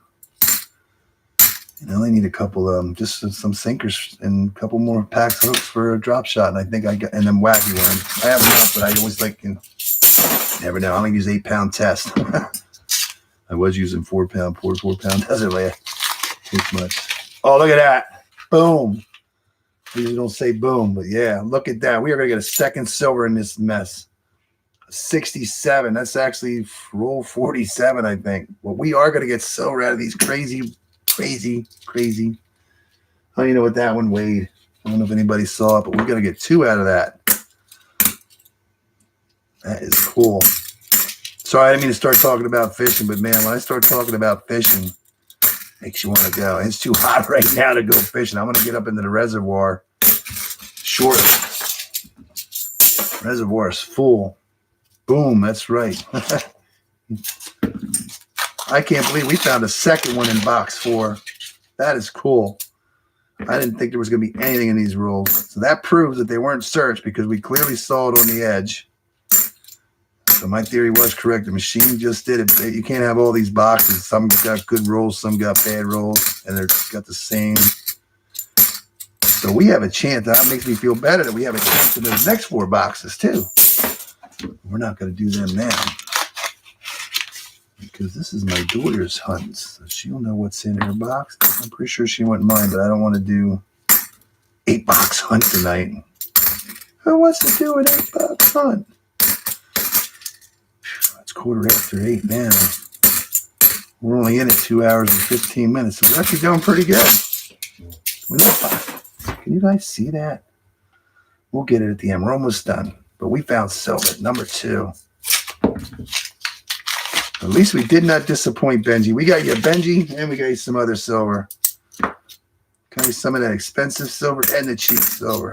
And I only need a couple just some sinkers and a couple more packs of hooks for a drop shot. And I think I got, and then wacky worms. I have enough, but I always like, never know. I only use 8-pound test. I was using 4-pound. 4 pound doesn't last much. Oh, look at that. Boom. Usually don't say boom, but yeah, look at that. We are going to get a second silver in this mess. 67. That's actually roll 47, I think. Well, we are going to get silver out of these crazy. I don't even know what that one weighed. I don't know if anybody saw it, but we're going to get 2 out of that. That is cool. Sorry, I didn't mean to start talking about fishing, but man, when I start talking about fishing, it makes you want to go. It's too hot right now to go fishing. I'm going to get up into the reservoir shortly. Reservoir is full. Boom, that's right. I can't believe we found a second one in box 4. That is cool. I didn't think there was going to be anything in these rolls. So that proves that they weren't searched because we clearly saw it on the edge. So my theory was correct. The machine just did it. You can't have all these boxes. Some got good rolls, some got bad rolls, and they're got the same. So we have a chance. That makes me feel better that we have a chance in those next 4 boxes too. We're not going to do them now because this is my daughter's hunt. So she'll know what's in her box. I'm pretty sure she wouldn't mind, but I don't want to do 8-box hunt tonight. Who wants to do an 8-box hunt? It's 8:15 now. We're only in it 2 hours and 15 minutes. So we're actually doing pretty good. Can you guys see that? We'll get it at the end. We're almost done. But we found silver, number 2. At least we did not disappoint Benji. We got you Benji, and we got you some other silver. Got you some of that expensive silver and the cheap silver.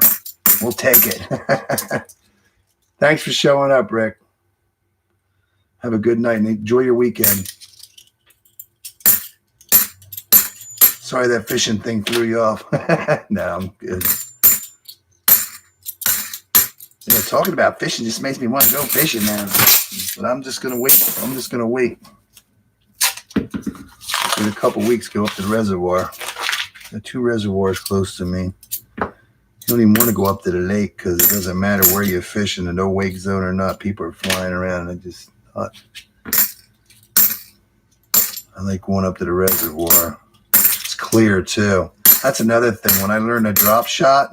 We'll take it. Thanks for showing up, Rick. Have a good night and enjoy your weekend. Sorry that fishing thing threw you off. No, I'm good. You know, talking about fishing just makes me want to go fishing now. But I'm just going to wait. in a couple weeks go up to the reservoir. Got 2 reservoirs close to me. You don't even want to go up to the lake because it doesn't matter where you're fishing, the no wake zone or not. People are flying around, and I like going up to the reservoir. It's clear too. That's another thing. When I learned a drop shot,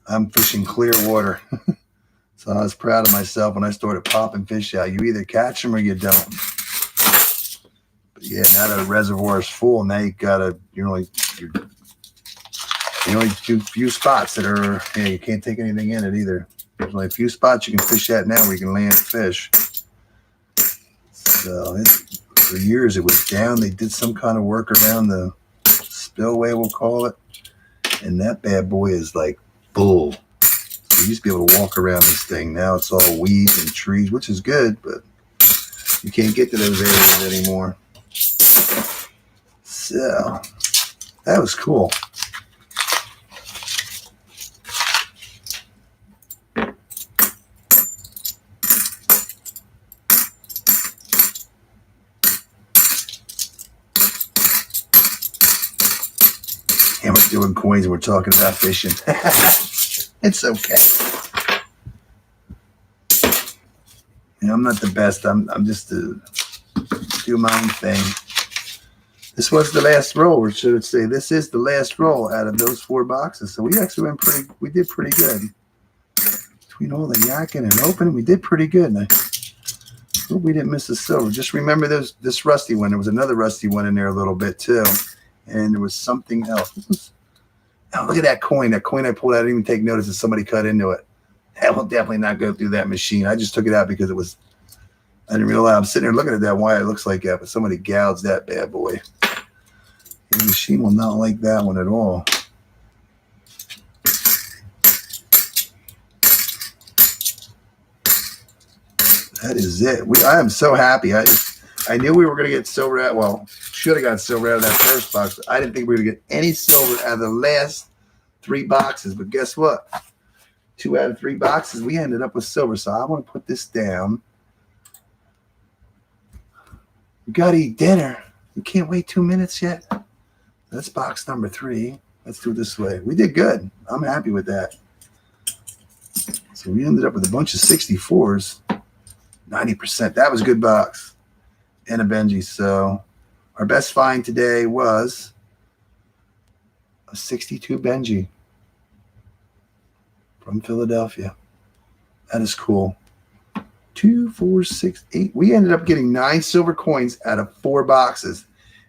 I'm fishing clear water. So I was proud of myself when I started popping fish out. You either catch them or you don't. But yeah, now the reservoir is full. Now you gotta, you're only few spots that are, yeah, you can't take anything in it either. There's only a few spots you can fish at now where you can land fish. So for years it was down. They did some kind of work around the spillway, we'll call it. And that bad boy is like full. So you used to be able to walk around this thing. Now it's all weeds and trees, which is good, but you can't get to those areas anymore. So that was cool. And we're doing coins and we're talking about fishing. It's okay. You know, I'm not the best. I'm just do my own thing. This was the last roll, or should I say this is the last roll out of those 4 boxes. So we actually we did pretty good. Between all the yakking and opening, we did pretty good. And I hope we didn't miss a silver. Just remember this rusty one. There was another rusty one in there a little bit too. And there was something else. Oh, look at that coin. That coin I pulled out, I didn't even take notice that somebody cut into it. That will definitely not go through that machine. I just took it out because I didn't realize. I'm sitting there looking at that, why it looks like that, but somebody gouged that bad boy. And the machine will not like that one at all. That is it. I am so happy. I knew we were going to get silver out. Well, should have got silver out of that first box. I didn't think we were going to get any silver out of the last 3 boxes. But guess what? 2 out of 3 boxes, we ended up with silver. So I want to put this down. You got to eat dinner. You can't wait 2 minutes yet. That's box number 3. Let's do it this way. We did good. I'm happy with that. So we ended up with a bunch of 64s. 90%. That was a good box. And a Benji. So our best find today was a 62 Benji from Philadelphia. That is cool. 2, 4, 6, 8. We ended up getting 9 silver coins out of 4 boxes.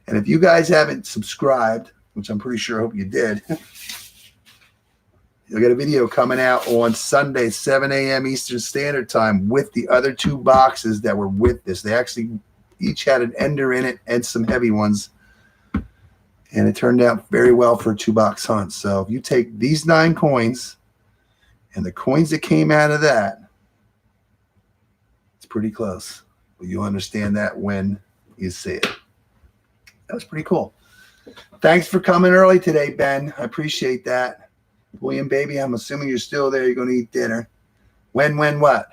And if you guys haven't subscribed, which I'm pretty sure I hope you did, you'll get a video coming out on Sunday, 7 a.m. Eastern Standard Time with the other 2 boxes that were with this. They actually each had an ender in it and some heavy ones. And it turned out very well for a 2-box hunt. So if you take these 9 coins and the coins that came out of that, it's pretty close. But you'll understand that when you see it. That was pretty cool. Thanks for coming early today, Ben. I appreciate that. William, baby, I'm assuming you're still there. You're going to eat dinner. When, what?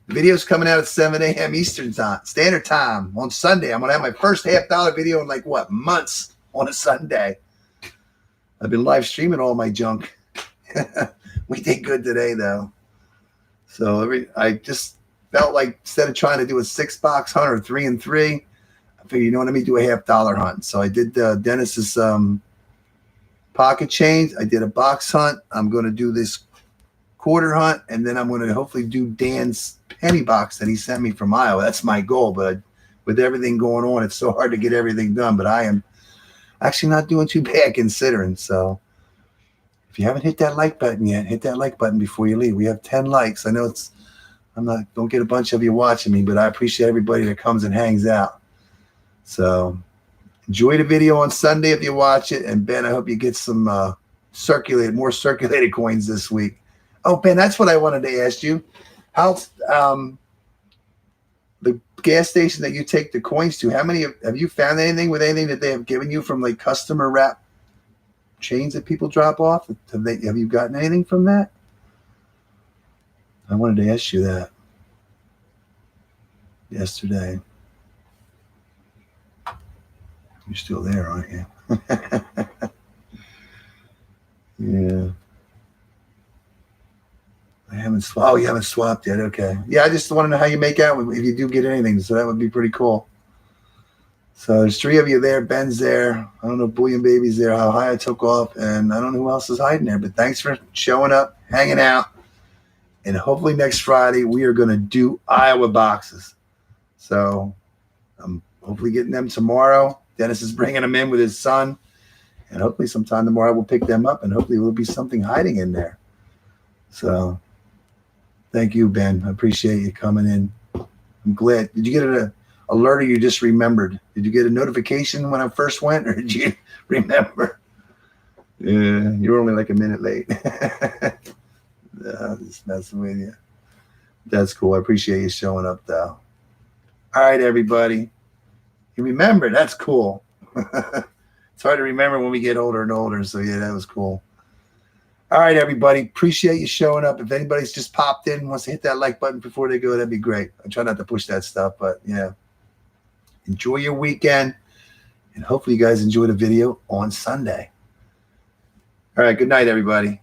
The video's coming out at 7 a.m. Eastern Standard Time on Sunday. I'm going to have my first $half video in like, what, months on a Sunday. I've been live streaming all my junk. We did good today, though. So I just felt like instead of trying to do a 6-box hunt or 3 and 3, I figured, you know what, let me do a $half hunt. So I did Dennis's pocket change. I did a box hunt. I'm going to do this quarter hunt, and then I'm going to hopefully do Dan's penny box that he sent me from Iowa. That's my goal, but with everything going on, it's so hard to get everything done, but I am actually not doing too bad considering. So if you haven't hit that like button yet, hit that like button before you leave. We have 10 likes. I know don't get a bunch of you watching me, but I appreciate everybody that comes and hangs out. So enjoy the video on Sunday if you watch it. And Ben, I hope you get some more circulated coins this week. Oh, Ben, that's what I wanted to ask you. How's the gas station that you take the coins to? How many have you found anything with anything that they have given you from like customer wrap chains that people drop off? Have you gotten anything from that? I wanted to ask you that yesterday. You're still there, aren't you? Yeah. I haven't swapped. Oh, you haven't swapped yet. Okay. Yeah, I just want to know how you make out if you do get anything. So that would be pretty cool. So there's 3 of you there. Ben's there. I don't know. Bullion Baby's there. How high I took off. And I don't know who else is hiding there. But thanks for showing up, hanging out. And hopefully next Friday, we are going to do Iowa boxes. So I'm hopefully getting them tomorrow. Dennis is bringing them in with his son. And hopefully sometime tomorrow we'll pick them up. And hopefully there will be something hiding in there. So thank you, Ben. I appreciate you coming in. I'm glad. Did you get an alert or you just remembered? Did you get a notification when I first went or did you remember? Yeah, you were only like a minute late. No, just messing with you. That's cool. I appreciate you showing up, though. All right, everybody. You remember. That's cool. It's hard to remember when we get older and older. So, yeah, that was cool. All right, everybody. Appreciate you showing up. If anybody's just popped in and wants to hit that like button before they go, that'd be great. I try not to push that stuff, but, yeah. Enjoy your weekend. And hopefully you guys enjoy the video on Sunday. All right. Good night, everybody.